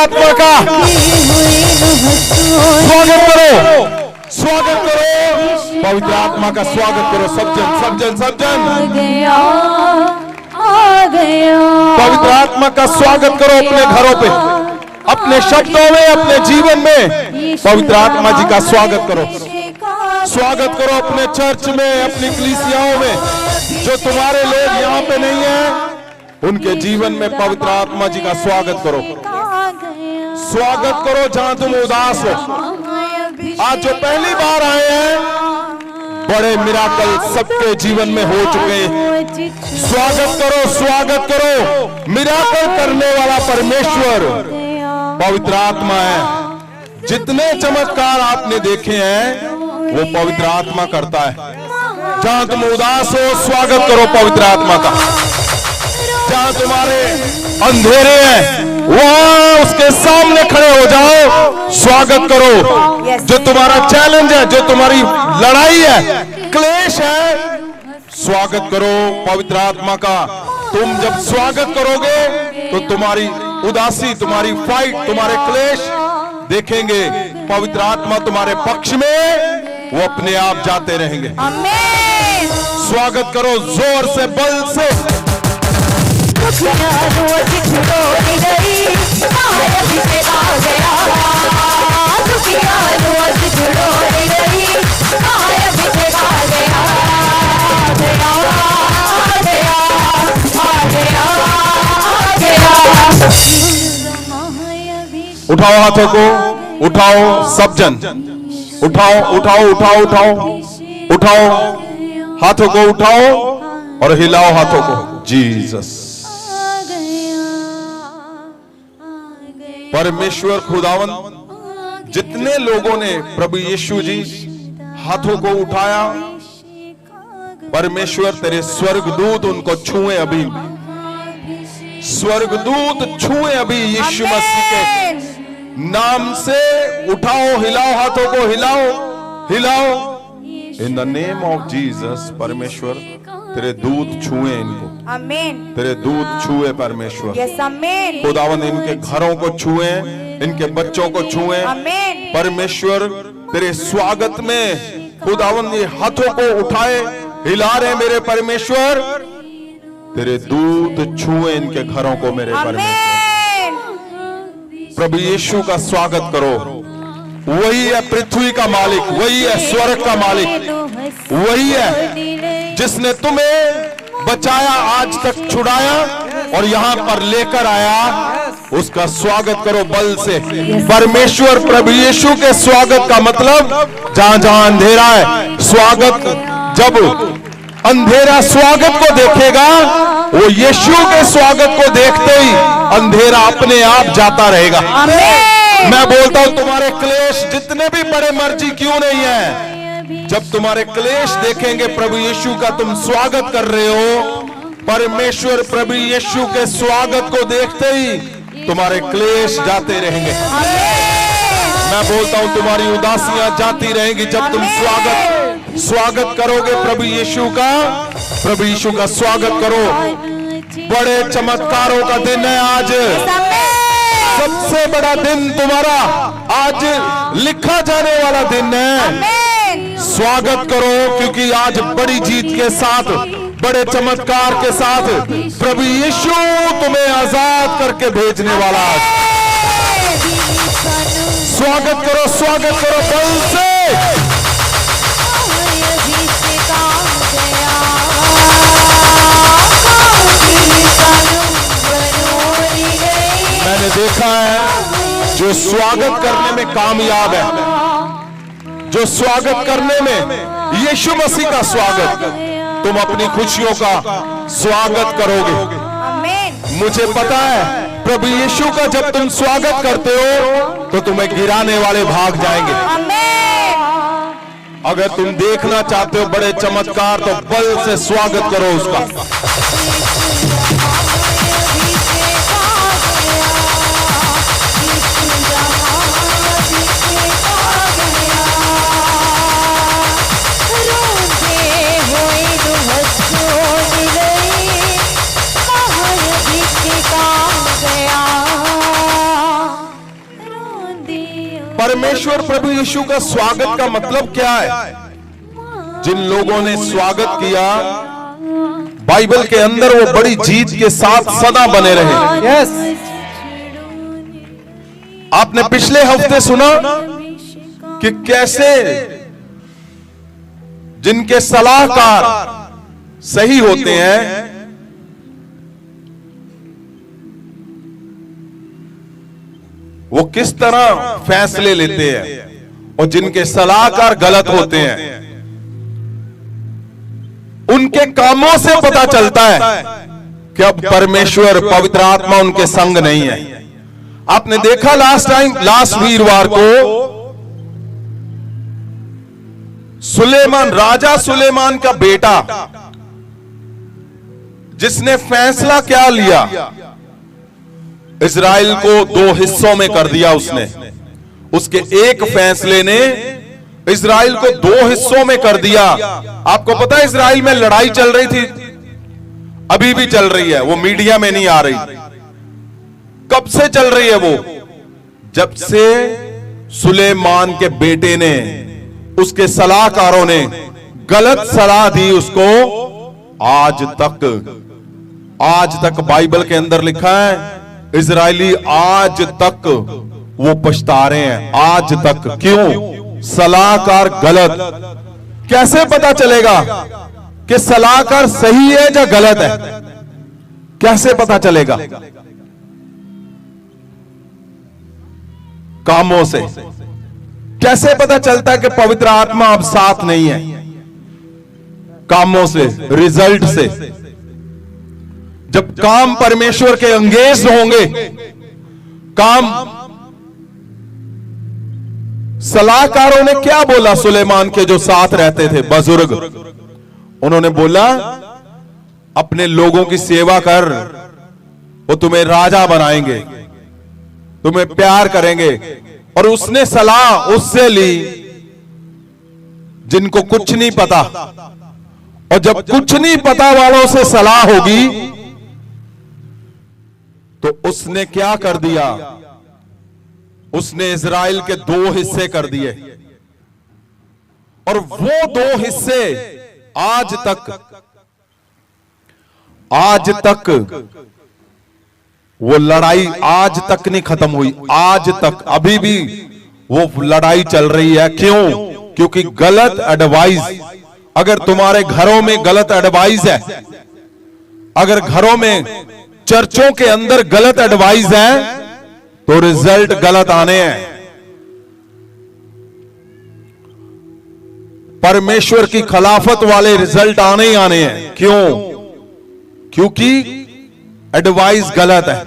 आत्मा का स्वागत करो, स्वागत करो, पवित्र आत्मा का स्वागत करो। सब जन, सब जन, सब जन आ गया। पवित्र आत्मा का स्वागत करो अपने घरों पे, अपने शब्दों में, अपने जीवन में पवित्र आत्मा जी का स्वागत करो। स्वागत करो अपने चर्च में, अपनी कलीसियाओं में। जो तुम्हारे लोग यहाँ पे नहीं है उनके जीवन में पवित्र आत्मा जी का स्वागत करो। स्वागत करो जहां तुम उदास हो। आज जो पहली बार आए हैं बड़े मिराकल सबके जीवन में हो चुके हैं। स्वागत करो, स्वागत करो। मिराकल करने वाला परमेश्वर पवित्र आत्मा है। जितने चमत्कार आपने देखे हैं वो पवित्र आत्मा करता है। जहां तुम उदास हो स्वागत करो पवित्र आत्मा का। जहां तुम्हारे अंधेरे हैं वहां उसके सामने खड़े हो जाओ, स्वागत करो। जो तुम्हारा चैलेंज है, जो तुम्हारी लड़ाई है, क्लेश है, स्वागत करो पवित्र आत्मा का। तुम जब स्वागत करोगे तो तुम्हारी उदासी, तुम्हारी फाइट, तुम्हारे क्लेश देखेंगे पवित्र आत्मा तुम्हारे पक्ष में, वो अपने आप जाते रहेंगे। आमीन। स्वागत करो जोर से, बल से। उठाओ हाथों को, उठाओ सब जन, उठाओ उठाओ उठाओ उठाओ उठाओ हाथों को, उठाओ और हिलाओ हाथों को। जीसस, परमेश्वर खुदावन, जितने लोगों ने प्रभु यीशु जी हाथों को उठाया, परमेश्वर तेरे स्वर्गदूत उनको छुए अभी, स्वर्गदूत छुए अभी यीशु मसीह के नाम से। उठाओ, हिलाओ हाथों को, हिलाओ हिलाओ। इन द नेम ऑफ जीसस, परमेश्वर तेरे दूत छुए इनको। आमीन। तेरे दूत छुए परमेश्वर। यस, आमीन। खुदावन इनके घरों को छुए, इनके बच्चों को छुए। आमीन। परमेश्वर तेरे स्वागत में खुदावन ये हाथों को उठाए, हिला रहे मेरे परमेश्वर। तेरे दूत छुए इनके घरों को मेरे परमेश्वर। प्रभु यीशु का स्वागत करो। वही है पृथ्वी का मालिक, वही है स्वर्ग का मालिक, वही है जिसने तुम्हें बचाया, आज तक छुड़ाया और यहाँ पर लेकर आया। उसका स्वागत करो बल से। परमेश्वर प्रभु यीशु के स्वागत का मतलब, जहां जहां अंधेरा है, स्वागत, जब अंधेरा स्वागत को देखेगा, वो यीशु के स्वागत को देखते ही अंधेरा अपने आप जाता रहेगा। मैं बोलता हूं तुम्हारे क्लेश जितने भी बड़े मर्जी क्यों नहीं है, जब तुम्हारे क्लेश देखेंगे प्रभु यीशु का तुम स्वागत कर रहे हो, परमेश्वर प्रभु यीशु के स्वागत को देखते ही तुम्हारे क्लेश जाते रहेंगे। मैं बोलता हूं तुम्हारी उदासियां जाती रहेंगी जब तुम स्वागत करोगे प्रभु यीशु का। प्रभु यीशु का स्वागत करो। बड़े चमत्कारों का दिन है आज, सबसे बड़ा दिन तुम्हारा आज लिखा जाने वाला दिन है। स्वागत करो क्योंकि आज बड़ी जीत के साथ, बड़े चमत्कार के साथ प्रभु यीशु तुम्हें आजाद करके भेजने वाला। स्वागत करो, स्वागत करो बल से। मैंने देखा है जो स्वागत करने में कामयाब है, जो स्वागत करने में यीशु मसीह का स्वागत, तुम अपनी खुशियों का स्वागत करोगे। मुझे पता है प्रभु यीशु का जब तुम स्वागत करते हो तो तुम्हें गिराने वाले भाग जाएंगे। अगर तुम देखना चाहते हो बड़े चमत्कार तो बल से स्वागत करो उसका। परमेश्वर प्रभु यीशु का स्वागत का मतलब क्या है? जिन लोगों ने स्वागत किया, बाइबल के अंदर वो बड़ी जीत के साथ सदा बने रहे। यस, आपने पिछले हफ्ते सुना कि कैसे जिनके सलाहकार सही होते हैं, वो किस तरह फैसले लेते हैं, और जिनके सलाहकार गलत होते हैं उनके कामों से पता चलता है कि अब परमेश्वर पवित्र आत्मा उनके संग नहीं है। आपने देखा लास्ट वीरवार को सुलेमान, राजा सुलेमान का बेटा, जिसने फैसला क्या लिया, इजराइल को 2 हिस्सों में कर दिया उसने। उसके एक फैसले ने इजराइल को 2 हिस्सों में कर दिया। आपको पता है इजराइल में लड़ाई चल रही थी, अभी भी चल रही है, वो मीडिया में नहीं आ रही। कब से चल रही है वो? जब से सुलेमान के बेटे ने, उसके सलाहकारों ने गलत सलाह दी उसको, आज तक बाइबल के अंदर लिखा है इजरायली आज तक वो पछता रहे हैं, आज तक। क्यों? सलाहकार गलत। कैसे पता चलेगा कि सलाहकार सही है या गलत है? कैसे पता चलेगा? कामों से। कैसे पता चलता है कि पवित्र आत्मा अब साथ नहीं है? कामों से, रिजल्ट से। जब काम परमेश्वर के एंगेज होंगे, काम। सलाहकारों ने क्या बोला सुलेमान के जो साथ रहते थे, बुजुर्ग? उन्होंने बोला अपने लोगों की सेवा कर, वो तुम्हें राजा बनाएंगे, तुम्हें प्यार करेंगे। और उसने सलाह उससे ली जिनको कुछ नहीं पता। और जब कुछ नहीं पता वालों से सलाह होगी तो उसने क्या कर दिया? उसने इजराइल के 2 हिस्से कर दिए, और वो 2 हिस्से आज तक वो लड़ाई आज तक नहीं खत्म हुई। आज तक अभी भी वो लड़ाई चल रही है। क्यों? क्योंकि गलत एडवाइस। अगर तुम्हारे घरों में गलत एडवाइस है, अगर घरों में, चर्चों के अंदर गलत एडवाइस है, तो रिजल्ट गलत आने हैं। परमेश्वर की खिलाफत वाले रिजल्ट आने ही आने हैं। क्यों? क्योंकि एडवाइस गलत है।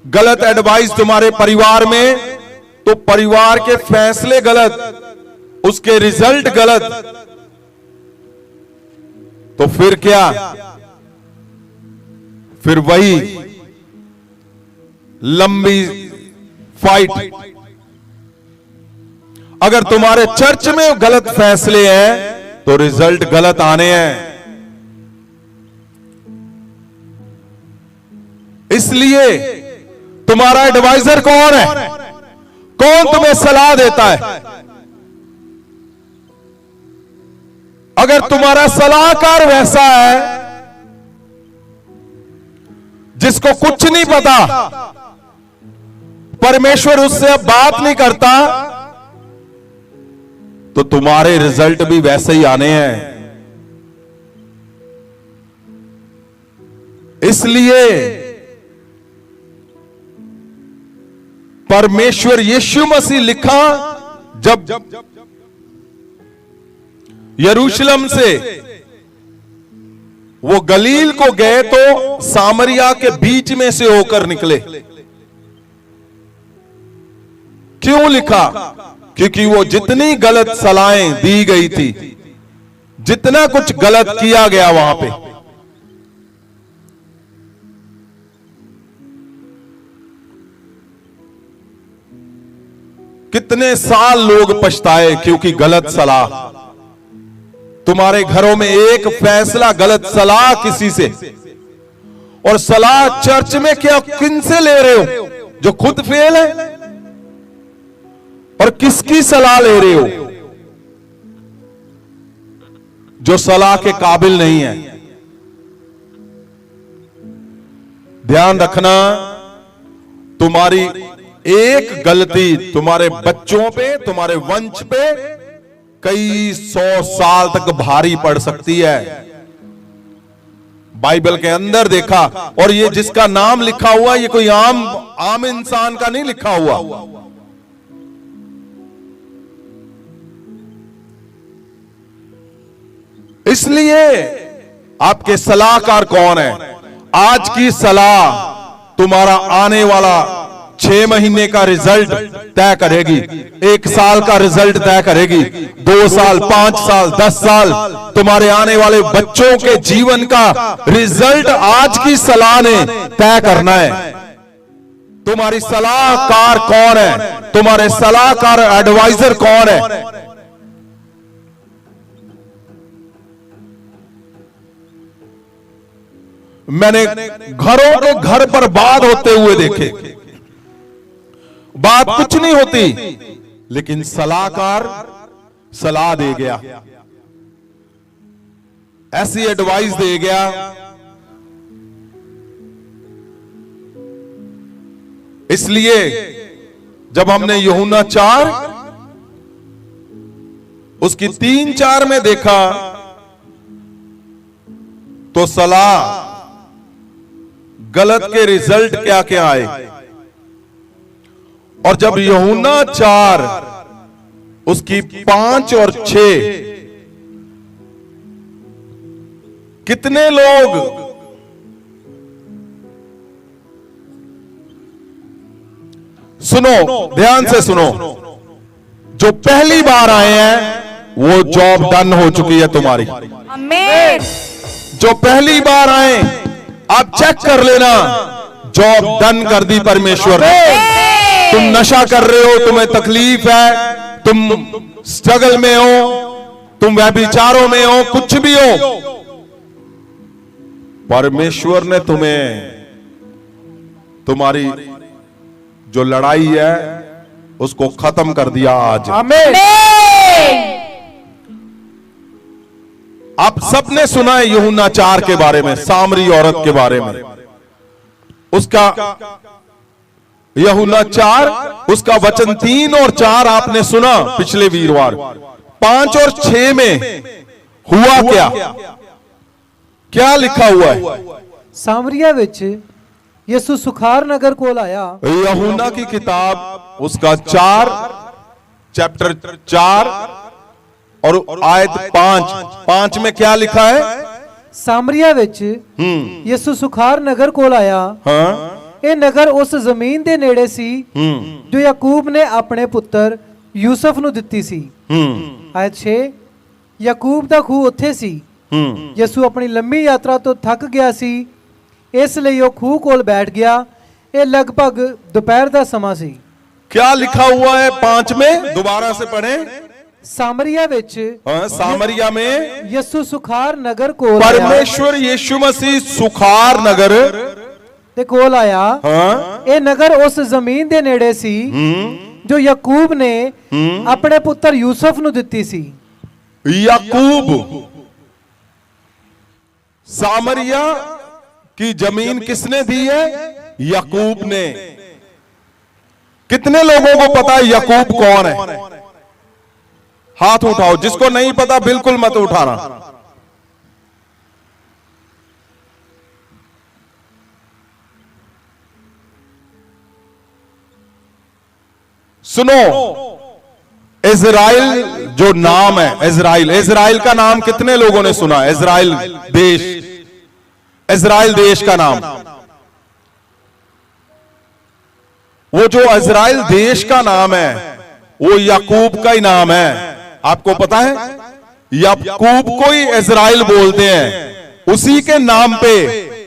गलत एडवाइस तुम्हारे परिवार में, तो परिवार के फैसले गलत, उसके रिजल्ट गलत। तो फिर क्या? फिर वही लंबी फाइट। अगर तुम्हारे चर्च में गलत फैसले हैं तो रिजल्ट गलत आने हैं। इसलिए तुम्हारा एडवाइजर कौन है? कौन तुम्हें सलाह देता है? अगर तुम्हारा सलाहकार वैसा है जिसको कुछ नहीं पता, परमेश्वर उससे अब बात नहीं करता, तो तुम्हारे रिजल्ट भी वैसे ही आने हैं। इसलिए परमेश्वर यीशु मसीह लिखा, जब यरूशलेम से वो गलील को गए तो सामरिया के बीच में से होकर निकले। क्यों लिखा? क्योंकि वो जितनी गलत सलाहें दी गई थी, जितना कुछ गलत किया गया वहां पे, कितने साल लोग पछताए क्योंकि गलत सलाह। तुम्हारे घरों में एक फैसला गलत सलाह किसी से, और सलाह चर्च में क्या किन से ले रहे हो? जो खुद फेल है, और किसकी सलाह ले रहे हो जो सलाह के काबिल नहीं है? ध्यान रखना, तुम्हारी एक गलती तुम्हारे बच्चों पे, तुम्हारे वंश पे कई 100 साल तक भारी पड़ सकती है। बाइबल के अंदर देखा, और ये जिसका नाम लिखा हुआ, ये कोई आम इंसान का नहीं लिखा हुआ। इसलिए आपके सलाहकार कौन है? आज की सलाह तुम्हारा आने वाला 6 महीने का रिजल्ट तय करेगी, 1 साल का रिजल्ट तय करेगी, 2 साल, 5 साल, 10 साल, तुम्हारे आने वाले बच्चों के जीवन का रिजल्ट आज की सलाह ने तय करना है। तुम्हारी सलाहकार कौन है? तुम्हारे सलाहकार एडवाइजर कौन है? मैंने घरों के घर बर्बाद होते हुए देखे। बात कुछ नहीं होती, लेकिन सलाहकार सलाह दे गया, ऐसी एडवाइस दे गया, इसलिए जब हमने यूहन्ना 4 उसकी 3-4 में देखा तो सलाह गलत के रिजल्ट क्या क्या आए। और जब यूहन्ना 4 उसकी 5 और 6, कितने लोग सुनो, ध्यान से सुनो, जो पहली बार आए हैं वो जॉब डन हो चुकी है तुम्हारी। आमीन। जो पहली बार आए, आप चेक कर लेना, जॉब डन कर दी परमेश्वर ने। तुम नशा कर रहे हो, तुम्हें तकलीफ है, तुम स्ट्रगल में हो, तुम व्यभिचारों में हो, कुछ भी हो, परमेश्वर ने तुम्हें, तुम्हारी जो लड़ाई है उसको खत्म कर दिया आज। आमीन। आप सबने सुना है यूहन्ना 4 के बारे में, सामरी औरत के बारे में। उसका यूहन्ना 4 उसका वचन 3 और 4 आपने सुना पिछले वीरवार। 5 और 6 में हुआ क्या? क्या लिखा हुआ है? सामरिया विच यसु सुखार नगर कोल आया। यूहन्ना की किताब उसका 4 चैप्टर 4 और आयत 5 में क्या लिखा है? सामरिया विच यसु सुखार नगर कोल आया। हाँ? ਇਹ ਨਗਰ ਉਸ ਜ਼ਮੀਨ ਦੇ ਨੇੜੇ ਸੀ ਜੋ ਯਾਕੂਬ ਨੇ ਆਪਣੇ ਪੁੱਤਰ ਯੂਸਫ ਨੂੰ ਦਿੱਤੀ ਸੀ। ਆਇਤ 6 ਯਾਕੂਬ ਦਾ ਖੂਹ ਉੱਥੇ ਸੀ। ਯਿਸੂ ਆਪਣੀ ਲੰਮੀ ਯਾਤਰਾ ਤੋਂ ਥੱਕ ਗਿਆ ਸੀ, ਇਸ ਲਈ ਉਹ ਖੂਹ ਕੋਲ ਬੈਠ ਗਿਆ। ਇਹ ਲਗਭਗ ਦੁਪਹਿਰ ਦਾ ਸਮਾਂ ਸੀ। क्या लिखा हुआ है 5 में? दोबारा से पढ़ें। सामरिया विच सामरिया में यसु सुखार नगर कोल परमेश्वर यीशु मसीह सुखार नगर ते कोल आया। ਇਹ ਨਗਰ ਉਸ ਜ਼ਮੀਨ ਦੇ ਨੇੜੇ ਸੀ ਜੋ ਯਾਕੂਬ ਨੇ ਆਪਣੇ ਪੁੱਤਰ ਯੂਸਫ ਨੂੰ ਦਿੱਤੀ ਸੀ। याकूब, सामरिया की जमीन किसने दी है? याकूब ने। कितने लोगों को पता है याकूब कौन है? हाथ उठाओ, जिसको नहीं पता बिल्कुल मत उठाना। सुनो, इजराइल जो नाम है, इजराइल, इजराइल का नाम कितने लोगों ने सुना? इजराइल देश, इजराइल देश का नाम, वो जो इजराइल देश का नाम है वो याकूब का ही नाम है। आपको पता है? याकूब को ही इजराइल बोलते हैं, उसी के नाम पे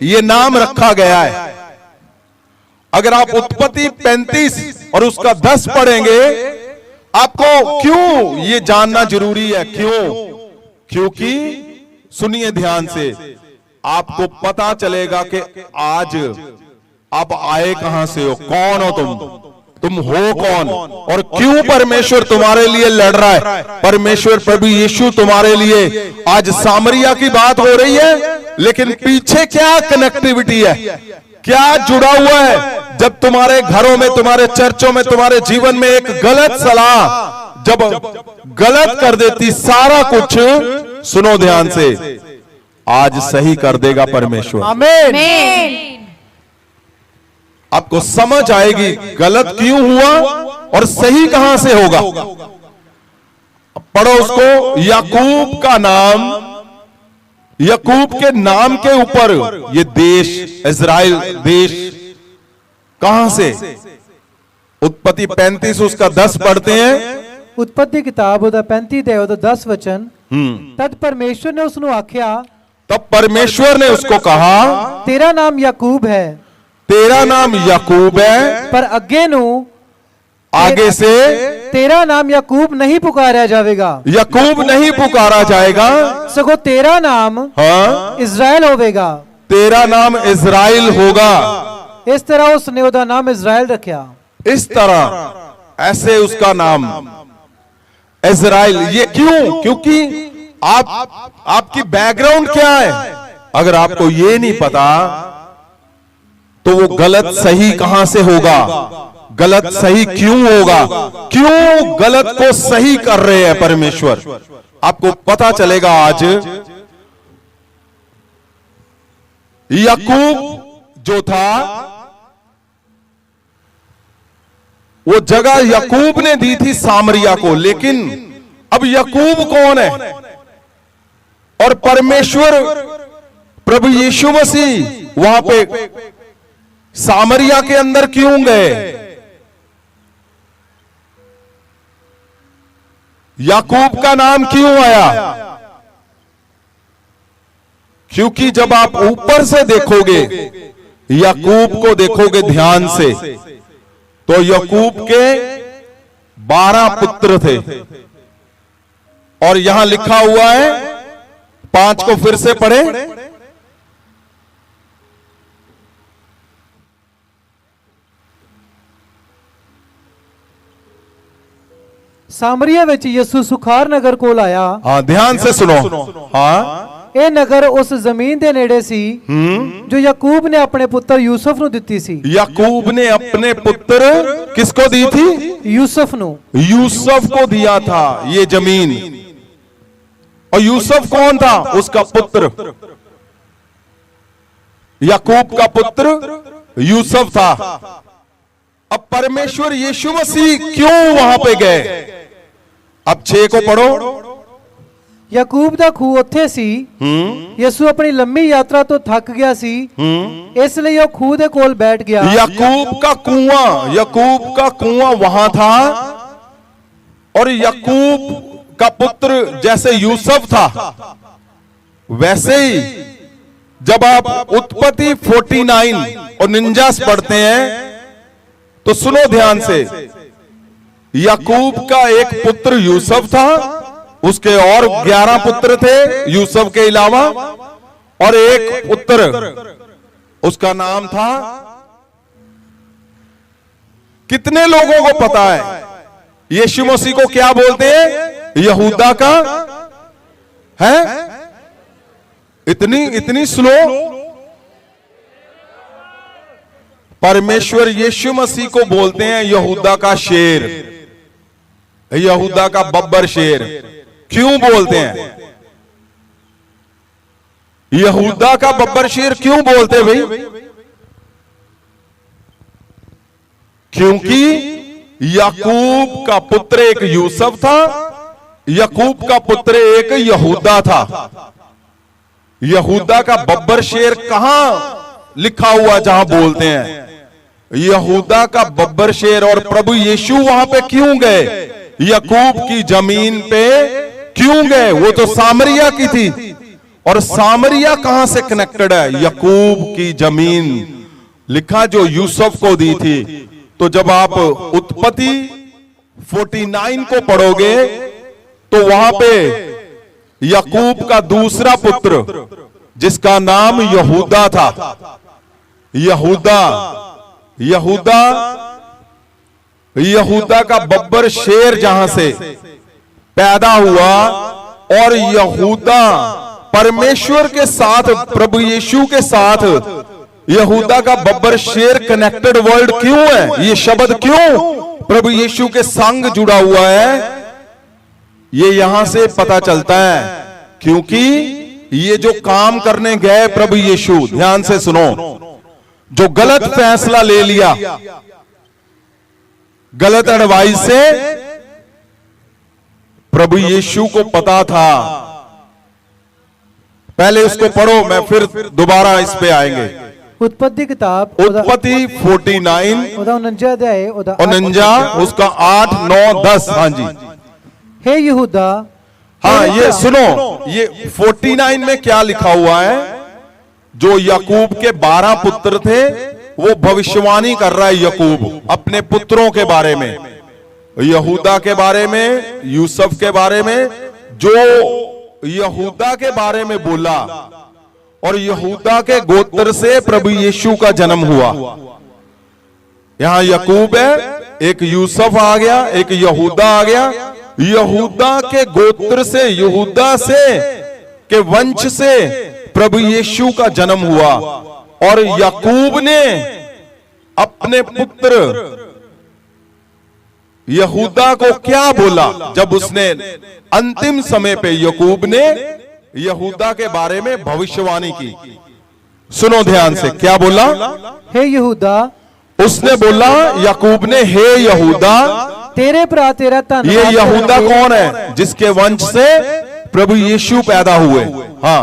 ये नाम रखा गया है। अगर आप उत्पत्ति 35 और उसका 10 पढ़ेंगे, आपको क्यों ये जानना जरूरी है? क्यों? क्योंकि सुनिए ध्यान से, आपको पता चलेगा कि आज आप आए कहां से हो, कौन हो तुम। तुम हो कौन और क्यों परमेश्वर तुम्हारे लिए लड़ रहा है। परमेश्वर प्रभु यीशु तुम्हारे लिए, आज सामरिया की बात हो रही है, लेकिन पीछे क्या कनेक्टिविटी है, क्या जुड़ा हुआ है। जब तुम्हारे घरों में, तुम्हारे चर्चों में, तुम्हारे जीवन में एक गलत सलाह जब गलत कर देती सारा कुछ, सुनो ध्यान से, आज सही कर देगा परमेश्वर। आमीन। आपको समझ आएगी गलत क्यों हुआ और सही कहां से होगा। पढ़ो उसको। याकूब का नाम, याकूब के नाम के ऊपर ये देश, इजराइल देश कहां से। उत्पत्ति 35 उसका 10 पढ़ते हैं। उत्पत्ति किताब ਉਹਦਾ 35 ਤੇ ਉਹਦਾ 10 वचन। तद परमेश्वर ने उसਨੂੰ आख्या, तब परमेश्वर ने उसको कहा, तेरा नाम याकूब है, तेरा नाम याकूब है, पर अगे ਨੂੰ आगे से तेरा नाम याकूब नहीं पुकारा जाएगा, याकूब नहीं पुकारा जाएगा, सगो तेरा नाम हाँ, इज़राइल होवेगा। तेरा नाम इजराइल होगा। इस तरह उसने ਉਹਦਾ नाम इज़राइल रखा। इस तरह, ऐसे उसका नाम इजराइल। ये क्यों? क्योंकि आपकी बैकग्राउंड क्या है। अगर आपको ये नहीं पता तो वो गलत सही कहां से होगा, गलत सही क्यों होगा, क्यों गलत को सही कर रहे हैं परमेश्वर, आपको पता चलेगा आज। याकूब जो था, वो जगह याकूब ने दी थी सामरिया को, लेकिन अब याकूब कौन है और परमेश्वर प्रभु यीशु मसीह वहां पे सामरिया के अंदर क्यों गए। याकूब का नाम क्यों आया? क्योंकि जब आप ऊपर से देखोगे, याकूब को देखोगे ध्यान से, तो याकूब के 12 पुत्र थे और यहां लिखा हुआ है, 5 को फिर से पढ़े। सामरिया ਵਿੱਚ ਯਿਸੂ ਸੁਖਾਰ ਨਗਰ ਕੋਲ ਆਇਆ। हाँ, ध्यान से सुनो। हाँ, ਇਹ ਨਗਰ ਉਸ ਜ਼ਮੀਨ ਦੇ ਨੇੜੇ ਸੀ ਜੋ ਯਾਕੂਬ ਨੇ ਆਪਣੇ ਪੁੱਤਰ ਯੂਸਫ ਨੂੰ ਦਿੱਤੀ ਸੀ। याकूब ने अपने पुत्र किसको दी थी? ਯੂਸਫ ਨੂੰ। यूसुफ को दिया था ये जमीन। और यूसुफ कौन था? उसका पुत्र, याकूब का पुत्र यूसुफ था। अब परमेश्वर यीशु मसीह क्यों वहां पे गए? अब 6 को पढ़ो। ਯਾਕੂਬ ਦਾ ਖੂਹ ਉੱਥੇ ਸੀ। ਯਿਸੂ ਆਪਣੀ ਲੰਮੀ ਯਾਤਰਾ ਤੋਂ ਥੱਕ ਗਿਆ ਸੀ, ਇਸ ਲਈ ਉਹ ਖੂਹ ਦੇ ਕੋਲ बैठ गया। याकूब का कुआं, याकूब का कुआं वहां था। और याकूब का पुत्र जैसे यूसुफ था, वैसे ही जब आप उत्पत्ति 49 और 49 पढ़ते हैं तो सुनो ध्यान से। याकूब का एक पुत्र यूसुफ था, उसके और 11 पुत्र थे यूसुफ के अलावा, और एक पुत्र उसका नाम था, कितने लोगों को पता है यीशु मसीह को क्या बोलते हैं? यहूदा का है। इतनी स्लो। परमेश्वर यीशु मसीह को बोलते हैं यहूदा का शेर, यहूदा का बब्बर शेर। क्यों बोलते हैं यहूदा का बब्बर शेर? क्यों बोलते हैं भाई? क्योंकि याकूब का पुत्र एक यूसुफ था, याकूब का पुत्र एक यहूदा था। यहूदा का बब्बर शेर कहां लिखा हुआ जहां बोलते हैं यहूदा का बब्बर शेर। और प्रभु यीशु वहां पे क्यों गए? याकूब की जमीन पे क्यों गए? वो तो सामरिया की थी। और सामरिया कहां से कनेक्टेड है? याकूब की जमीन लिखा जो यूसुफ को दी थी। तो जब आप उत्पत्ति 49 को पढ़ोगे तो वहां पे याकूब का दूसरा पुत्र जिसका नाम यहूदा था, यहूदा यहूदा का बब्बर शेर जहां से पैदा हुआ और यहूदा परमेश्वर के साथ, प्रभु यीशु के साथ यहूदा का बब्बर शेर कनेक्टेड वर्ड क्यों है? ये शब्द क्यों प्रभु यीशु के संग जुड़ा हुआ है? ये यहां से पता चलता है, क्योंकि ये जो काम करने गए प्रभु यीशु, ध्यान से सुनो, जो गलत फैसला ले लिया, गलत एडवाइस से, प्रभु यीशु को पता था। पहले उसको पढ़ो, मैं फिर दोबारा इस पे आएंगे। उत्पत्ति किताब उत्पत्ति 49 ਉਹਦਾ 49 ਅਧਿਆਇ ਉਹਦਾ 49 उसका 8, 9, 10। हाँ जी, हे यहूदा, हाँ ये सुनो, ये 49 में क्या लिखा हुआ है? जो याकूब के 12 पुत्र थे, वो भविष्यवाणी कर रहा है याकूब अपने पुत्रों के बारे में, यहूदा के बारे में, यूसुफ के बारे में। जो यहूदा के बारे में बोला, और यहूदा के गोत्र से प्रभु यीशु का जन्म हुआ। यहां याकूब है, एक यूसुफ आ गया, एक यहूदा आ गया। यहूदा के गोत्र से, यहूदा से के वंश से प्रभु यीशु का जन्म हुआ। और याकूब ने अपने पुत्र यहूदा को क्या बोला? जब उसने अंतिम समय पे याकूब ने यहूदा के बारे में भविष्यवाणी की, सुनो ध्यान से, क्या बोला? हे यहूदा, उसने बोला, याकूब ने, हे यहूदा, तेरे भरा तेरा धन्यवाद। ये यहूदा कौन है? जिसके वंश से प्रभु यीशु पैदा हुए। हाँ,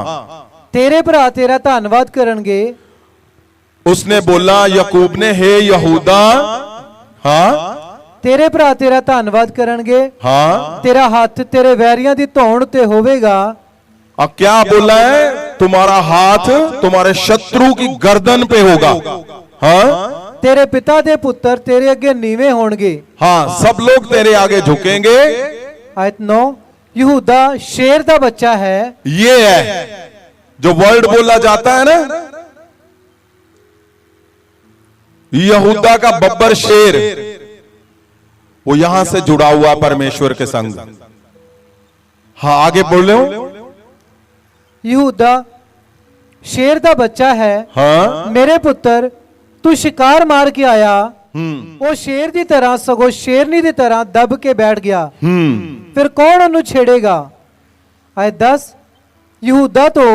तेरे भरा तेरा धन्यवाद करनगे। उसने बोला, याकूब ने, हे यहूदा, हाँ, तेरे भरा तेरा धन्यवाद करनगे। हाँ, तेरा हाथ तेरे वैरियां दी धौण ते होवेगा। अब क्या बोला है? तुम्हारा हाथ तुम्हारे शत्रु की गर्दन पे होगा। हाँ, तेरे पिता दे पुत्र तेरे अगे नीवे होणगे। हाँ, सब लोग तेरे आगे झुकेंगे। आयत 9, यहूदा शेर दा बच्चा है। ये है जो वर्ड बोला जाता है ना, यहूदा का बब्बर शेर, वो यहां से जुड़ा हुआ परमेश्वर के संग। हाँ, आगे बोल रहे हो। यहूदा शेर दा बच्चा है। हाँ, मेरे पुत्र, तू शिकार मार के आया। वो शेर दी तरह, सगो शेरनी दी तरह दब के बैठ गया। फिर कौन ओनू छेड़ेगा? आयत 10, यहूदा तो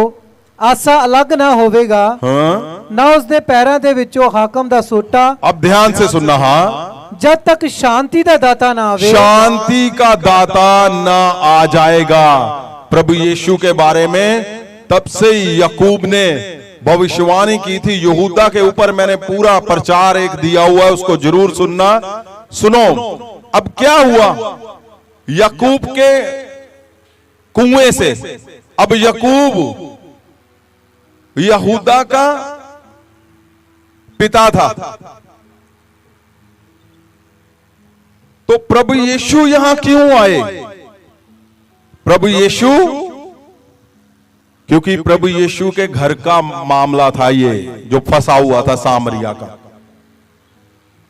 आसा अलग ना होवेगा। हाँ, ना उसदे पैरां दे विचों हाकम दा सोटा। अब ध्यान से सुनना। हाँ, जब तक शांति दा दाता ना आवे। शांति का दाता ना आ जाएगा। प्रभु यीशु के बारे में तब से याकूब ने भविष्यवाणी की थी। यहूदा के ऊपर मैंने पूरा प्रचार एक दिया हुआ है, उसको जरूर सुनना। सुनो, अब क्या हुआ? याकूब के कुएं से, अब याकूब यहूदा का पिता था, तो प्रभु यीशु यहां क्यों आए? प्रभु यीशु, क्योंकि प्रभु यीशु के घर का मामला था ये, जो फंसा हुआ था सामरिया का।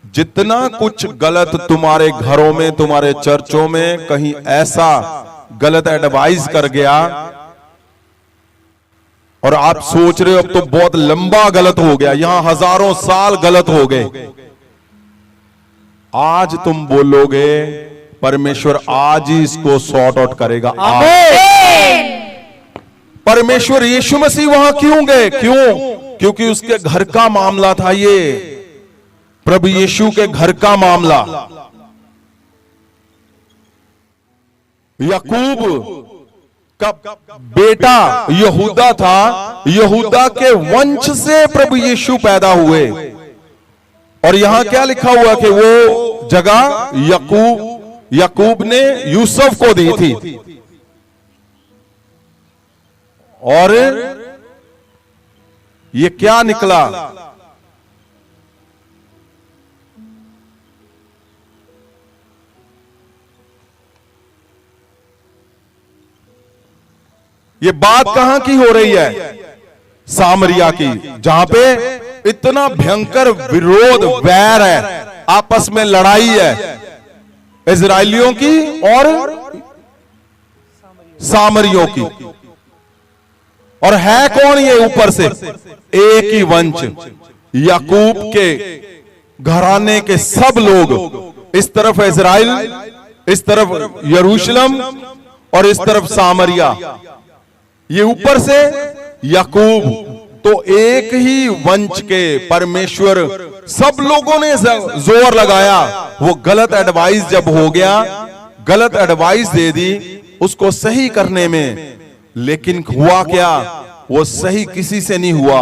जितना कुछ गलत तुम्हारे घरों में, तुम्हारे चर्चों में कहीं ऐसा गलत एडवाइस कर गया, और आप सोच रहे हो अब तो बहुत लंबा गलत हो गया, यहां हजारों साल गलत हो गए। आज तुम बोलोगे, परमेश्वर आज ही इसको सॉर्ट आउट करेगा। परमेश्वर यीशु मसीह वहां क्यों गए? क्यों? क्योंकि उसके घर का मामला था ये, प्रभु यीशु के घर का मामला। याकूब का बेटा यहूदा था, यहूदा के वंश से प्रभु यीशु पैदा हुए। और यहां क्या लिखा हुआ कि वो जगह याकूब ने यूसुफ को दी थी। और ये क्या निकला? ये बात कहां की हो रही है? सामरिया की, जहां पे इतना भयंकर विरोध, वैर है। आपस में लड़ाई है इजराइलियों की और सामरियों की। और है कौन ये ऊपर से? एक ही वंश, याकूब के घराने के सब लोग। इस तरफ इजराइल, इस तरफ यरूशलेम और इस तरफ सामरिया। ये ऊपर से याकूब। तो एक ही वंश के परमेश्वर, सब लोगों ने जोर लगाया। वो गलत एडवाइस जब हो गया, गलत एडवाइस दे दी उसको सही करने में, लेकिन हुआ क्या? वो सही किसी से नहीं हुआ।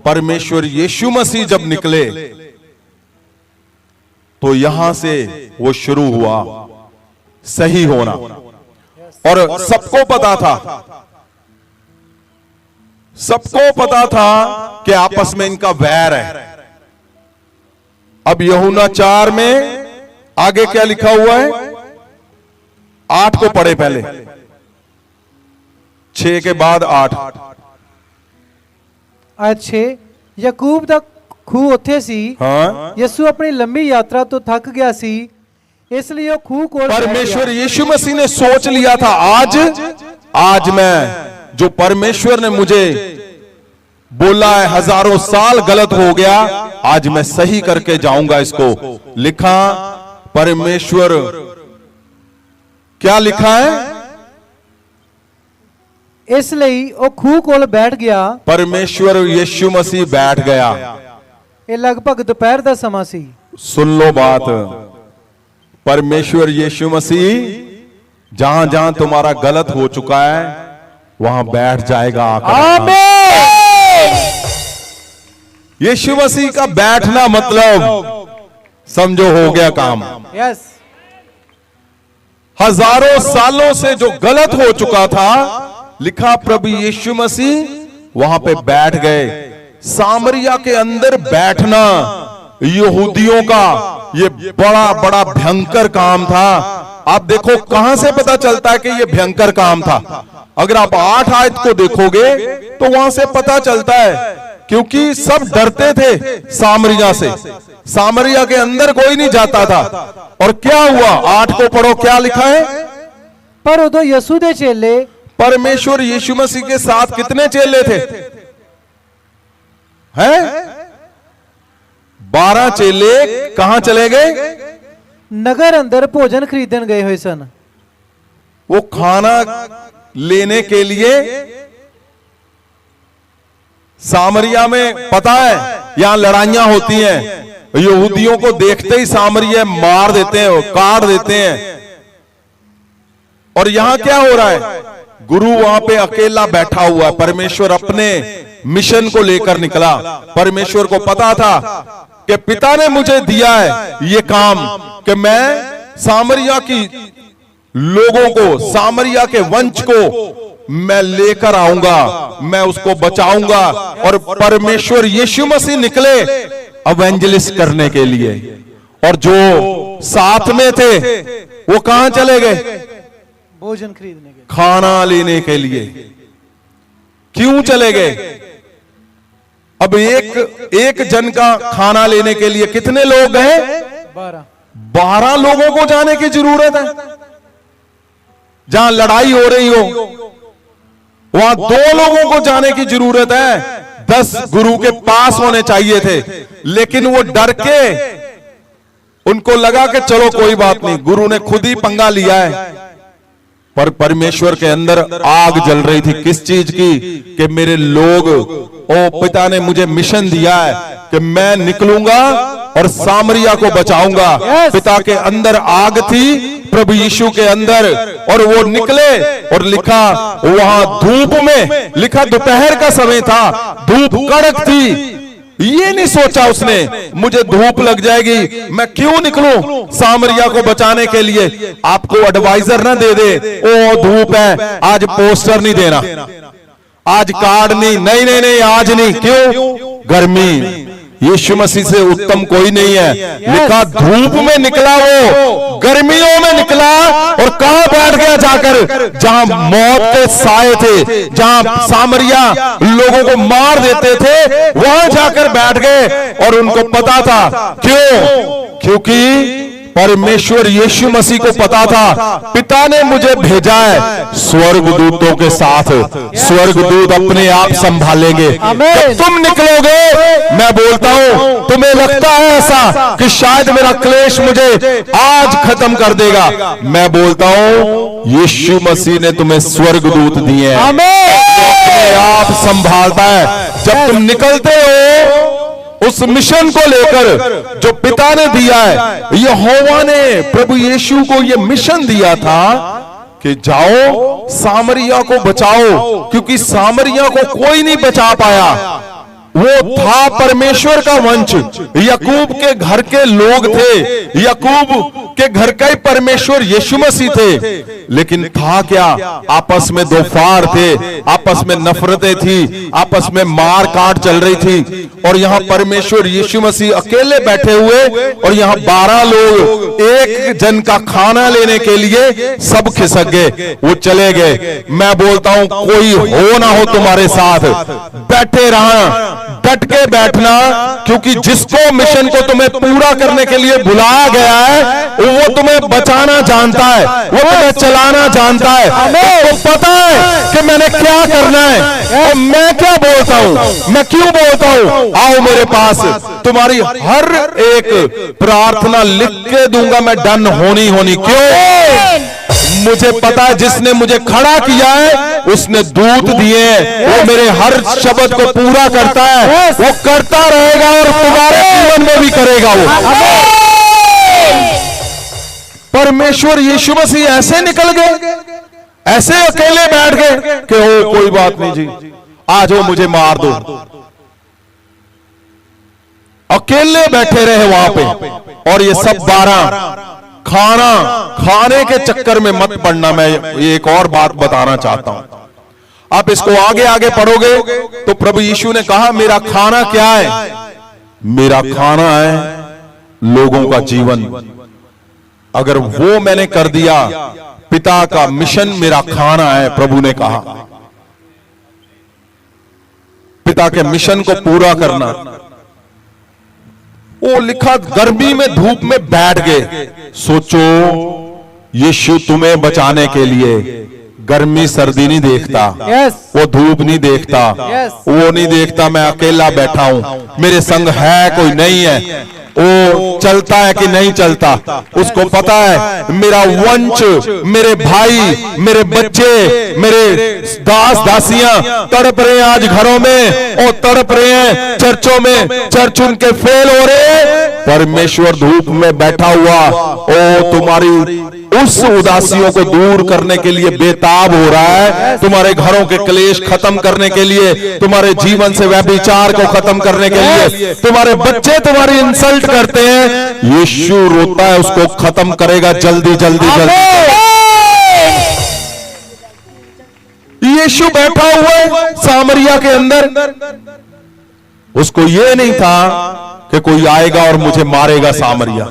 परमेश्वर यीशु मसीह जब निकले तो यहां से वो शुरू हुआ सही होना। और सबको पता था, सबको पता था कि आपस में इनका वैर है। अब यूहन्ना 4 में आगे क्या लिखा हुआ है? 8 को पढ़े पहले, 6 के बाद 8। ਆਇਤ 6 ਯਾਕੂਬ ਦਾ ਖੂਹ ਉੱਥੇ ਸੀ। हाँ, ਯਿਸੂ ਆਪਣੀ ਲੰਮੀ ਯਾਤਰਾ ਤੋਂ ਥੱਕ ਗਿਆ ਸੀ, ਇਸ ਲਈ ਉਹ ਖੂਹ ਕੋਲ ਬੈਠ परमेश्वर ਗਿਆ। यीशु मसीह ने सोच लिया था आज मैं, जो परमेश्वर ने मुझे बोला है हजारों साल गलत हो गया, आज मैं सही करके जाऊंगा इसको। लिखा परमेश्वर, क्या लिखा है? ਇਸ ਲਈ ਉਹ ਖੂਹ ਕੋਲ ਬੈਠ ਗਿਆ। परमेश्वर यीशु मसीह बैठ गया। ਇਹ ਲਗਭਗ ਦੁਪਹਿਰ ਦਾ ਸਮਾਂ ਸੀ। सुन लो बात, परमेश्वर यीशु मसीह जहां जहां तुम्हारा गलत हो चुका है वहां बैठ जाएगा आकर। यीशु मसीह का बैठना मतलब समझो हो गया काम। ਯੈਸ हजारों सालों से जो गलत हो चुका था, लिखा प्रभु यीशु मसीह वहां पे बैठ गए। सामरिया के अंदर बैठना यहूदियों का ये बड़ा बड़ा भयंकर काम था। आप देखो कहां से पता चलता है कि ये भयंकर काम था? अगर आप 8 आयत को देखोगे तो वहां से पता चलता है, क्योंकि सब डरते थे सामरिया से। सामरिया के अंदर कोई नहीं जाता था। और क्या हुआ? 8 को पढ़ो, क्या लिखा है? ਪਰ ਉਦੋਂ ਯਿਸੂ ਦੇ ਚੇਲੇ परमेश्वर यीशु मसीह के साथ कितने चेले थे? हैं? 12 चेले कहां चले गए? ਨਗਰ ਅੰਦਰ ਭੋਜਨ ਖਰੀਦਣ ਗਏ ਹੋਏ ਸਨ। वो खाना लेने के लिए सामरिया में, पता है यहां लड़ाइयां होती हैं, यहूदियों को देखते ही सामरिया मार देते हैं, काट देते हैं। और यहां क्या हो रहा है? गुरु वहां पे अकेला बैठा हुआ है। परमेश्वर अपने मिशन को लेकर निकला। परमेश्वर को पता था कि पिता ने मुझे दिया है ये काम कि मैं सामरिया की लोगों को, सामरिया के वंश को मैं लेकर आऊंगा, मैं उसको बचाऊंगा। और परमेश्वर यीशु मसीह निकले एवेंजलिस्ट करने के लिए। और जो साथ में थे वो कहां चले गए? भोजन खरीदने गए। खाना लेने के लिए। क्यों चले गए? अब एक जन का खाना लेने के लिए कितने लोग गए? 12 लोगों को जाने की जरूरत है। जहां लड़ाई हो रही हो वहां 2 लोगों को जाने की जरूरत है। 10 गुरु के पास होने चाहिए थे, लेकिन वो डर के, उनको लगा कि चलो कोई बात नहीं, गुरु ने खुद ही पंगा लिया है। पर परमेश्वर के अंदर आग जल रही थी। किस चीज की? कि मेरे लोग, ओ पिता ने मुझे मिशन दिया है कि मैं निकलूंगा और सामरिया को बचाऊंगा। पिता के अंदर आग थी, प्रभु यीशु के अंदर, और वो निकले। और लिखा वहां धूप में, लिखा दोपहर का समय था, धूप कड़क थी। ये नहीं सोचा उसने मुझे धूप लग जाएगी, मैं क्यों निकलूं सामरिया को बचाने के लिए। आपको एडवाइजर ना दे दे, ओ धूप है आज पोस्टर नहीं देना, आज कार्ड नहीं, नहीं नहीं नहीं आज नहीं। क्यों? गर्मी। यीशु मसीह से उत्तम कोई नहीं है। लिखा धूप में निकला, वो गर्मियों में निकला। और कहां बैठ गया जाकर? जहां मौत के साए थे, जहां सामरिया लोगों को मार देते थे, वहां जाकर बैठ गए। और उनको पता था। क्यों? क्योंकि परमेश्वर यीशु मसीह को पता था पिता ने मुझे भेजा है स्वर्गदूतों के साथ, स्वर्गदूत अपने आप संभालेंगे। जब तुम निकलोगे, मैं बोलता हूं, तुम्हें लगता है ऐसा कि शायद मेरा क्लेश मुझे आज खत्म कर देगा, मैं बोलता हूं यीशु मसीह ने तुम्हें स्वर्गदूत दिए हैं, अपने आप संभालता है। जब तुम निकलते हो उस मिशन को लेकर जो पिता ने दिया है, यहोवा ने प्रभु यीशु को यह मिशन दिया था कि जाओ सामरिया को बचाओ, क्योंकि सामरिया को कोई नहीं बचा पाया। वो था परमेश्वर का वंश, याकूब के घर के लोग थे, याकूब के घर का ही परमेश्वर यीशु मसीह थे, लेकिन था क्या, आपस में दो फाड़ थे, आपस में नफरतें थी, आपस में मार काट चल रही थी। और यहां परमेश्वर यीशु मसीह अकेले बैठे हुए, और यहां 12 लोग एक जन का खाना लेने के लिए सब खिसक गए, वो चले गए। मैं बोलता हूं कोई हो ना हो तुम्हारे साथ, बैठे रहना, डट के बैठना, क्योंकि जिसको मिशन को तुम्हें पूरा करने के लिए बुलाया गया है वो तुम्हें बचाना जानता है, वो तुम्हें चलाना जानता है, उसको पता है कि मैंने क्या करना है। और मैं क्या बोलता हूं, मैं क्यों बोलता हूं, आओ मेरे पास, तुम्हारी हर एक प्रार्थना लिख के दूंगा मैं, डन होनी। क्यों? मुझे पता है जिसने मुझे खड़ा किया है उसने दूत दिए हैं, वो मेरे हर शब्द को पूरा करता है, वो करता रहेगा और तुम्हारे जीवन में भी करेगा। वो परमेश्वर यीशु मसीह ऐसे निकल गए, ऐसे अकेले बैठ गए कि ओ कोई बात नहीं जी, आज वो मुझे मार दो। अकेले बैठे रहे वहां पे, और ये सब 12 खाने के चक्कर में मत पड़ना। मैं एक और बात बताना चाहता हूं, आप इसको आगे पढ़ोगे तो प्रभु यीशु ने कहा मेरा खाना क्या है, मेरा खाना है लोगों का जीवन। अगर वो मैंने कर दिया, पिता का मिशन मेरा खाना है, प्रभु ने कहा पिता के मिशन को पूरा करना। वो लिखा गर्मी में धूप में बैठ गए। सोचो यीशु तुम्हें बचाने के लिए गर्मी सर्दी नहीं देखता, वो धूप नहीं देखता, वो नहीं देखता मैं अकेला बैठा हूं, मेरे संग है कोई नहीं है, वो चलता है कि नहीं चलता, उसको पता है मेरा वंश, मेरे भाई, मेरे बच्चे, मेरे दास दासियां तड़प रहे हैं आज घरों में, और तड़प रहे हैं चर्चों में, चर्च उनके फेल हो रहे। परमेश्वर धूप में बैठा हुआ ओ तुम्हारी उस उदासियों को दूर करने के लिए बेताब हो रहा है, तुम्हारे घरों के क्लेश खत्म करने के लिए, तुम्हारे जीवन से व्यभिचार को खत्म करने के लिए। तुम्हारे बच्चे तुम्हारी इंसल्ट करते हैं, यीशु रोता है उसको खत्म करेगा जल्दी जल्दी जल्दी। यीशु बैठा हुआ है सामरिया के अंदर, उसको यह नहीं था कि कोई आएगा और मुझे मारेगा सामरिया,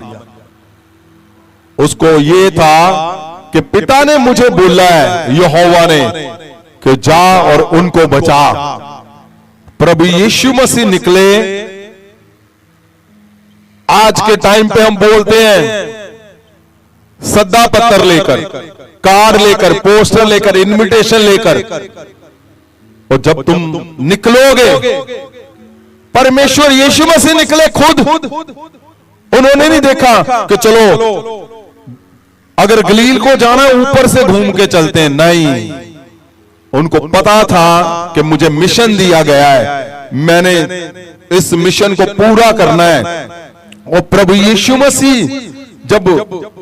उसको ये था कि पिता ने मुझे बोला है यहोवा ने कि जा और उनको बचा। प्रभु यीशु मसीह निकले। आज के टाइम पे हम बोलते हैं सद्दा पत्र लेकर, कार्ड लेकर, पोस्टर लेकर, इनविटेशन लेकर, और जब तुम निकलोगे, परमेश्वर यीशु मसीह निकले खुद। उन्होंने नहीं देखा कि चलो अगर गलील को जाना है ऊपर से घूम के चलते हैं, नहीं, उनको पता था कि मुझे मिशन दिया गया है, मैंने इस मिशन को पूरा करना है। और प्रभु यीशु मसीह जब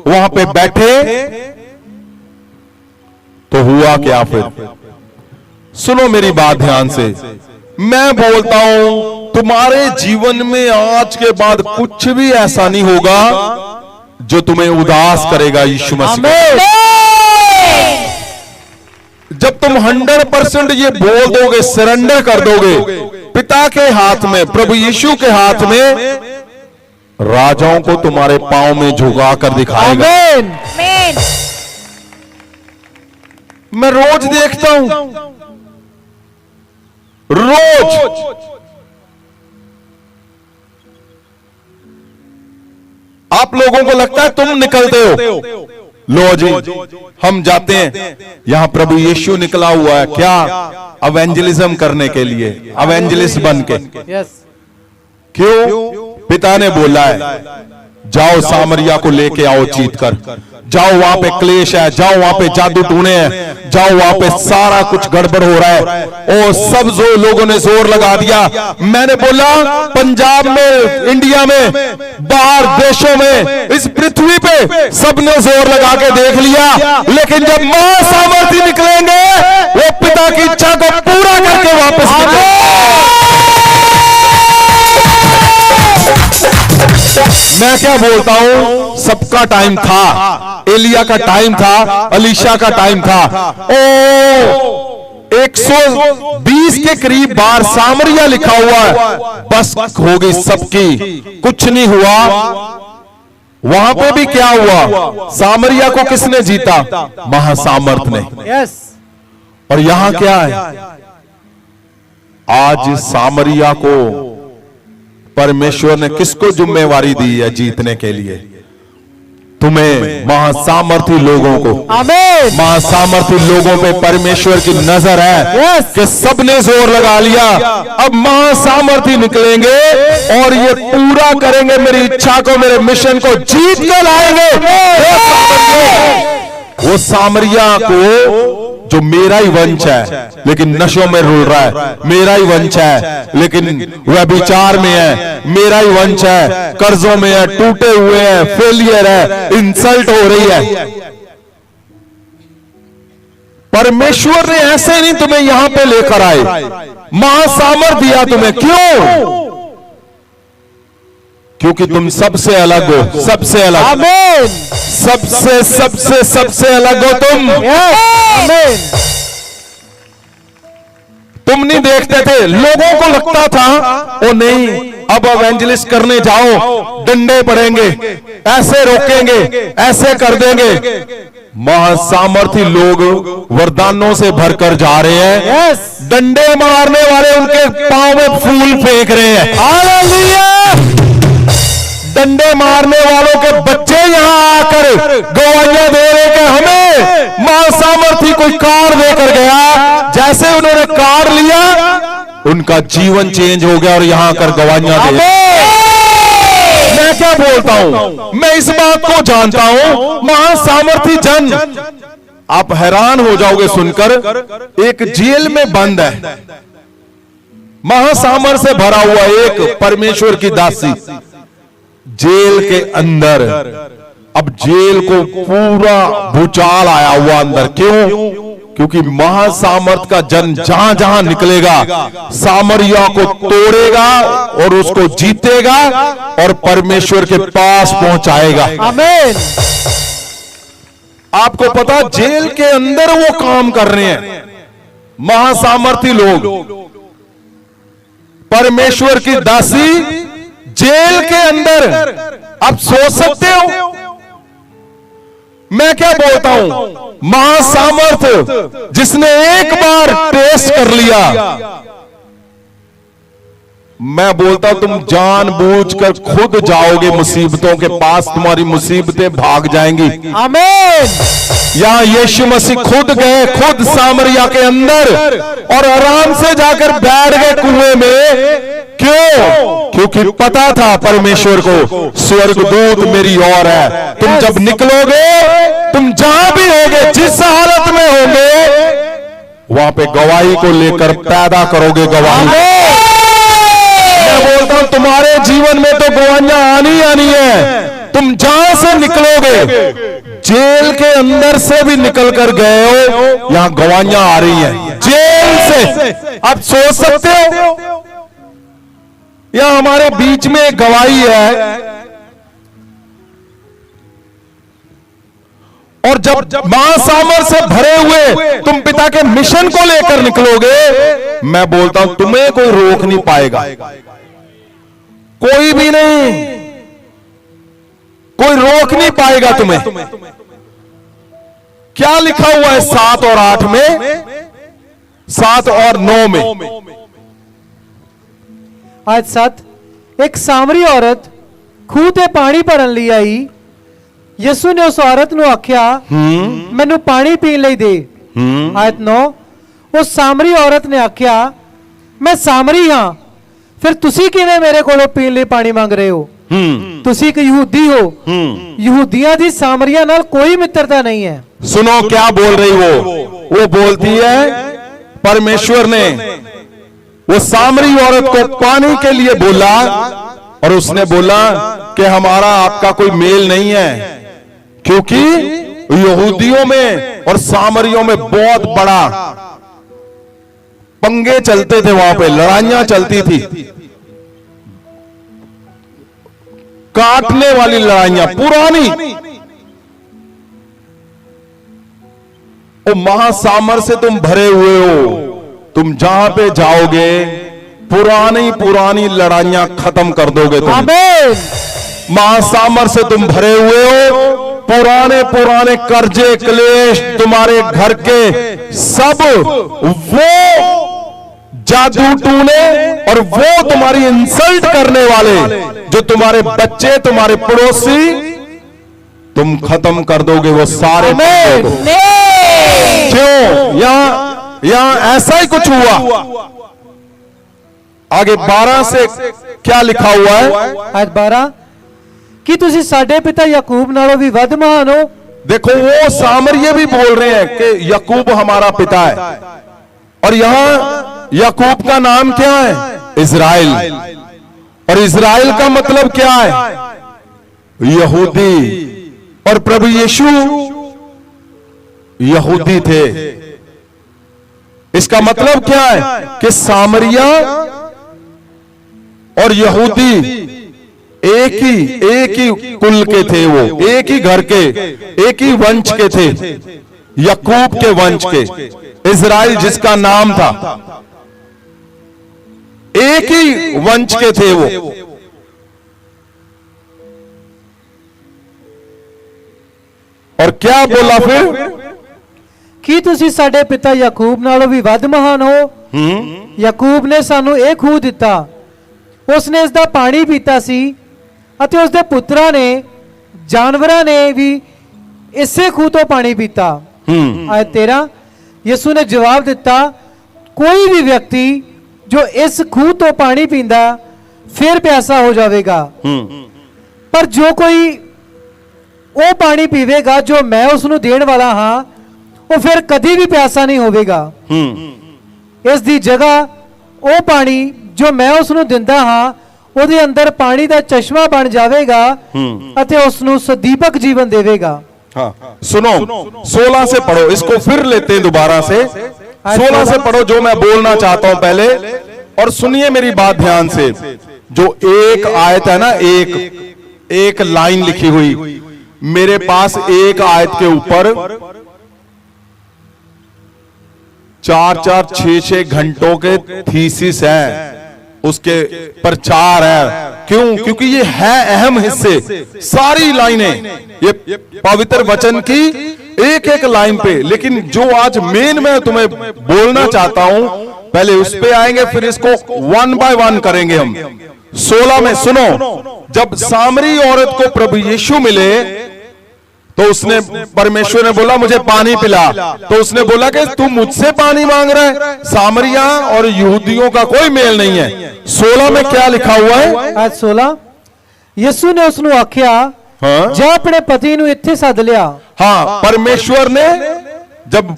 वहां पे बैठे तो हुआ क्या फिर? सुनो मेरी बात ध्यान से, मैं बोलता हूं तुम्हारे जीवन में आज के बाद कुछ भी ऐसा नहीं होगा जो तुम्हें उदास करेगा यीशु मसीह। जब तुम 100% ये बोल दोगे, सरेंडर कर दोगे पिता के हाथ में, प्रभु यीशु के हाथ में, राजाओं को तुम्हारे पांव में झुका कर दिखाएगा। मैं रोज देखता हूं, रोज आप लोगों को लगता है तुम निकलते हो, लो जी हम जाते हैं, यहां प्रभु यीशु निकला हुआ है क्या? एवेंजलिज्म करने के लिए, एवेंजलिस्ट बन के। यस। क्यों? पिता ने बोला है जाओ सामरिया को लेके आओ जीत कर, जाओ वहां पे क्लेश है, जाओ वहां पे जादू टूने हैं, जाओ वहां पे सारा कुछ गड़बड़ हो रहा है। और सब जो लोगों ने जोर लगा दिया। मैंने बोला पंजाब में, इंडिया में, बाहर देशों में, इस पृथ्वी पे सबने जोर लगा के देख लिया, लेकिन जब मां सामर्थी निकलेंगे वो पिता की इच्छा को पूरा करके वापस निकलेंगे। मैं क्या बोलता हूं, सबका टाइम था, एलिया का टाइम था, अलीशा का टाइम था। ओ 120 के करीब बार सामरिया लिखा हुआ है, बस हो गई सबकी, कुछ नहीं हुआ। वहां पे भी क्या हुआ? सामरिया को किसने जीता? महासामर्थ ने। यस। और यहां क्या है? आज सामरिया को परमेश्वर ने किसको जिम्मेवारी दी है जीतने के लिए? तुम्हें, महासामर्थी लोगों को। आमीन। महासामर्थी लोगों पे परमेश्वर की नजर है। यस। कि सबने जोर लगा लिया, अब महासामर्थी निकलेंगे और ये पूरा करेंगे मेरी इच्छा को, मेरे मिशन को जीत कर लाएंगे। वो सामरिया को जो मेरा ही वंश है लेकिन नशों में रुल रहा है, मेरा ही वंश है लेकिन व्यभिचार में है, मेरा ही वंश है कर्जों में है, टूटे हुए हैं, फेलियर है, इंसल्ट हो रही है। परमेश्वर ने ऐसे नहीं तुम्हें यहां पे लेकर आए, महासामर्थ दिया तुम्हें। क्यों? क्योंकि तुम सबसे अलग हो, सबसे अलग। आमीन। सबसे सबसे सबसे अलग हो तुम। आमीन। तुम नहीं देखते थे, लोगों को लगता था ओ नहीं अब एवेंजलिस्ट करने जाओ डंडे पड़ेंगे, ऐसे रोकेंगे, ऐसे कर देंगे। महासामर्थी लोग वरदानों से भरकर जा रहे हैं। यस। डंडे मारने वाले उनके पांव में फूल फेंक रहे हैं। हालेलुया। डंडे मारने वालों के बच्चे यहां आकर गवाहियां दे रहे कि हमें महासामर्थी कोई कार देकर गया, जैसे उन्होंने कार लिया उनका जीवन चेंज हो गया और यहां आकर गवाहियां दे रहे। मैं क्या बोलता हूं, मैं इस बात को जानता हूं, महासामर्थी जन, आप हैरान हो जाओगे सुनकर, एक जेल में बंद है, महासामर्थ से भरा हुआ एक परमेश्वर की दासी जेल के अंदर। अब जेल को पूरा भूचाल आया हुआ अंदर। क्यों? क्योंकि महासामर्थ का जन जहां जहां निकलेगा सामरिया को तोड़ेगा और उसको जीतेगा और परमेश्वर के पास पहुंचाएगा। आमीन। आपको पता, जेल के अंदर वो काम कर रहे हैं महासामर्थी लोग। परमेश्वर की दासी जेल के अंदर। आप सोच सकते हो, मैं क्या बोलता हूं, महासामर्थ जिसने एक बार टेस्ट कर लिया, मैं बोलता हूं तुम जानबूझकर खुद जाओगे मुसीबतों के पास, तुम्हारी मुसीबतें भाग जाएंगी। आमीन। यहां यीशु मसीह खुद गए, खुद सामरिया के अंदर, और आराम से जाकर बैठ गए कुएं में। क्यों? क्योंकि पता था परमेश्वर को स्वर्गदूत मेरी ओर है। तुम जब निकलोगे, तुम जहां भी होगे, जिस हालत में होगे, वहां पे गवाही को लेकर पैदा करोगे गवाही। मैं बोलता हूं तुम्हारे जीवन में तो गवाहियां आनी है। तुम जहां से निकलोगे, जेल के अंदर से भी निकल कर गए हो, यहां गवाहियां आ रही हैं जेल से। आप सोच सकते हो, यहां हमारे बीच में एक गवाही है। और जब महासामर्थ से भरे हुए तुम पिता के मिशन को लेकर निकलोगे, मैं बोलता हूं तुम्हें कोई रोक नहीं पाएगा, कोई भी नहीं, कोई रोक नहीं पाएगा तुम्हें। क्या लिखा हुआ है 7 और 8 में, 7 और 9 में? आज 7, एक सामरी औरत ਖੂਹ ਤੇ ਪਾਣੀ ਭਰਨ ਲਈ ਆਈ। ਯਿਸੂ ਨੇ ਉਸ ਔਰਤ ਨੂੰ ਆਖਿਆ, ਮੈਨੂੰ ਪਾਣੀ ਪੀਣ ਲਈ ਦੇ। ਆਇਤ 9, ਉਸ ਸਾਮਰੀ ਔਰਤ ਨੇ ਆਖਿਆ, ਮੈਂ ਸਾਮਰੀ ਹਾਂ, ਫਿਰ ਤੁਸੀਂ ਕਿਵੇਂ ਮੇਰੇ ਕੋਲੋਂ ਪੀਣ ਲਈ ਪਾਣੀ ਮੰਗ ਰਹੇ ਹੋ? ਤੁਸੀਂ ਇੱਕ ਯਹੂਦੀ ਹੋ। ਯਹੂदियां ਦੀ सामरिया नाल कोई मित्रता नहीं है। सुनो क्या बोल रही वो बोलती है परमेश्वर ने वो सामरी औरत को पानी के लिए बोला और उसने बोला कि हमारा आपका कोई मेल नहीं है, क्योंकि यहूदियों में और सामरियों में बहुत बड़ा पंगे चलते थे, वहां पे लड़ाइयां चलती थी, काटने वाली लड़ाइयां पुरानी। ओ महासामर से तुम भरे हुए हो, तुम जहां पे जाओगे पुरानी लड़ाइयां खत्म कर दोगे तुम। आमीन। महासामर से तुम भरे हुए हो, पुराने कर्जे क्लेश तुम्हारे घर के सब वो जादू टूने और वो तुम्हारी इंसल्ट करने वाले जो तुम्हारे बच्चे तुम्हारे पड़ोसी तुम खत्म कर दोगे वो सारे। क्यों? यहां ऐसा ही कुछ हुआ। आगे 12 से क्या लिखा हुआ है? आज 12 कि तुसी साडे पिता याकूब नालों भी वध महान हो। देखो वो सामरिये भी बोल रहे हैं कि याकूब हमारा पिता है, और यहां याकूब का नाम क्या है? इज़राइल। और इज़राइल का मतलब क्या है? यहूदी। और प्रभु यीशु यहूदी थे। इसका मतलब क्या है कि सामरिया और यहूदी एक ही कुल के थे, वो एक ही घर के, एक ही वंश के थे, याकूब के वंश के। इज़राइल जिसका नाम था, एक ही वंश के थे वो। और क्या बोला फिर? कि तुसी साडे पिता याकूब नालों भी वध महान हो। याकूब ने सानू एक खूह दिता, उसने इसका पानी पीता सी, अते उसके पुत्रा ने जानवरां ने भी इसे खूह तो पानी पीता। आयत 13, यीशु ने जवाब दिता, कोई भी व्यक्ति जो इस खूह तो पानी पींदा फिर प्यासा हो जाएगा, पर जो कोई वो पानी पीवेगा जो मैं उसनू देण वाला हाँ, वो फिर कभी भी प्यासा नहीं होवेगा। इस दी जगह वो पानी जो मैं उसनू दिंदा हाँ, ਉਹਦੇ अंदर पानी का चश्मा बन जाएगा अते उसनू सदीपक जीवन देवेगा। हाँ, सुनो 16 से पढ़ो, इसको फिर लेते हैं दोबारा से। 16 से पढ़ो जो मैं बोलना चाहता हूं पहले, और सुनिए मेरी बात ध्यान से। जो एक आयत है ना, एक लाइन लिखी हुई, मेरे पास एक आयत के ऊपर 4-4, 6-6 घंटों के थीसिस है, उसके प्रचार है। क्यों? क्योंकि ये है अहम हिस्से, सारी लाइनें ये पवित्र वचन की एक लाइन पे। लेकिन जो आज मेन मैं तुम्हें बोलना चाहता हूं, पहले उस पे आएंगे, फिर इसको 1 बाय 1 करेंगे हम। 16 में सुनो, जब सामरी औरत को प्रभु यीशु मिले तो उसने, परमेश्वर ने बोला मुझे पानी पिला, तो उसने बोला कि तू मुझसे पानी मांग रहा है, सामरिया और यहूदियों का कोई मेल नहीं है। 16 में क्या लिखा हुआ है? आज 16, यीशु ने उसनू आख्या, हाँ? जा अपने पति नू इत्थे सद लिया। हाँ, परमेश्वर ने जब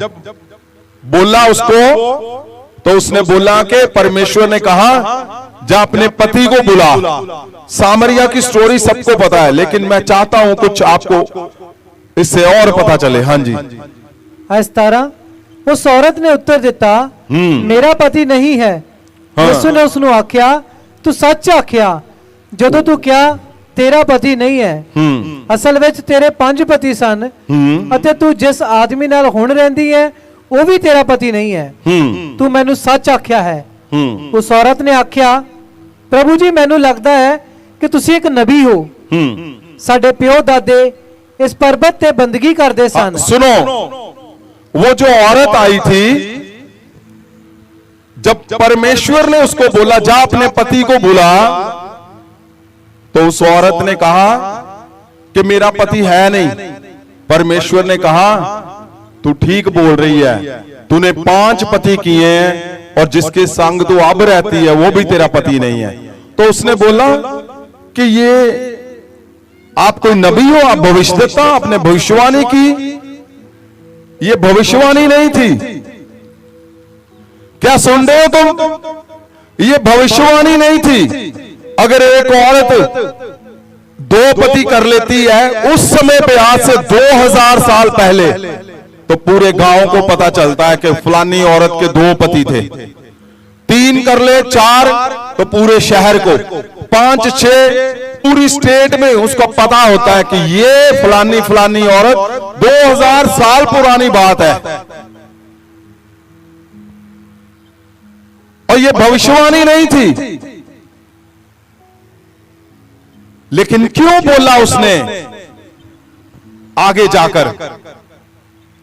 बोला उसको, तो उसने बोला कि परमेश्वर ने कहा जा अपने पति को बुला। सामरिया की स्टोरी सबको पता है, लेकिन मैं चाहता हूं कुछ आपको इससे और पता चले। हाँ जी। आज 17, उस औरत ने उत्तर दिता, मेरा पति नहीं है। हाँ। यीशु ने उसनू आख्या, तू सच आख्या जदों तू क्या तेरा पति नहीं है। असल विच तेरे 5 पति सन, अते तू जिस आदमी नाल हुण रहिंदी है वो भी तेरा पति नहीं है। तू मैनू सच आख्या है। उस औरत ने आख्या, प्रभु जी मैनू लगता है कि तुसी एक नबी हो। साडे प्यो दादे इस पर्वत ते बंदगी करते सन। सुनो, वो जो औरत आई थी, जब परमेश्वर ने उसको बोला जा अपने पति को बुला, तो उस औरत ने कहा कि मेरा पति है नहीं। परमेश्वर ने कहा तू ठीक बोल रही है, तूने 5 पति किए हैं और जिसके संग तू अब रहती है वो भी तेरा पति नहीं है। तो उसने बोला कि ये आप कोई नबी हो, आप भविष्यद्वक्ता, आपने भविष्यवाणी की, ये भविष्यवाणी नहीं थी। क्या सुन रहे हो तुम? ये भविष्यवाणी नहीं थी। अगर एक औरत 2 पति कर लेती है उस समय पे, आज से 2000 साल पहले, तो पूरे गांव को पता चलता है कि फलानी औरत के 2 पति थे। 3 कर ले, 4, तो पूरे शहर को, 5, 6, पूरी स्टेट में उसको पता होता है कि ये फलानी फलानी औरत 2000 साल पुरानी बात है। और ये भविष्यवाणी नहीं थी। लेकिन क्यों बोला उसने आगे जाकर?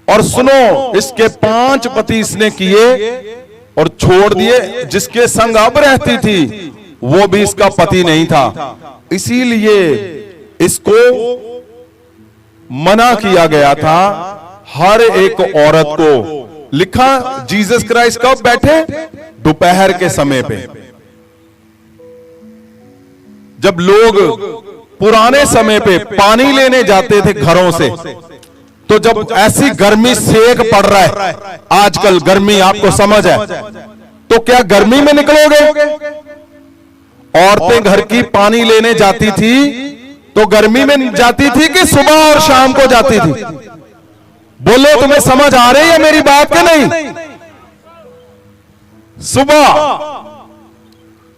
और सुनो, इसके 5 पति इसने किए और छोड़ दिए। जिसके संग अब रहती थी वो भी इसका पति नहीं था, इसीलिए इसको मना किया गया था हर एक औरत को। लिखा जीसस क्राइस्ट कब बैठे? दोपहर के समय पे। जब लोग पुराने समय पे पानी लेने जाते थे घरों से, तो जब ऐसी गर्मी, सेक पड़ रहा है, आजकल गर्मी आपको समझ है, तो क्या गर्मी में निकलोगे? औरतें घर की पानी लेने जाती थी तो गर्मी में जाती थी कि सुबह और शाम को जाती थी? बोलो, तुम्हें समझ आ रही है मेरी बात कि नहीं?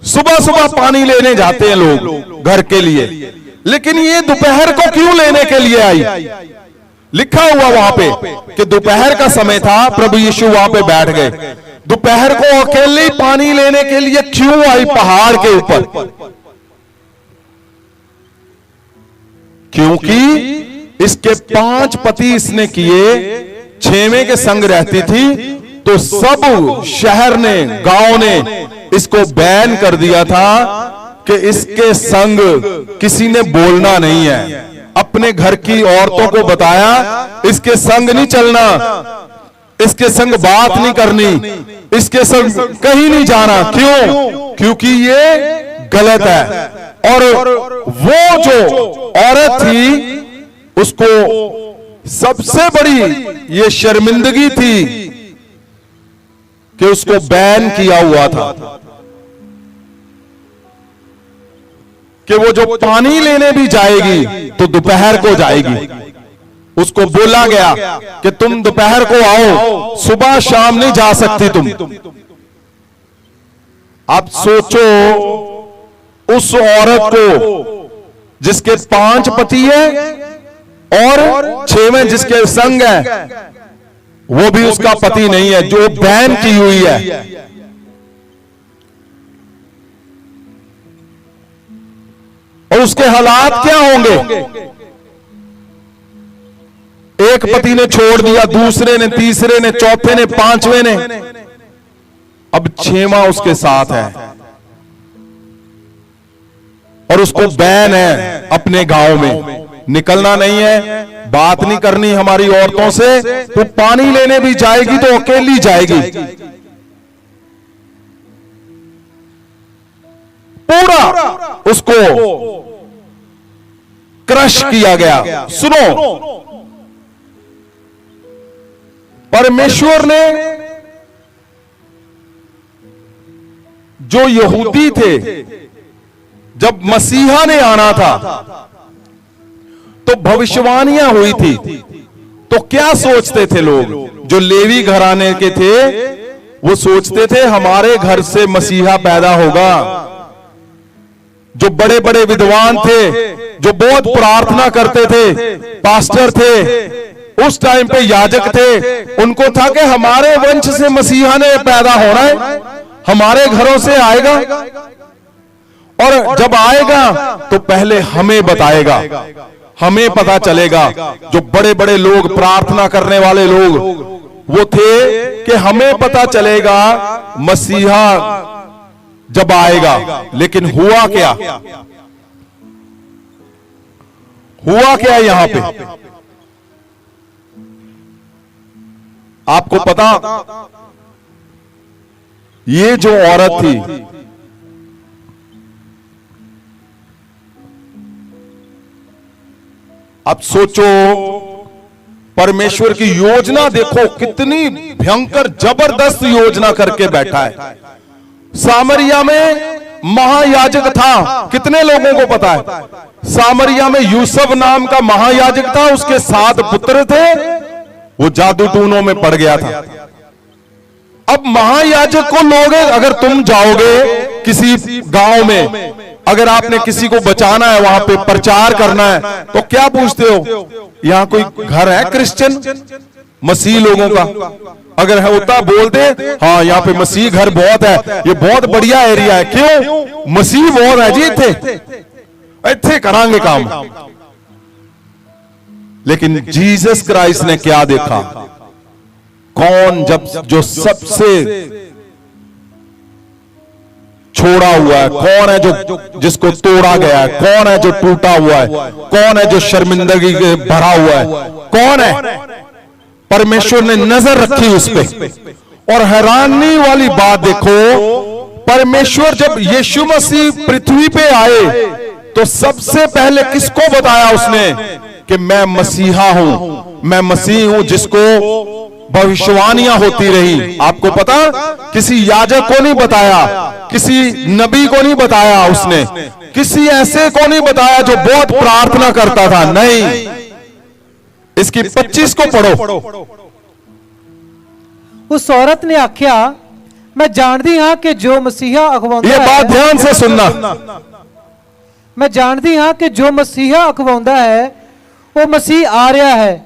सुबह पानी लेने जाते हैं लोग घर के लिए, लेकिन ये दोपहर को क्यों लेने के लिए आई? लिखा हुआ वहां पे कि दोपहर का समय था, प्रभु यीशु वहां पे बैठ गए। दोपहर को अकेले पानी लेने के लिए क्यों आई पहाड़ के ऊपर? क्योंकि इसके 5 पति इसने किए, 6वें के संग रहती थी, तो सब शहर ने, गांव ने इसको बैन कर दिया था कि इसके संग किसी ने बोलना नहीं है। अपने घर की औरतों को बताया इसके संग नहीं चलना, इसके संग बात नहीं करनी, इसके संग कहीं नहीं जाना। क्यों? क्योंकि ये गलत है। और वो जो औरत थी उसको सबसे बड़ी ये शर्मिंदगी थी कि उसको बैन किया हुआ था कि वो जो पानी लेने भी जाएगी तो दोपहर को जाएगी। उसको बोला गया कि तुम दोपहर को आओ, सुबह शाम नहीं जा सकती तुम। आप सोचो, उस औरत को जिसके 5 पति है और 6वें जिसके संग है, वो भी उसका पति नहीं है, जो बैन की हुई है। और उसके हालात क्या होंगे? एक पति ने छोड़ दिया, दूसरे ने, तीसरे ने, चौथे ने, 5वें ने, अब 6वां उसके साथ है और उसको बैन है अपने गांव में। निकलना नहीं है, बात नहीं करनी हमारी औरतों से। तो पानी लेने भी जाएगी तो अकेली जाएगी। पूरा उसको क्रश किया गया। सुनो, परमेश्वर ने जो यहूदी थे, जब मसीहा ने आना था तो भविष्यवाणियां हुई थी। तो क्या सोचते थे लोग? जो लेवी घराने के थे वो सोचते थे हमारे घर से मसीहा पैदा होगा। जो बड़े बड़े विद्वान थे, जो बहुत प्रार्थना करते थे, पास्टर थे, उस टाइम पे याजक थे, उनको था कि हमारे वंश से मसीहा ने पैदा होना है, हमारे घरों से आएगा और जब आएगा तो पहले हमें बताएगा, हमें पता चलेगा। जो बड़े बड़े लोग, प्रार्थना करने वाले लोग वो थे कि हमें पता चलेगा मसीहा जब आएगा। लेकिन हुआ क्या? हुआ क्या है यहां पे? आपको पता, ये जो औरत थी, अब सोचो, परमेश्वर की योजना देखो, कितनी भयंकर जबरदस्त योजना करके बैठा है। सामरिया में महायाजक था, कितने लोगों को पता है? सामरिया में यूसुफ नाम का महायाजक था, उसके 7 पुत्र थे, वो जादू टूनों में पड़ गया था। अब महायाजक को लोग, अगर तुम जाओगे किसी गांव में, अगर आपने किसी को बचाना है, वहां पे प्रचार करना है, तो क्या पूछते हो? यहां कोई घर है क्रिश्चियन मसीह लोगों का? अगर है होता बोलते, हाँ यहाँ पे मसीह घर बहुत है, ये बहुत बढ़िया एरिया है। क्यों? मसीह बहुत है जी, इत्थे करांगे काम। लेकिन जीसस क्राइस्ट ने क्या देखा? कौन, जब जो सबसे छोड़ा हुआ है, कौन है जो जिसको तोड़ा गया है, कौन है जो टूटा हुआ है, कौन है जो शर्मिंदगी के भरा हुआ है, कौन है? परमेश्वर ने नजर रखी उस पे। और हैरानी वाली बात देखो, परमेश्वर जब यीशु मसीह पृथ्वी पे आए तो सबसे पहले किसको बताया उसने कि मैं मसीहा हूं, मैं मसीह हूं, जिसको भविष्यवाणियां होती रही। आपको पता, किसी याजक को नहीं बताया, किसी नबी को नहीं बताया, उसने किसी ऐसे को नहीं बताया जो बहुत प्रार्थना करता था, नहीं। इसकी 25 को पढ़ो। उस औरत ने आख्या, मैं जानती हाँ कि जो मसीहा अखवाउंदा ये है, बात ध्यान से सुनना, मैं जानती हाँ कि जो मसीहा अखवाउंदा है वो मसीह आ रहा है।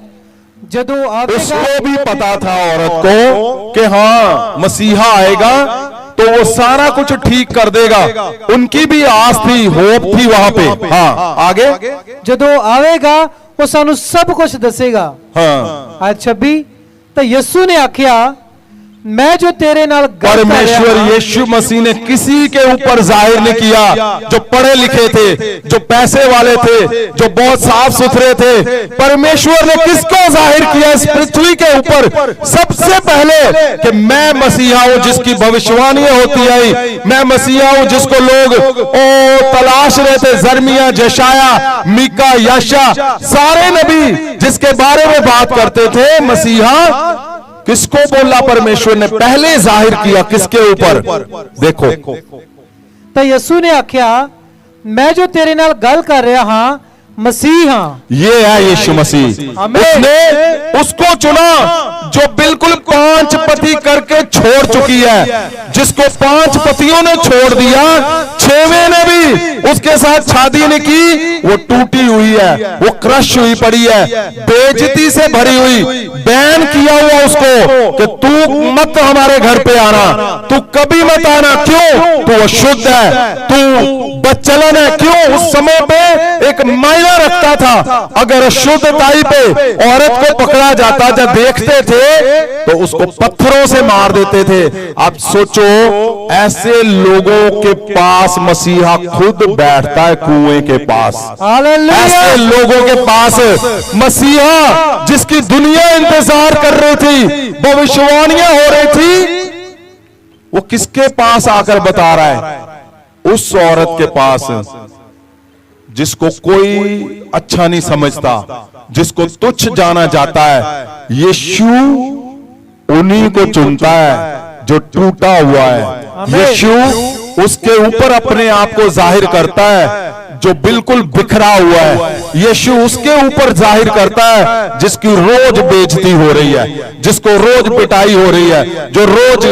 जदों आवेगा, उसको भी पता था औरत को कि हाँ मसीहा आएगा तो वो सारा कुछ ठीक कर देगा। उनकी भी आस थी, होप थी वहां पे। हाँ, आगे। जदों आवेगा वो सानू सब कुछ दसेगा। हाँ, आज 26, तो यीशु ने आख्या, मैं जो तेरे नाल गल कर रहा परमेश्वर हां, यीशु मसीह ने किसी के ऊपर जाहिर नहीं किया जो पढ़े लिखे थे, जो पैसे वाले थे, जो बहुत साफ सुथरे थे। परमेश्वर ने किसको जाहिर किया इस पृथ्वी के ऊपर? सबसे पहले कि मैं मसीहा हूं जिसकी भविष्यवाणियां होती आई, मैं मसीहा हूं जिसको लोग तलाश रहे थे। जरमिया, जशाया, मीका, याशा, सारे नबी जिसके बारे में बात करते थे, मसीहा किसको बोला? परमेश्वर ने पहले जाहिर किया किसके ऊपर? देखो, तो यीशु ने आख्या, मैं जो तेरे नाल गल कर रहा हां मसीह हां। ये है यीशु मसीह। उसने उसको चुना जो बिल्कुल 5 पति करके छोड़ चुकी है, जिसको 5 पतियों ने छोड़ दिया, 6वें ने भी उसके साथ शादी नहीं की, वो टूटी हुई है, वो क्रश हुई पड़ी है, बेइज्जती से भरी हुई, बैन किया हुआ उसको कि तू मत हमारे घर पे आना, तू कभी मत आना। क्यों? तू अशुद्ध है, तू बच्चलन है। क्यों? उस समय पे एक मायना रखता था। अगर अशुद्धताई पे औरत को पकड़ा जाता, जब देखते थे तो उसको पत्थरों से मार देते थे। आप सोचो, ऐसे लोगों के पास मसीहा खुद बैठता है कुएं के पास। हालेलुया। ऐसे लोगों के पास मसीहा, जिसकी दुनिया इंतजार कर रही थी, भविष्यवाणियां हो रही थी, वो किसके पास आकर बता रहा है? उस औरत के पास जिसको कोई अच्छा नहीं समझता, जिसको तुच्छ जाना जाता है। यीशु उन्हीं को चुनता है जो टूटा हुआ है। यीशु उसके ऊपर अपने आप को जाहिर करता है जो बिल्कुल बिखरा हुआ है। यीशु उसके ऊपर जाहिर करता है जिसकी रोज बेइज्जती हो रही है, जिसको रोज पिटाई हो रही है, जो रोज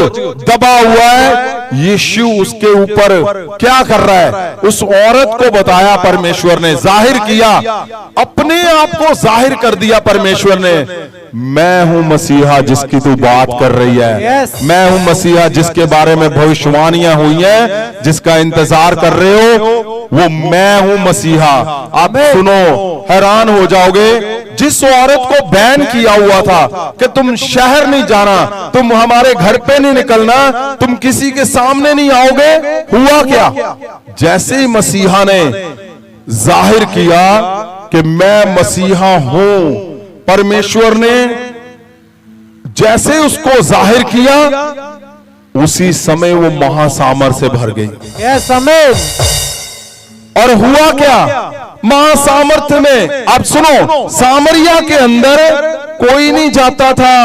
दबा हुआ है। यीशु उसके ऊपर क्या कर रहा है? उस औरत को बताया परमेश्वर ने, जाहिर किया, अपने आप को जाहिर कर दिया परमेश्वर ने। मैं हूं मसीहा जिसकी तू बात कर रही है। मैं हूं मसीहा जिसके बारे में भविष्यवाणियां हुई हैं, जिसका इंतजार कर रहे हो, वो मैं हूं मसीहा। आप सुनो, हैरान हो जाओगे। जिस औरत को बैन किया हुआ था कि तुम शहर नहीं जाना, तुम हमारे घर पे नहीं निकलना, तुम किसी के सामने नहीं आओगे, हुआ क्या? जैसे ही मसीहा ने जाहिर किया, कि मैं मसीहा हूं, परमेश्वर ने जैसे उसको जाहिर किया, उसी समय वो महासामर्थ से भर गई। यस आमीन। और हुआ क्या महासामर्थ्य में? अब सुनो, सामरिया के अंदर कोई नहीं जाता था,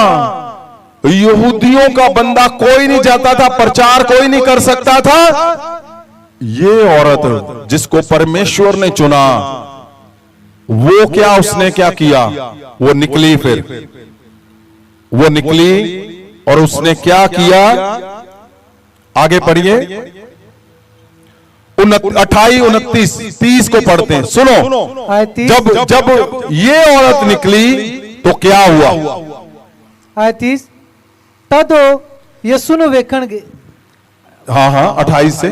यहूदियों का बंदा कोई नहीं जाता था, प्रचार कोई नहीं कर सकता था। ये औरत जिसको परमेश्वर ने चुना, वो क्या, उसने क्या किया? वो निकली, फिर वो निकली और उसने क्या किया? आगे पढ़िए, 28, 29, 30 को पढ़ते हैं। सुनो, आयत 30। जब ये औरत निकली तो क्या हुआ? आयत 30। तद यीशु ਨੂੰ ਵੇਖਣਗੇ। हाँ 28 से।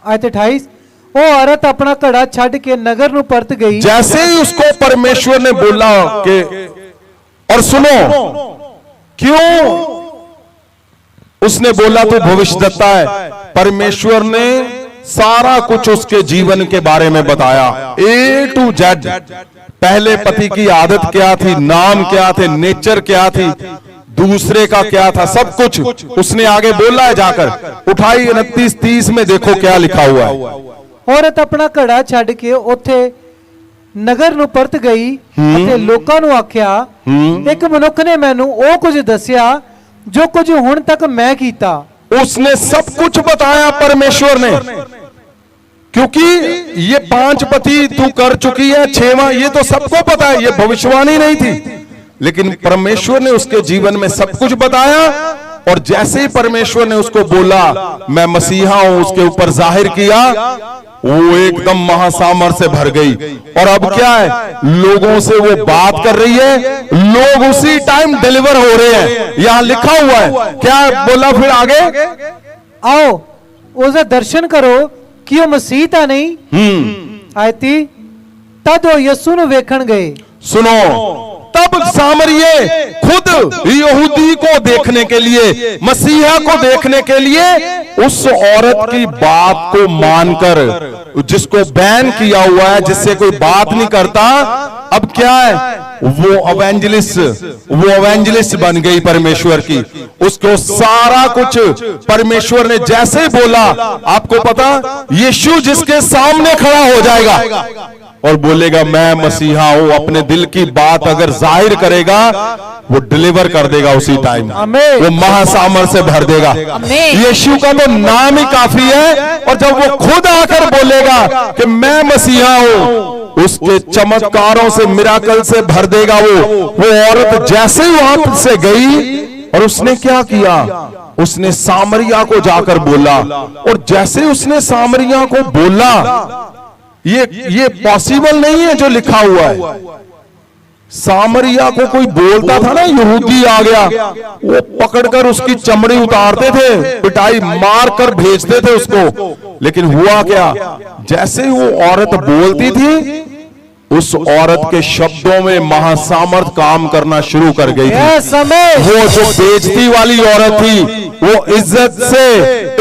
आयत 28। ਉਹ औरत अपना घड़ा ਛੱਡ के नगर ਨੂੰ परत गई। जैसे ही उसको परमेश्वर ने बोला कि, और सुनो, क्यों उसने बोला तो भविष्यद्वक्ता है, परमेश्वर ने सारा कुछ उसके जीवन के बारे में बताया, A to Z। पहले पति की आदत क्या थी, नाम क्या थे, नेचर क्या थी, दूसरे का क्या था, सब कुछ उसने आगे बोला है जाकर। 28, 29, 30 में देखो क्या लिखा हुआ है। औरत अपना घड़ा ਛੱਡ ਕੇ ਉੱਥੇ ਨਗਰ ਨੂੰ ਪਰਤ ਗਈ ਅਤੇ ਲੋਕਾਂ ਨੂੰ ਆਖਿਆ, ਇੱਕ ਮਨੁੱਖ ਨੇ ਮੈਨੂੰ ਉਹ ਕੁਝ ਦੱਸਿਆ जो कुछ हुण तक मैं कीता। उसने सब कुछ बताया परमेश्वर ने, क्योंकि ये 5 पति तू कर चुकी है, 6वां ये तो सबको पता है, ये भविष्यवाणी नहीं थी, लेकिन परमेश्वर ने उसके जीवन में सब कुछ बताया। और जैसे ही परमेश्वर ने उसको बोला मैं मसीहा हूं, उसके ऊपर जाहिर किया, वो एकदम महासामर्थ से भर गई। और अब क्या है, लोगों से वो बात कर रही है, लोग उसी टाइम डिलीवर हो रहे हैं। यहां लिखा हुआ है, क्या बोला फिर आगे? आओ उसका दर्शन करो कि वो मसीह था नहीं। आयत 30। तद वो यीशु ਨੂੰ ਵੇਖਣ गए। सुनो, तब सामरिये खुद यहूदी को देखने के लिए, मसीहा को देखने के लिए उस औरत की बात को मानकर, जिसको बैन किया हुआ है, जिससे कोई बात नहीं करता, अब क्या है, वो एवेंजलिस्ट बन गई परमेश्वर की। उसको सारा कुछ परमेश्वर ने जैसे बोला, आपको पता, यीशु जिसके सामने खड़ा हो जाएगा और बोलेगा मैं मसीहा हूं, अपने दिल की बात अगर जाहिर करेगा, वो डिलीवर कर देगा उसी टाइम, वो महासामर्थ से भर देगा। यीशु का तो नाम ही काफी है। और जब वो खुद आकर बोलेगा कि मैं मसीहा हूं, उसके चमत्कारों से, मिराकल से भर देगा। वो औरत जैसे ही वहां से गई, और उसने क्या किया, उसने सामरिया को जाकर बोला। और जैसे उसने सामरिया को बोला, ये पॉसिबल नहीं है जो लिखा हुआ है। सामरिया को कोई बोलता था ना, यहूदी आ गया, वो पकड़कर उसकी चमड़ी उतारते थे, पिटाई मार कर भेजते थे उसको। लेकिन हुआ क्या, जैसे ही वो औरत बोलती थी, उस औरत के शब्दों में महासामर्थ काम करना शुरू कर गई थी। वो जो बेइज्जती वाली औरत थी, वो इज्जत से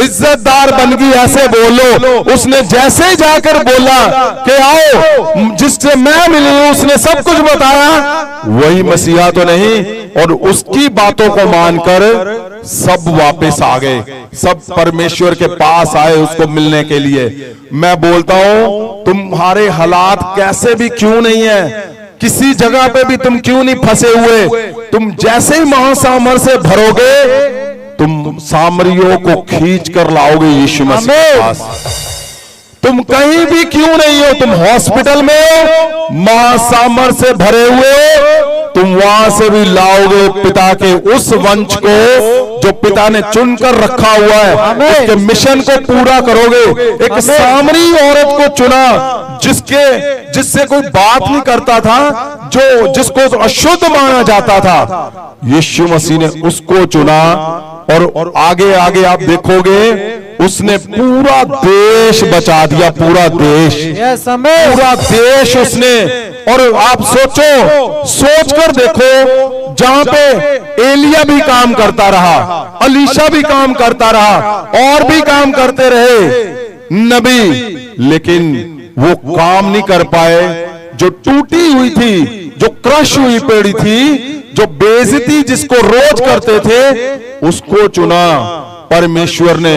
इज्जतदार बन गई। ऐसे बोलो, उसने जैसे ही जाकर बोला कि आओ जिससे मैं मिली हूं, उसने सब कुछ बताया, वही मसीहा तो नहीं। और उसकी बातों को मानकर सब वापस आ गए, सब परमेश्वर के पास आए उसको मिलने के लिए। मैं बोलता हूं, तुम्हारे हालात कैसे भी क्यों नहीं है, किसी जगह पे भी तुम क्यों नहीं फंसे हुए, तुम जैसे ही महासामर्थ से भरोगे, तुम सामरियों को खींच कर लाओगे यीशु मसीह के पास। तुम कहीं भी क्यों नहीं हो, तुम हॉस्पिटल में हो, महासामर्थ से भरे हुए हो, तुम वहां से भी लाओगे पिता के उस वंश को जो पिता ने चुनकर रखा हुआ है, उसके मिशन को पूरा करोगे। एक सामरी औरत को चुना, जिससे कोई बात नहीं करता था, जिसको अशुद्ध माना जाता था, यीशु मसीह ने उसको चुना। और आगे आगे आप देखोगे, उसने पूरा देश बचा दिया, पूरा देश, पूरा देश उसने। और आप सोच कर देखो, जहां पे एलिया भी काम करता रहा, अलीशा भी काम करता रहा, और भी काम करते रहे नबी, लेकिन वो काम नहीं कर पाए जो टूटी हुई थी, जो क्रश हुई पड़ी थी, जो बेइज्जती जिसको रोज करते थे, उसको चुना परमेश्वर ने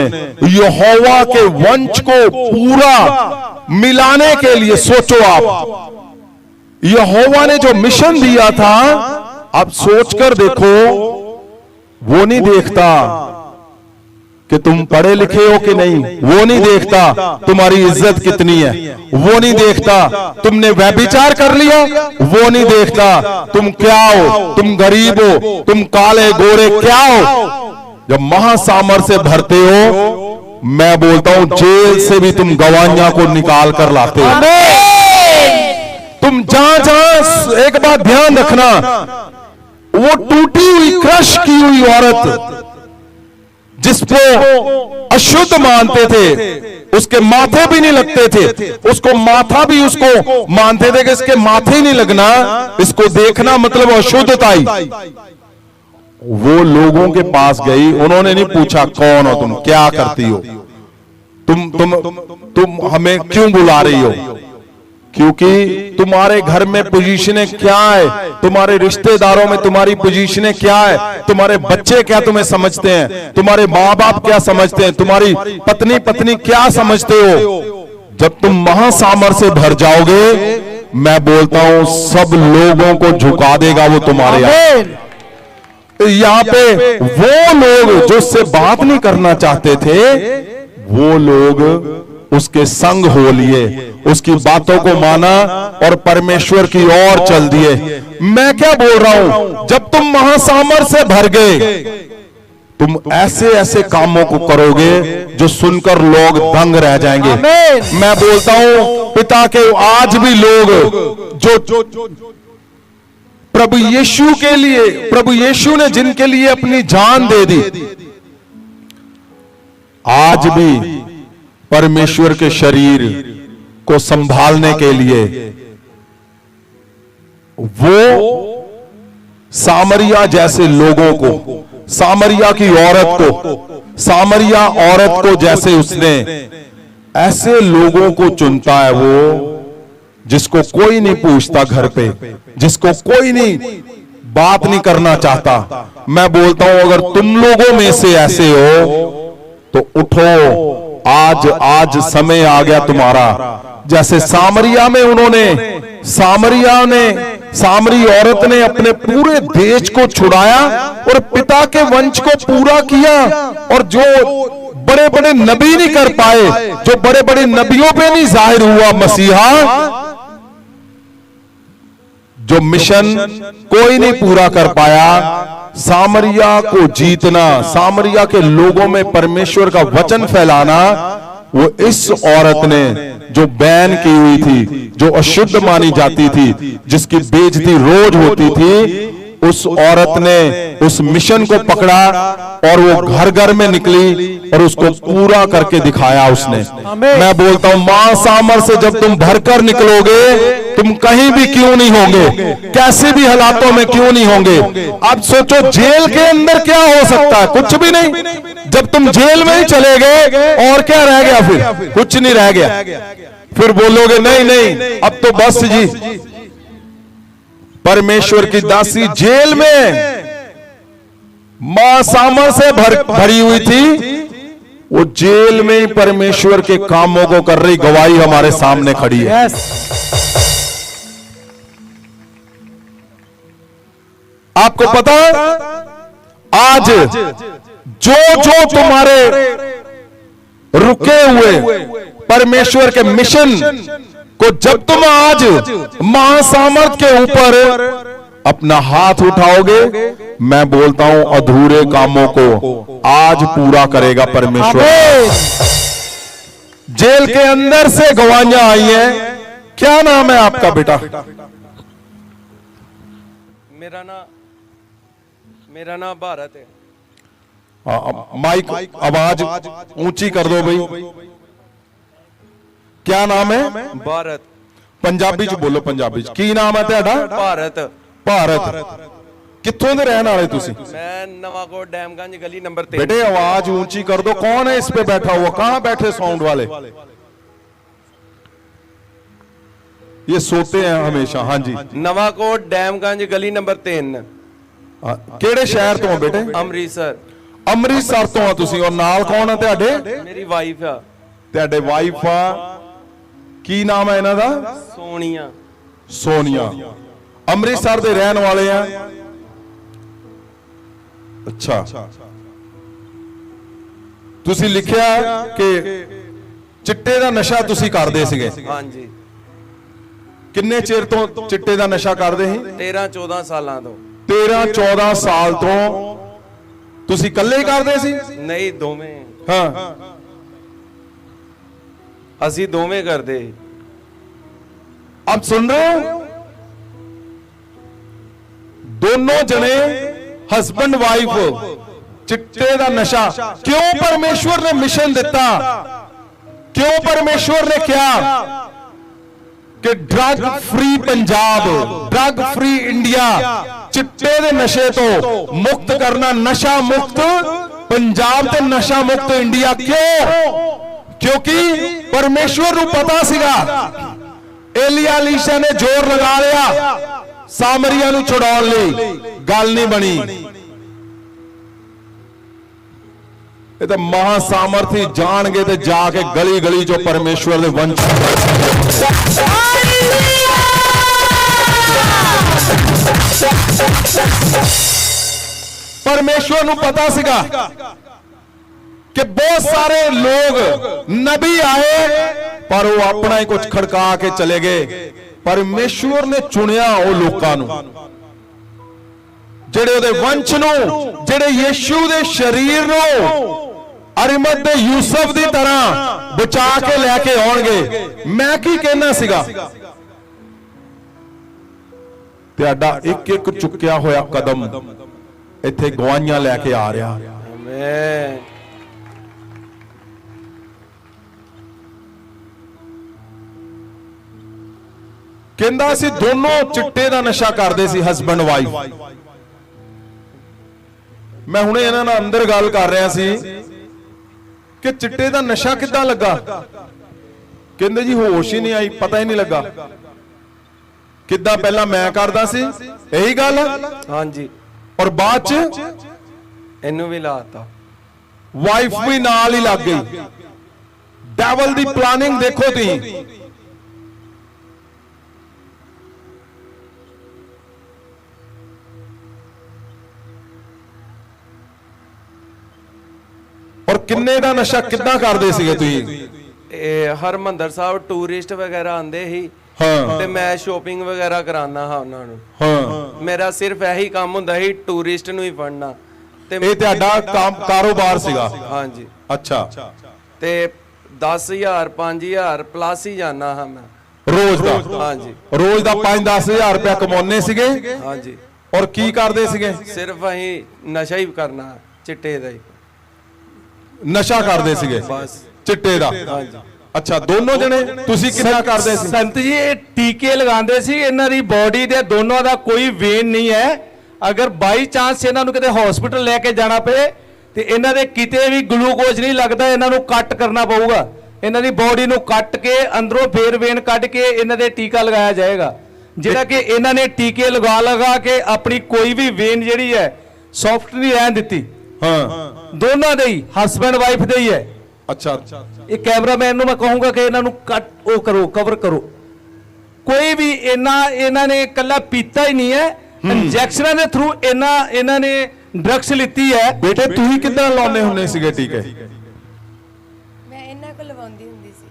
यहोवा के वंश को पूरा मिलाने के लिए। सोचो आप, यहोवा ने जो मिशन दिया था, आप सोचकर देखो, वो नहीं देखता कि तुम पढ़े लिखे हो कि नहीं, वो नहीं देखता तुम्हारी इज्जत कितनी है, वो नहीं देखता तुमने व्यभिचार कर लिया, वो नहीं देखता तुम क्या हो, तुम गरीब हो, तुम काले गोरे क्या हो। जब महासामर्थ से भरते हो, मैं बोलता हूं जेल से भी तुम गवाहियां को निकाल कर लाते हो। तुम जहां जहां, एक बात ध्यान रखना, वो टूटी हुई क्रश की हुई औरत जिसको अशुद्ध मानते थे, उसके माथे भी नहीं लगते थे, उसको माथा भी उसको मानते थे कि इसके माथे नहीं लगना, इसको देखना मतलब अशुद्धता ही। वो लोगों के पास गई, उन्होंने नहीं पूछा कौन हो तुम, क्या करती हो, तुम हमें क्यों बुला रही हो, क्योंकि तुम्हारे घर में पोजीशनें क्या है, तुम्हारे रिश्तेदारों में तुम्हारी पोजीशनें क्या है, तुम्हारे बच्चे क्या तुम्हें समझते हैं, तुम्हारे माँ बाप क्या समझते हैं, तुम्हारी पत्नी क्या समझते हो। जब तुम महासामर्थ से भर जाओगे, मैं बोलता हूं सब लोगों को झुका देगा वो तुम्हारे यहाँ पे। वो लोग जो उससे बात नहीं करना चाहते थे, वो लोग उसके संग हो लिए, उसकी बातों को माना और परमेश्वर की ओर चल दिए। मैं क्या बोल रहा हूं, जब तुम महासामर्थ से भर गए, तुम ऐसे ऐसे कामों को करोगे जो सुनकर लोग दंग रह जाएंगे। मैं बोलता हूं पिता के आज भी लोग जो प्रभु यीशु के लिए, प्रभु यीशु ने जिनके लिए अपनी जान दे दी, आज भी परमेश्वर के शरीर को संभालने के लिए वो सामरिया जैसे लोगों को, सामरिया की औरत को, सामरिया औरत को जैसे उसने ऐसे लोगों को चुनता है, वो जिसको कोई नहीं पूछता घर पे, जिसको कोई नहीं बात नहीं करना चाहता। मैं बोलता हूं अगर तुम लोगों में से ऐसे हो तो उठो, आज समय आ गया तुम्हारा। जैसे सामरिया में उन्होंने, सामरी औरत ने अपने पूरे देश को छुड़ाया और पिता के वंश को पूरा किया, और जो बड़े बड़े नबी नहीं कर पाए, जो बड़े बड़े नबियों पे नहीं जाहिर हुआ मसीहा, जो मिशन कोई नहीं पूरा कर पाया, सामरिया को जीतना, सामरिया के लोगों में परमेश्वर का वचन फैलाना, वो इस औरत ने जो बैन की हुई थी, जो अशुद्ध मानी जाती थी, जिसकी बेइज्जती रोज होती थी, उस औरत ने उस मिशन को पकड़ा और वो घर घर में निकली और उसको पूरा करके दिखाया उसने। मैं बोलता हूं महासामर्थ से जब तुम भरकर निकलोगे, तुम कहीं भी क्यों नहीं होंगे, कैसे भी हालातों में क्यों नहीं होंगे। अब सोचो जेल के अंदर क्या हो सकता है, कुछ भी नहीं। जब तुम जेल में ही चले गए और क्या रह गया, फिर कुछ नहीं रह गया। फिर बोलोगे नहीं अब तो बस जी, परमेश्वर की दासी जेल में मां सामर्थ से भरी हुई थी, वो जेल में ही परमेश्वर के कामों को कर रही गवाही हमारे सामने खड़ी है। आपको पता आज जो तुम्हारे रुके हुए परमेश्वर के मिशन को जब तुम आज महासामर्थ के ऊपर अपना हाथ उठाओगे, मैं बोलता हूं अधूरे कामों को आज पूरा करेगा परमेश्वर। जेल के अंदर से गवाहियां आई हैं। क्या नाम है आपका बेटा? मेरा नाम भारत है। माइक आवाज ऊंची कर दो भाई। क्या नाम है? भारत। पंजाबी च बोलो, पंजाबी च की नाम है तेरा? भारत। भारत कित्थों दे रहने वाले तुसी? मैं नवाकोट डैमगंज गली नंबर 3। बेटे आवाज ऊंची कर दो। कौन है इस पे बैठा हुआ? कहां बैठे साउंड वाले? ये सोते हैं हमेशा। हाँ जी। नवाकोट डैमगंज गली नंबर 3 हाँ, ਕਿਹੜੇ ਸ਼ਹਿਰ ਤੋਂ ਹੋ ਬੇਟੇ? ਅੰਮ੍ਰਿਤਸਰ। ਅੰਮ੍ਰਿਤਸਰ ਤੋਂ ਆ ਤੁਸੀਂ। ਔਰ ਨਾਲ ਕੌਣ ਆ ਤੁਹਾਡੇ? ਮੇਰੀ ਵਾਈਫ ਆ ਤੁਹਾਡੇ ਵਾਈਫ ਆ, ਕੀ ਨਾਮ ਹੈ ਇਹਨਾਂ ਦਾ? ਸੋਨੀਆ। ਸੋਨੀਆ। ਅੰਮ੍ਰਿਤਸਰ ਦੇ ਰਹਿਣ ਵਾਲੇ ਆ। ਅੱਛਾ, ਤੁਸੀਂ ਲਿਖਿਆ ਕਿ ਚਿੱਟੇ ਦਾ ਨਸ਼ਾ ਤੁਸੀਂ ਕਰਦੇ ਸੀਗੇ। ਹਾਂਜੀ। ਕਿੰਨੇ ਚਿਰ ਤੋਂ ਚਿੱਟੇ ਦਾ ਨਸ਼ਾ ਕਰਦੇ ਸੀ? 13-14 ਸਾਲਾਂ ਤੋਂ। 13-14 ਸਾਲ ਤੋਂ ਤੁਸੀਂ ਇਕੱਲੇ ਹੀ ਕਰਦੇ ਸੀ? ਨਹੀਂ, ਦੋਵੇਂ। ਹਾਂ, ਅਸੀਂ ਦੋਵੇਂ ਕਰਦੇ। अब सुन रहे हो? दोनों जने हस्बैंड वाइफ चिट्टे दा नशा। क्यों परमेश्वर ने मिशन दिता? क्यों परमेश्वर ने क्या कि drug free Punjab, drug free India, चिट्टे दे नशे तो मुक्त करना, नशा मुक्त पंजाब ते नशा मुक्त इंडिया। क्यों? क्योंकि परमेश्वर को पता सीगा एलिया लीशा ने जोर लगा लिया सामरिया नूं छुड़ाउण लई, गल नहीं बनी। ये तो महासामर्थी जाणगे ते जाके गली गली चो परमेश्वर दे वंश परमेश्वर नूं पता सीगा कि बहुत सारे लोग नबी आए पर वो अपना ही कुछ खड़का के चले गए। परमेश्वर ने चुनिया वो लोगों नूं जेड़े उहदे वंश नूं, जेड़े यीशु दे शरीर नूं अरिमत दे यूसुफ दी तरह बचा के लैके आउणगे। मैं की कहना सीगा, तुहाडा एक एक चुक्या होया कदम इत्थे गवाहियां लैके आ रहा। आमीन। ਕਹਿੰਦਾ ਅਸੀਂ ਦੋਨੋਂ ਚਿੱਟੇ ਦਾ ਨਸ਼ਾ ਕਰਦੇ ਸੀ, ਹਸਬੈਂਡ ਵਾਈਫ। ਮੈਂ ਹੁਣੇ ਇਹਨਾਂ ਨਾਲ ਅੰਦਰ ਗੱਲ ਕਰ ਰਿਹਾ ਸੀ ਕਿ ਚਿੱਟੇ ਦਾ ਨਸ਼ਾ ਕਿੱਦਾਂ ਲੱਗਾ। ਕਹਿੰਦੇ ਜੀ ਹੋਸ਼ ਹੀ ਨਹੀਂ ਆਈ, ਪਤਾ ਹੀ ਨਹੀਂ ਲੱਗਾ ਕਿੱਦਾਂ ਪਹਿਲਾਂ ਮੈਂ ਕਰਦਾ ਸੀ। ਇਹੀ ਗੱਲ? ਹਾਂਜੀ। ਔਰ ਬਾਅਦ ਚ ਇਹਨੂੰ ਵੀ ਲਾਤਾ। ਵਾਈਫ ਵੀ ਨਾਲ ਹੀ ਲੱਗ ਗਈ। ਡੈਵਲ ਦੀ ਪਲਾਨਿੰਗ ਦੇਖੋ ਤੁਸੀਂ। और किन्ने दा नशा किद्दां करदे सीगे तुसीं? ਇਹ ਹਰਮੰਦਰ ਸਾਹਿਬ ਟੂਰਿਸਟ ਵਗੈਰਾ ਆਂਦੇ ਸੀ ਹਾਂ ਤੇ ਮੈਂ ਸ਼ੋਪਿੰਗ ਵਗੈਰਾ ਕਰਾਉਣਾ ਹਾਂ ਉਹਨਾਂ ਨੂੰ। ਹਾਂ, ਮੇਰਾ ਸਿਰਫ ਇਹੀ ਕੰਮ ਹੁੰਦਾ ਸੀ, ਟੂਰਿਸਟ ਨੂੰ ਹੀ ਫੜਨਾ। ਤੇ ਇਹ ਤੁਹਾਡਾ ਕੰਮ ਕਾਰੋਬਾਰ ਸੀਗਾ? ਹਾਂਜੀ। ਅੱਛਾ। ਤੇ 10,000 5,000 ਪਲੱਸ ਹੀ ਜਾਣਾ ਹਾਂ ਮੈਂ ਰੋਜ਼ ਦਾ? ਹਾਂਜੀ। ਰੋਜ਼ ਦਾ 5-10 ਹਜ਼ਾਰ ਰੁਪਇਆ ਕਮਾਉਂਦੇ ਸੀਗੇ? ਹਾਂਜੀ। ਔਰ ਕੀ ਕਰਦੇ ਸੀਗੇ? ਸਿਰਫ ਅਸੀਂ ਨਸ਼ਾ ਹੀ ਕਰਨਾ, ਚਿੱਟੇ ਦਾ ਹੀ ਨਸ਼ਾ ਕਰਦੇ ਸੀਗੇ ਬਸ, ਚਿੱਟੇ ਦਾ? ਹਾਂਜੀ। ਅੱਛਾ, ਦੋਨੋਂ ਜਣੇ ਤੁਸੀਂ ਕਿੰਨਾ ਕਰਦੇ ਸੀ? ਸੰਤ ਜੀ ਇਹ ਟੀਕੇ ਲਗਾਉਂਦੇ ਸੀ। ਇਹਨਾਂ ਦੀ ਬਾਡੀ ਦੇ ਦੋਨੋਂ ਦਾ ਕੋਈ ਵੇਨ ਨਹੀਂ ਹੈ। ਅਗਰ ਬਾਈ ਚਾਂਸ ਇਹਨਾਂ ਨੂੰ ਕਿਤੇ ਹਸਪੀਟਲ ਲੈ ਕੇ ਜਾਣਾ ਪਏ ਤੇ ਇਹਨਾਂ ਦੇ ਕਿਤੇ ਵੀ ਗਲੂਕੋਜ਼ ਨਹੀਂ ਲੱਗਦਾ, ਇਹਨਾਂ ਨੂੰ ਕੱਟ ਕਰਨਾ ਪਊਗਾ। ਇਹਨਾਂ ਦੀ ਬਾਡੀ ਨੂੰ ਕੱਟ ਕੇ ਅੰਦਰੋਂ ਫੇਰ ਵੇਨ ਕੱਢ ਕੇ ਇਹਨਾਂ ਦੇ ਟੀਕਾ ਲਗਾਇਆ ਜਾਏਗਾ, ਜਿਹੜਾ ਕਿ ਇਹਨਾਂ ਨੇ ਟੀਕੇ ਲਗਾ ਕੇ ਆਪਣੀ ਕੋਈ ਵੀ ਵੇਨ ਜਿਹੜੀ ਹੈ ਸੌਫਟ ਨਹੀਂ ਰਹਿਣ ਦਿੱਤੀ। ਹਾਂ, ਦੋਨਾਂ ਦੇ ਹੀ, ਹਸਬੈਂਡ ਵਾਈਫ ਦੇ ਹੀ ਹੈ। ਅੱਛਾ। ਇਹ ਕੈਮਰਾਮੈਨ ਨੂੰ ਮੈਂ ਕਹੂੰਗਾ ਕਿ ਇਹਨਾਂ ਨੂੰ ਕੱਟ ਉਹ ਕਰੋ, ਕਵਰ ਕਰੋ। ਕੋਈ ਵੀ ਇਹਨਾਂ ਨੇ ਇਕੱਲਾ ਪੀਤਾ ਹੀ ਨਹੀਂ ਹੈ, ਇੰਜੈਕਸ਼ਨਾਂ ਦੇ ਥਰੂ ਇਹਨਾਂ ਨੇ ਡਰੱਗਸ ਲਿੱਤੀ ਹੈ। ਬੇਟੇ ਤੁਸੀਂ ਕਿੱਦਾਂ ਲਾਉਣੇ ਹੁੰਦੇ ਸੀਗੇ ਟੀਕੇ? ਮੈਂ ਇਹਨਾਂ ਕੋਲ ਲਵਾਉਂਦੀ ਹੁੰਦੀ ਸੀ।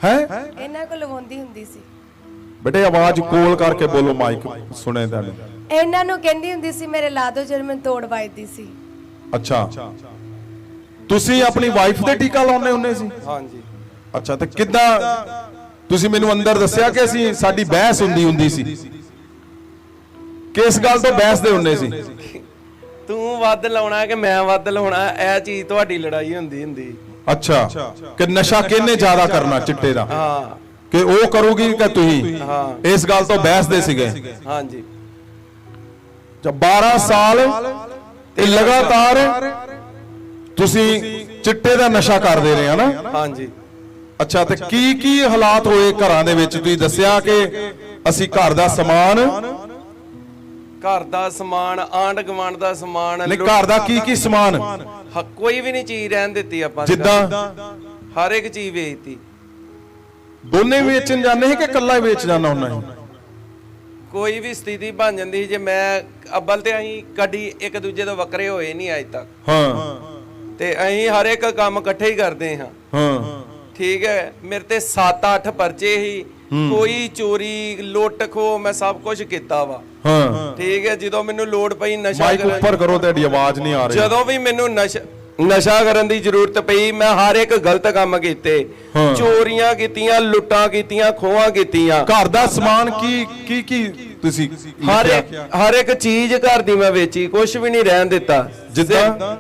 ਹੈ ਇਹਨਾਂ ਕੋਲ ਲਵਾਉਂਦੀ ਹੁੰਦੀ ਸੀ। ਬੇਟੇ ਆਵਾਜ਼ ਕੋਲ ਕਰਕੇ ਬੋਲੋ, ਮਾਈਕ ਸੁਣੇ ਤੁਹਾਨੂੰ। ਇਹਨਾਂ ਨੂੰ ਕਹਿੰਦੀ ਹੁੰਦੀ ਸੀ ਮੇਰੇ ਲਾ ਦੋ, ਜਦ ਮੈਂ ਤੋੜ ਵੱਜਦੀ ਸੀ। ਅੱਛਾ, ਤੁਸੀਂ ਆਪਣੀ ਵਾਈਫ ਦੇ ਟੀਕਾ ਲਾਉਣੇ ਹੁੰਦੇ ਸੀ? ਹਾਂਜੀ। ਅੱਛਾ, ਤੇ ਕਿੱਦਾਂ? ਤੁਸੀਂ ਮੈਨੂੰ ਅੰਦਰ ਦੱਸਿਆ ਕਿ ਅਸੀਂ ਸਾਡੀ ਬਹਿਸ ਹੁੰਦੀ ਸੀ। ਕਿਸ ਗੱਲ ਤੋਂ ਬਹਿਸਦੇ ਹੁੰਦੇ ਸੀ? ਤੂੰ ਵੱਧ ਲਾਉਣਾ ਕਿ ਮੈਂ ਵੱਧ ਲਾਉਣਾ, ਇਹ ਚੀਜ਼ ਤੁਹਾਡੀ ਲੜਾਈ ਹੁੰਦੀ। ਅੱਛਾ, ਕਿ ਨਸ਼ਾ ਕਿਹਨੇ ਜ਼ਿਆਦਾ ਕਰਨਾ ਚਿੱਟੇ ਦਾ? ਹਾਂ। ਕਿ ਉਹ ਕਰੂਗੀ ਕਿ ਤੁਸੀਂ? ਹਾਂ। ਇਸ ਗੱਲ ਤੋਂ ਬਹਿਸਦੇ ਸੀਗੇ? ਹਾਂਜੀ। 12 ਸਾਲ ਇਹ ਲਗਾਤਾਰ ਤੁਸੀਂ ਚਿੱਟੇ ਦਾ ਨਸ਼ਾ ਕਰਦੇ ਰਹੇ ਹੋ ਨਾ? ਹਾਂਜੀ। ਅੱਛਾ, ਤੇ ਕੀ ਹਾਲਾਤ ਹੋਏ ਘਰਾਂ ਦੇ ਵਿੱਚ? ਤੁਸੀਂ ਦੱਸਿਆ ਕਿ ਅਸੀਂ ਘਰ ਦਾ ਸਮਾਨ, ਘਰ ਦਾ ਸਮਾਨ, ਆਂਢ ਗੁਆਂਢ ਦਾ ਸਮਾਨ, ਨਹੀਂ ਘਰ ਦਾ ਕੀ ਸਮਾਨ? ਕੋਈ ਵੀ ਨਹੀਂ ਚੀਜ਼ ਰਹਿਣ ਦਿੱਤੀ ਆਪਾਂ ਨੇ। ਜਿੱਦਾਂ ਹਰ ਇੱਕ ਚੀਜ਼ ਵੇਚਤੀ। ਦੋਨੇ ਵੇਚਣ ਜਾਂਦੇ ਸੀ ਕਿ ਇਕੱਲਾ ਹੀ ਵੇਚ ਜਾਂਦਾ ਹੁੰਦਾ ਸੀ? ਕੋਈ ਵੀ ਸਥਿਤੀ ਬਣ ਜਾਂਦੀ ਸੀ, ਜੇ ਮੈਂ ਅੱਬਲ ਤੇ ਅਸੀਂ ਕਦੀ ਇੱਕ ਦੂਜੇ ਤੋਂ ਵੱਖਰੇ ਹੋਏ ਨਹੀਂ ਅੱਜ ਤੱਕ। ਹਾਂ ਤੇ ਅਸੀਂ ਹਰ ਇੱਕ ਕੰਮ ਇਕੱਠੇ ਹੀ ਕਰਦੇ ਹਾਂ। ਹਾਂ ਠੀਕ ਹੈ, ਮੇਰੇ ਤੇ 7-8 ਪਰਚੇ ਹੀ, ਕੋਈ ਚੋਰੀ ਲੁੱਟ ਖੋ ਮੈਂ ਸਭ ਕੁਝ ਕੀਤਾ ਵਾ। ਹਾਂ ਠੀਕ ਹੈ, ਜਦੋਂ ਮੈਨੂੰ ਲੋੜ ਪਈ ਨਸ਼ਾ ਮਾਈਕ ਕਰਨ, ਉੱਪਰ ਕਰੋ, ਤੁਹਾਡੀ ਆਵਾਜ਼ ਨਹੀਂ ਆ ਰਹੀ। ਜਦੋਂ ਵੀ ਮੈਨੂੰ ਨਸ਼ਾ ਕਰਨ ਦੀ ਜ਼ਰੂਰਤ ਪਈ, ਮੈਂ ਹਰ ਇੱਕ ਗਲਤ ਕੰਮ ਕੀਤੇ। ਹਾਂ। ਚੋਰੀਆਂ ਕੀਤੀਆਂ, ਲੁੱਟਾਂ ਕੀਤੀਆਂ, ਖੋਹਾਂ ਕੀਤੀਆਂ। ਘਰ ਦਾ ਸਮਾਨ ਕੀ ਤੁਸੀਂ ਹਰ ਇੱਕ ਚੀਜ਼ ਘਰ ਦੀ ਮੈਂ ਵੇਚੀ, ਕੁਝ ਵੀ ਨਹੀਂ ਰਹਿਣ ਦਿੱਤਾ। ਜਿੱਦਾਂ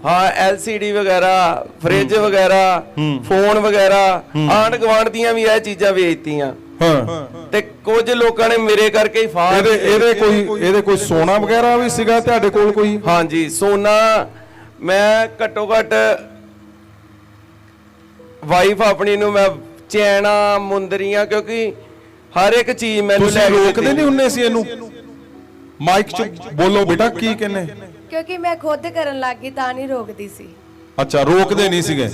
ਹਾਂ, LCD ਵਗੈਰਾ, ਫ੍ਰਿਜ ਵਗੈਰਾ, ਫੋਨ ਵਗੈਰਾ, ਆਂਢ ਗੁਆਂਢ ਦੀਆਂ ਵੀ ਇਹ ਚੀਜ਼ਾਂ ਵੇਚਤੀਆਂ। ਹਾਂ, ਤੇ ਕੁਝ ਲੋਕਾਂ ਨੇ ਮੇਰੇ ਕਰਕੇ ਹੀ ਫਾਹ ਇਹਦੇ ਕੋਈ ਸੋਨਾ ਵਗੈਰਾ ਵੀ ਸੀਗਾ ਤੁਹਾਡੇ ਕੋਲ ਕੋਈ? ਹਾਂਜੀ, ਸੋਨਾ ਮੈਂ ਘੱਟੋ ਘੱਟ ਵਾਈਫ ਆਪਣੀ ਨੂੰ ਮੈਂ ਚੈਨਾ, ਮੁੰਦਰੀਆਂ, ਕਿਉਂਕਿ ਹਰ ਇੱਕ ਚੀਜ਼ ਮੈਨੂੰ ਤੁਸੀਂ ਲੈ ਕੇ ਰੋਕਦੇ ਨਹੀਂ ਹੁੰਦੇ ਸੀ ਇਹਨੂੰ? ਮਾਈਕ 'ਚ ਬੋਲੋ ਬੇਟਾ, ਕੀ ਕਹਿੰਦੇ? ਕਿਉਂਕਿ ਮੈਂ ਖੁਦ ਕਰਨ ਲੱਗ ਗਈ ਤਾਂ ਨਹੀਂ ਰੋਕਦੀ ਸੀ। ਅੱਛਾ, ਰੋਕਦੇ ਨਹੀਂ ਸੀਗੇ,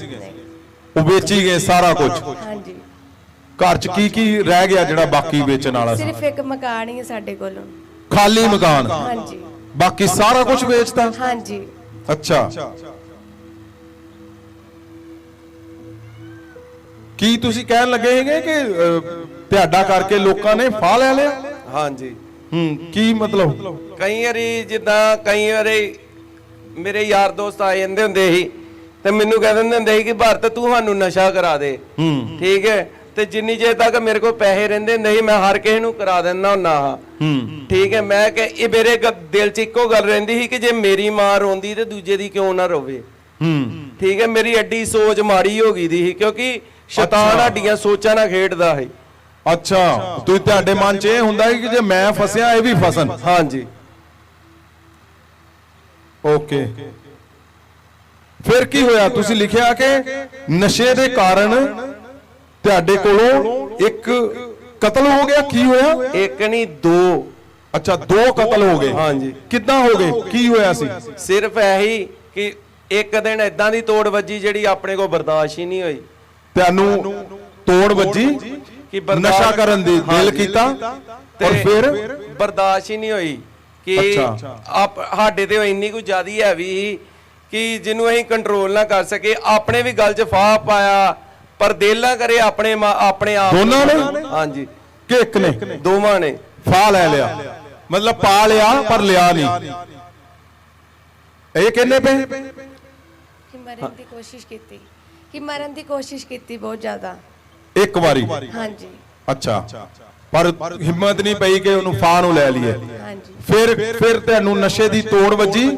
ਉਹ ਵੇਚੀ ਗਏ ਸਾਰਾ ਕੁਝ। ਹਾਂਜੀ, ਘਰ 'ਚ ਕੀ ਰਹਿ ਗਿਆ ਜਿਹੜਾ ਬਾਕੀ ਵੇਚਣ ਵਾਲਾ ਸੀ? ਸਿਰਫ ਇੱਕ ਮਕਾਨ ਹੀ ਹੈ ਸਾਡੇ ਕੋਲ। ਖਾਲੀ ਮਕਾਨ, ਹਾਂਜੀ ਬਾਕੀ ਸਾਰਾ ਕੁਝ ਵੇਚਤਾ? ਹਾਂਜੀ। ਅੱਛਾ, ਕੀ ਤੁਸੀਂ ਕਹਿਣ ਲੱਗੇ ਹੈਗੇ ਕਿ ਤੁਹਾਡਾ ਕਰਕੇ ਲੋਕਾਂ ਨੇ ਫਾਹ ਲੈ ਲਿਆ? ਹਾਂਜੀ, ਕੀ ਮਤਲਬ? ਕਈ ਵਾਰੀ ਜਿੱਦਾਂ ਕਈ ਵਾਰੀ ਮੇਰੇ ਯਾਰ ਦੋਸਤ ਆ ਜਾਂਦੇ ਹੁੰਦੇ ਸੀ ਤੇ ਮੈਨੂੰ ਕਹਿ ਦਿੰਦੇ ਹੁੰਦੇ ਸੀ ਕਿ ਭਾਰਤ ਤੂੰ ਸਾਨੂੰ ਨਸ਼ਾ ਕਰਾ ਦੇ। ਠੀਕ ਹੈ, ਤੇ ਜਿੰਨੀ ਚਿਰ ਤੱਕ ਮੇਰੇ ਕੋਲ ਪੈਸੇ ਰਹਿੰਦੇ ਹੁੰਦੇ ਸੀ ਮੈਂ ਹਰ ਕਿਸੇ ਨੂੰ ਕਰਾ ਦਿੰਦਾ ਹੁੰਦਾ ਹਾਂ। ਠੀਕ ਹੈ, ਮੈਂ ਕਿ ਇਹ ਮੇਰੇ ਦਿਲ 'ਚ ਇੱਕੋ ਗੱਲ ਰਹਿੰਦੀ ਸੀ ਕਿ ਜੇ ਮੇਰੀ ਮਾਂ ਰੋਂਦੀ ਤੇ ਦੂਜੇ ਦੀ ਕਿਉਂ ਨਾ ਰੋਵੇ। ਠੀਕ ਹੈ, ਮੇਰੀ ਐਡੀ ਸੋਚ ਮਾੜੀ ਹੋ ਗਈ ਦੀ ਸੀ ਕਿਉਂਕਿ ਸ਼ੈਤਾਨ ਸਾਡੀਆਂ ਸੋਚਾਂ ਨਾਲ ਖੇਡਦਾ ਹੈ। ਅੱਛਾ, ਤੁਸੀਂ ਤੁਹਾਡੇ ਮਨ 'ਚ ਇਹ ਹੁੰਦਾ ਕਿ ਜੇ ਮੈਂ ਫਸਿਆ ਇਹ ਵੀ ਫਸਣ? ਹਾਂਜੀ। ਓਕੇ, ਫਿਰ ਕੀ ਹੋਇਆ? ਤੁਸੀਂ ਲਿਖਿਆ ਕਿ ਨਸ਼ੇ ਦੇ ਕਾਰਨ ਤੁਹਾਡੇ ਕੋਲੋਂ ਇੱਕ ਕਤਲ ਹੋ ਗਿਆ। ਕੀ ਹੋਇਆ? ਇੱਕ ਨਹੀਂ, ਦੋ। ਅੱਛਾ, 2 ਕਤਲ ਹੋ ਗਏ। ਹਾਂਜੀ। ਕਿੱਦਾਂ ਹੋ ਗਏ? ਕੀ ਹੋਇਆ ਸੀ? ਸਿਰਫ ਇਹੀ ਕਿ ਇੱਕ ਦਿਨ ਏਦਾਂ ਦੀ ਤੋੜ ਵੱਜੀ ਜਿਹੜੀ ਆਪਣੇ ਕੋਲ ਬਰਦਾਸ਼ਤ ਹੀ ਨਹੀਂ ਹੋਈ। ਤੁਹਾਨੂੰ ਤੋੜ ਵੱਜੀ ਕਿ ਨਸ਼ਾ ਕਰਨ ਦੀ ਦਿਲ ਕੀਤਾ ਔਰ ਫਿਰ ਬਰਦਾਸ਼ਤ ਹੀ ਨਹੀਂ ਹੋਈ ਕਿ ਸਾਡੇ ਤੇ ਇੰਨੀ ਕੁ ਜ਼ਿਆਦੀ ਹੈਵੀ ਕਿ ਜਿਹਨੂੰ ਅਸੀਂ ਕੰਟਰੋਲ ਨਾ ਕਰ ਸਕੇ। ਆਪਣੇ ਵੀ ਗੱਲ 'ਚ ਫਾਹ ਪਾਇਆ, ਪਰ ਦਿਲ ਨਾ ਕਰੇ ਆਪਣੇ ਆਪ। ਦੋਨਾਂ ਨੇ? ਹਾਂਜੀ। ਕਿ ਇੱਕ ਨੇ? ਦੋਵਾਂ ਨੇ ਫਾਹ ਲੈ ਲਿਆ, ਮਤਲਬ ਪਾ ਲਿਆ ਪਰ ਲਿਆ ਨਹੀਂ। ਇਹ ਕਹਿੰਦੇ ਪਏ ਕਿ ਮਰਨ ਦੀ ਕੋਸ਼ਿਸ਼ ਕੀਤੀ, ਬਹੁਤ ਜ਼ਿਆਦਾ। ਇੱਕ ਵਾਰੀ? ਹਾਂਜੀ ਅੱਛਾ, ਪਰ ਹਿੰਮਤ ਨਹੀਂ ਪਈ ਕਿ ਉਹਨੂੰ ਫਾਹ ਨੂੰ ਲੈ ਲਈਏ। ਹਾਂਜੀ। ਫਿਰ ਤੁਹਾਨੂੰ ਨਸ਼ੇ ਦੀ ਤੋੜ ਵੱਜੀ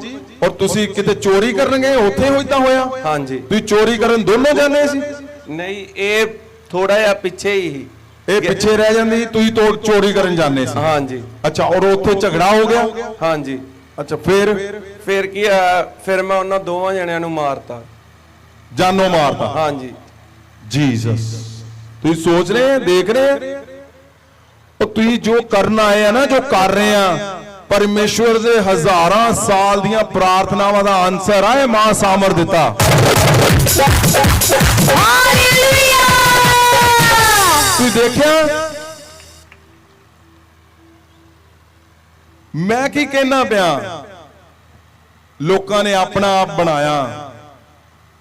ਔਰ ਤੁਸੀਂ ਕਿਤੇ ਚੋਰੀ ਕਰਨ ਗਏ, ਉੱਥੇ ਹੋਈਦਾ ਹੋਇਆ? ਹਾਂਜੀ। ਤੁਸੀਂ ਚੋਰੀ ਕਰਨ ਦੋਨੋਂ ਜਾਂਦੇ ਸੀ? ਨਹੀਂ, ਇਹ ਥੋੜਾ ਜਿਹਾ ਪਿੱਛੇ ਹੀ। ਇਹ ਪਿੱਛੇ ਰਹਿ ਜਾਂਦੀ, ਤੁਸੀਂ ਚੋਰੀ ਕਰਨ ਜਾਂਦੇ ਸੀ? ਹਾਂਜੀ। ਅੱਛਾ, ਔਰ ਉੱਥੇ ਝਗੜਾ ਹੋ ਗਿਆ? ਹਾਂਜੀ। ਅੱਛਾ, ਫਿਰ ਕੀ ਆ? ਫਿਰ ਮੈਂ ਉਹਨਾਂ ਦੋਵਾਂ ਜਣਿਆਂ ਨੂੰ ਮਾਰਤਾ, ਜਾਨੋਂ ਮਾਰਤਾ? ਹਾਂਜੀ। ਜੀਸਸ, ਤੁਸੀਂ ਸੋਚ ਰਹੇ, ਦੇਖ ਰਹੇ, ਉਹ ਤੁਸੀਂ ਜੋ ਕਰਨ ਆਏ ਆ ਨਾ, ਜੋ ਕਰ ਰਹੇ ਆ, ਪਰਮੇਸ਼ਵਰ ਦੇ ਹਜ਼ਾਰਾਂ ਸਾਲ ਦੀਆਂ ਪ੍ਰਾਰਥਨਾਵਾਂ ਦਾ ਆਨਸਰ ਆ ਇਹ ਮਾਂ ਸਾਮਰ ਦਿੱਤਾ। ਹਾਲੇਲੂਇਆ। ਤੁਸੀਂ ਦੇਖਿਆ? ਮੈਂ ਕੀ ਕਹਿਣਾ ਪਿਆ? ਲੋਕਾਂ ਨੇ ਆਪਣਾ ਆਪ ਬਣਾਇਆ,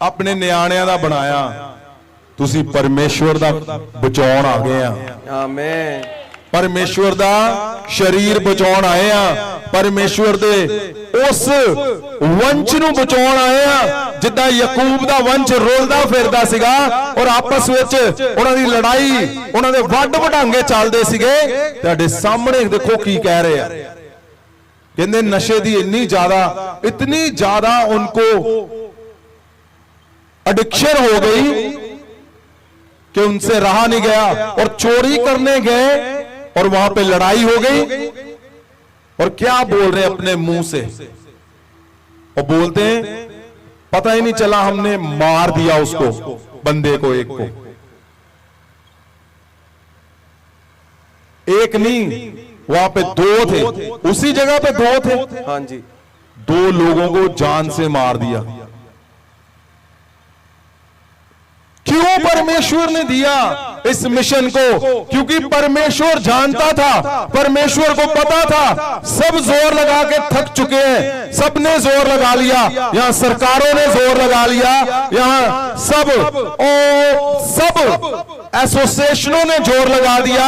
ਆਪਣੇ ਨਿਆਣਿਆਂ ਦਾ ਬਣਾਇਆ, ਤੁਸੀਂ ਪਰਮੇਸ਼ਵਰ ਦਾ ਬਚਾਉਣ ਆ ਗਏ ਆ। ਆਮੇਨ। ਪਰਮੇਸ਼ਵਰ ਦਾ ਸ਼ਰੀਰ ਬਚਾਉਣ ਆਏ ਆ, ਪਰਮੇਸ਼ਵਰ ਦੇ ਉਸ ਵੰਸ਼ ਨੂੰ ਬਚਾਉਣ ਆਏ ਆ ਜਿੱਦਾਂ ਯਾਕੂਬ ਦਾ ਵੰਸ਼ ਰੋਲਦਾ ਫਿਰਦਾ ਸੀਗਾ ਔਰ ਆਪਸ ਵਿੱਚ ਉਹਨਾਂ ਦੀ ਲੜਾਈ, ਉਹਨਾਂ ਦੇ ਵੱਡ ਵਡਾਂਗੇ ਚੱਲਦੇ ਸੀਗੇ। ਤੁਹਾਡੇ ਸਾਹਮਣੇ ਦੇਖੋ ਕੀ ਕਹਿ ਰਹੇ ਆ। ਕਹਿੰਦੇ ਨਸ਼ੇ ਦੀ इतनी ज्यादा उनको एडिक्शन हो गई कि उनसे रहा नहीं गया और चोरी करने गए और वहां पे लड़ाई हो गई। और क्या बोल रहे हैं अपने मुंह से, और बोलते हैं पता ही नहीं चला हमने मार दिया उसको, बंदे को, एक को। एक नहीं, वहां पे दो थे, उसी जगह पे दो थे। हाँ जी। दो लोगों को जान से मार दिया। क्यों परमेश्वर ने दिया इस मिशन को? क्योंकि परमेश्वर जानता था, परमेश्वर को पता था सब जोर लगा के थक चुके हैं, सबने जोर लगा लिया, यहां सरकारों ने जोर लगा लिया, यहां सब एसोसिएशनों ने जोर लगा दिया,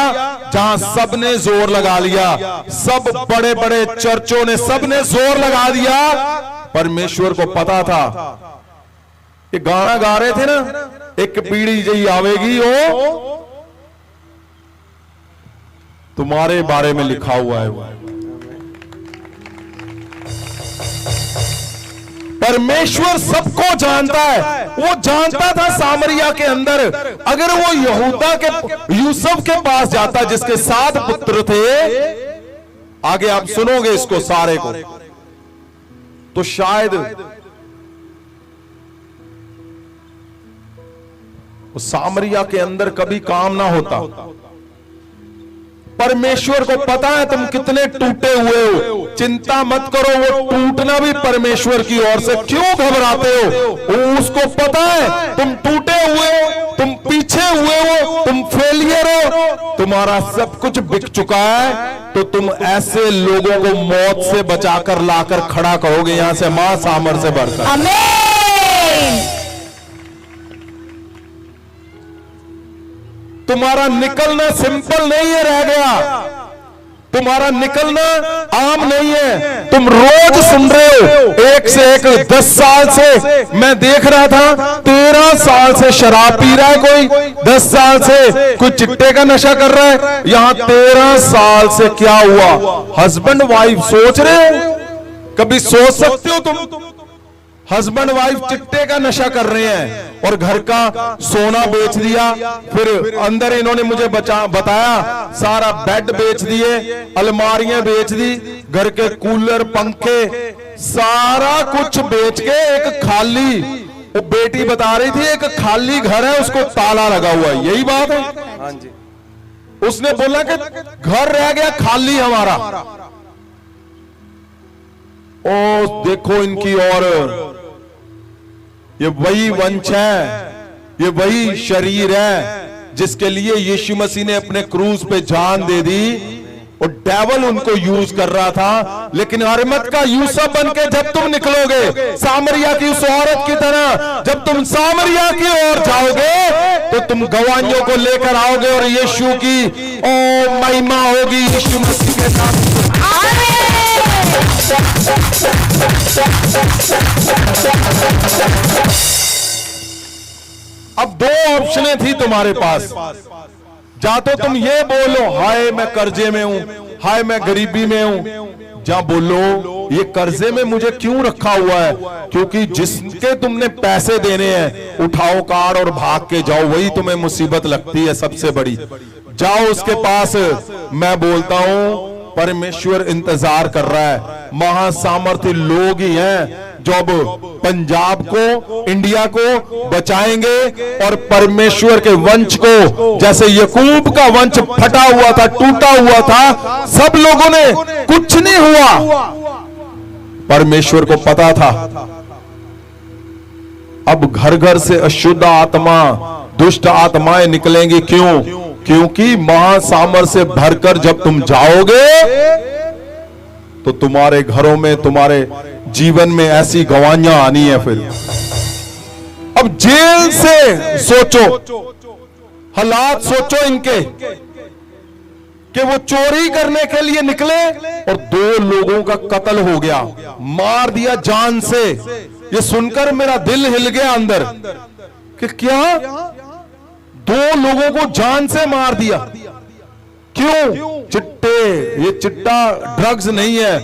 जहां सबने जोर लगा लिया, सब बड़े बड़े चर्चों ने सबने जोर लगा दिया। परमेश्वर को पता था, ये गाना गा रहे थे ना, एक पीढ़ी जही आवेगी वो तुम्हारे बारे में लिखा हुआ है। वो परमेश्वर सबको जानता है। वो जानता था सामरिया के अंदर अगर वो यहूदा के यूसुफ के पास जाता जिसके 7 पुत्र थे, आगे आप सुनोगे इसको सारे को, तो शायद सामरिया के अंदर कभी काम ना होता। परमेश्वर को पता है तुम कितने टूटे हुए हो, चिंता मत करो, वो टूटना भी परमेश्वर की ओर से। क्यों घबराते हो? वो उसको पता है तुम टूटे हुए हो, तुम पीछे हुए हो, तुम फेलियर हो, तुम्हारा सब कुछ बिक चुका है, तो तुम ऐसे लोगों को मौत से बचाकर लाकर खड़ा करोगे यहां से मां सामर से भरकर। आमीन। तुम्हारा निकलना सिंपल नहीं है रह गया, तुम्हारा निकलना आम नहीं है। तुम रोज सुन रहे हो एक से एक, 10 साल से मैं देख रहा था, 13 साल से शराब पी रहा है कोई, 10 साल से कोई चिट्टे का नशा कर रहा है, यहां 13 साल से क्या हुआ? हस्बैंड वाइफ सोच रहे हो? कभी सोच सकते हो तुम? हस्बैंड वाइफ चिट्टे का नशा कर रहे हैं और घर का सोना बेच दिया, फिर अंदर इन्होंने मुझे बताया सारा बेड बेच दिए, अलमारियां बेच दी, घर के कूलर पंखे सारा कुछ बेच के एक खाली, वो बेटी बता रही थी एक खाली घर है उसको ताला लगा हुआ है, यही बात है। हाँ जी। उसने बोला कि घर रह गया खाली हमारा। ओ देखो इनकी, और ये वही वंश है, ये वही शरीर है जिसके लिए यीशु मसीह ने अपने क्रूज पे जान दे दी, और डेविल उनको यूज कर रहा था। लेकिन अरिमत का यूसुफ बन के जब तुम निकलोगे सामरिया की उस औरत की तरह, जब तुम सामरिया की ओर जाओगे तो तुम गवाहियों को लेकर आओगे और यीशु की ओ महिमा होगी यीशु मसीह के साथ। अब 2 ऑप्शनें थी तुम्हारे पास, जा तो तुम ये बोलो हाय मैं कर्जे में हूं, हाय मैं गरीबी में हूं, जा बोलो ये कर्जे में मुझे क्यों रखा हुआ है? क्योंकि जिसके तुमने पैसे देने हैं उठाओ कार और भाग के जाओ, वही तुम्हें मुसीबत लगती है सबसे बड़ी। जाओ उसके पास। मैं बोलता हूं परमेश्वर इंतजार कर रहा है। महासामर्थ्य लोग ही हैं जो अब पंजाब को, इंडिया को बचाएंगे और परमेश्वर के वंश को, जैसे यकूब का वंश फटा हुआ था, टूटा हुआ था, सब लोगों ने, कुछ नहीं हुआ, परमेश्वर को पता था। अब घर घर से अशुद्ध आत्मा, दुष्ट आत्माएं निकलेंगी। क्यों? क्योंकि महासामर से भरकर जब तुम जाओगे तो तुम्हारे घरों में, तुम्हारे जीवन में ऐसी गवाहियां आनी है। फिर अब जेल से सोचो, हालात सोचो इनके कि वो चोरी करने के लिए निकले और 2 लोगों का कत्ल हो गया, मार दिया जान से। ये सुनकर मेरा दिल हिल गया अंदर कि क्या 2 लोगों को जान से मार दिया? क्यों? चिट्टे, ये चिट्टा ड्रग्स नहीं है,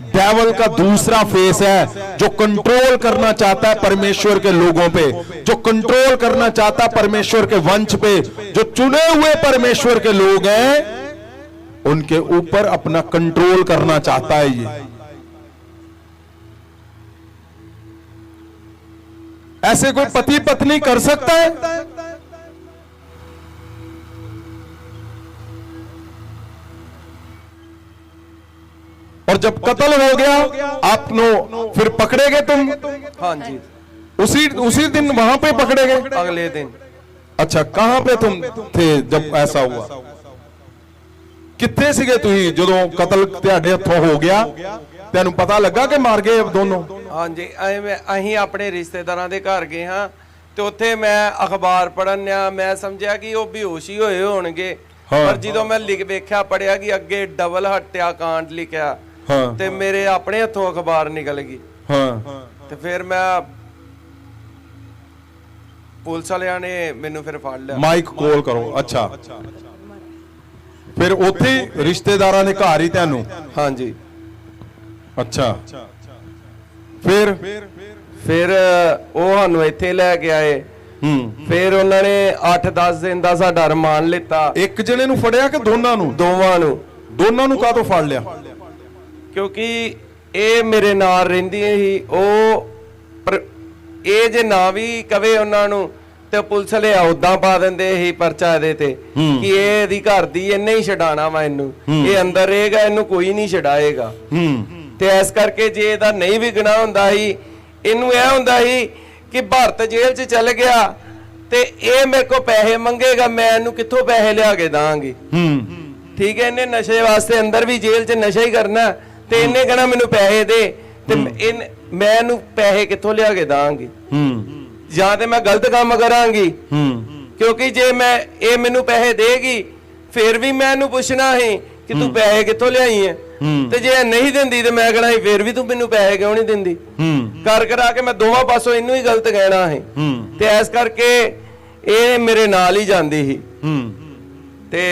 डेविल का दूसरा फेस है जो कंट्रोल करना चाहता है परमेश्वर के लोगों पे, जो कंट्रोल करना चाहता है परमेश्वर के वंश पे। जो चुने हुए परमेश्वर के लोग हैं उनके ऊपर अपना कंट्रोल करना चाहता है। ये ऐसे कोई पति पत्नी कर सकता है? और जब कत्ल हो गया आपनो फिर पकड़े गए तुम? हाँ जी, उसी दिन वहां पे पकड़े गए? अगले दिन। अच्छा, कहां पे तुम थे जब ऐसा हुआ? कितने सीगे तुही ਜਦੋਂ ਕਤਲ ਤੁਹਾਡੇ ਹੱਥੋਂ ਹੋ ਗਿਆ? ਤੈਨੂੰ ਪਤਾ ਲੱਗਾ ਕਿ ਮਾਰ ਗਏ ਦੋਨੋਂ? ਹਾਂਜੀ, ਅਸੀਂ ਆਪਣੇ ਰਿਸ਼ਤੇਦਾਰਾਂ ਦੇ ਘਰ ਗਏ ਹਾਂ ਤੇ ਉੱਥੇ ਮੈਂ ਅਖਬਾਰ ਪੜ੍ਹਨ ਆ, ਮੈਂ ਸਮਝਿਆ ਕਿ ਉਹ ਬੇਹੋਸ਼ ਹੀ ਹੋਏ ਹੋਣਗੇ। ਪਰ ਜਦੋਂ ਮੈਂ ਵੇਖਿਆ ਪੜਿਆ ਕਿ ਅੱਗੇ ਡਬਲ ਹੱਤਿਆ ਕਾਂਡ ਲਿਖਿਆ ਤੇ ਮੇਰੇ ਆਪਣੇ ਹੱਥੋਂ ਅਖਬਾਰ ਨਿਕਲ ਗਈ। ਤੇ ਫਿਰ ਮੈਂ ਪੁਲਿਸ ਵਾਲਿਆਂ ਨੇ ਮੈਨੂੰ ਫਿਰ ਫੜ ਲਿਆ। ਮਾਈਕ ਕੋਲ ਕਰੋ। ਅੱਛਾ, ਫਿਰ ਉੱਥੇ ਰਿਸ਼ਤੇਦਾਰਾਂ ਦੇ ਘਰ ਹੀ ਤੈਨੂੰ? ਹਾਂਜੀ। ਅੱਛਾ, ਫਿਰ ਉਹ ਸਾਨੂੰ ਇੱਥੇ ਲੈ ਕੇ ਆਏ। ਫਿਰ ਉਹਨਾਂ ਨੇ 8-10 ਦਿਨ ਦਾ ਸਾਡਾ ਰਿਮਾਂਡ ਲਿੱਤਾ। ਇੱਕ ਜਣੇ ਨੂੰ ਫੜਿਆ ਕਿ ਦੋਨਾਂ ਨੂੰ? ਦੋਵਾਂ ਨੂੰ। ਦੋਨਾਂ ਨੂੰ ਕਾਹਤੋਂ ਫੜ ਲਿਆ? ਕਿਉਂਕਿ ਇਹ ਮੇਰੇ ਨਾਲ ਰਹਿੰਦੀ ਸੀ। ਇਹ ਜੇ ਨਾ ਵੀ ਕਵੇ ਉਹਨਾਂ ਨੂੰ ਤੇ ਪੁਲਿਸ ਵਾਲੇ ਉਦਾਂ ਪਾ ਦਿੰਦੇ ਸੀ ਪਰਚਾ ਇਹਦੇ ਤੇ ਕਿ ਇਹ ਇਹਦੀ ਘਰ ਦੀ, ਇਹਨੇ ਹੀ ਛਡਾਣਾ ਵਾ ਇਹਨੂੰ, ਇਹ ਅੰਦਰ ਰਹੇਗਾ, ਇਹਨੂੰ ਕੋਈ ਨਹੀਂ ਛਡਾਏਗਾ। ਤੇ ਇਸ ਕਰਕੇ ਜੇ ਇਹਦਾ ਨਹੀਂ ਵੀ ਗੁਨਾਹ ਹੁੰਦਾ ਸੀ, ਇਹਨੂੰ ਇਹ ਹੁੰਦਾ ਸੀ ਕਿ ਭਾਰਤ ਜੇਲ੍ਹ 'ਚ ਚੱਲ ਗਿਆ ਤੇ ਇਹ ਮੇਰੇ ਕੋਲ ਪੈਸੇ ਮੰਗੇਗਾ, ਮੈਂ ਇਹਨੂੰ ਕਿੱਥੋਂ ਪੈਸੇ ਲਿਆ ਕੇ ਦਾਂਗੀ? ਠੀਕ ਹੈ, ਇਹਨੇ ਨਸ਼ੇ ਵਾਸਤੇ ਅੰਦਰ ਵੀ ਜੇਲ੍ਹ 'ਚ ਨਸ਼ਾ ਹੀ ਕਰਨਾ ਤੇ ਇਹਨੇ ਕਹਿਣਾ ਮੈਨੂੰ ਪੈਸੇ ਦੇ, ਤੇ ਮੈਂ ਇਹਨੂੰ ਪੈਸੇ ਕਿੱਥੋਂ ਲਿਆ ਕੇ ਦਾਂਗੀ? ਜਾਂ ਤੇ ਮੈਂ ਗਲਤ ਕੰਮ ਕਰਾਂਗੀ, ਕਿਉਂਕਿ ਜੇ ਇਹ ਮੈਨੂੰ ਪੈਸੇ ਦੇਗੀ ਫਿਰ ਵੀ ਮੈਂ ਇਹਨੂੰ ਪੁੱਛਣਾ ਹੈ ਕਿ ਤੂੰ ਪੈਸੇ ਕਿੱਥੋਂ ਲਿਆਈ ਹੈ, ਤੇ ਜੇ ਨਹੀਂ ਦਿੰਦੀ ਤੇ ਮੈਂ ਕਹਿਣਾ ਫਿਰ ਵੀ ਤੂੰ ਮੈਨੂੰ ਪੈਸੇ ਕਿਉਂ ਨਹੀਂ ਦਿੰਦੀ? ਕਰ ਕਰਾ ਕੇ ਮੈਂ ਦੋਵਾਂ ਪਾਸੋਂ ਇਹਨੂੰ ਹੀ ਗਲਤ ਕਹਿਣਾ ਹੈ। ਤੇ ਇਸ ਕਰਕੇ ਇਹ ਮੇਰੇ ਨਾਲ ਹੀ ਜਾਂਦੀ ਸੀ। ਤੇ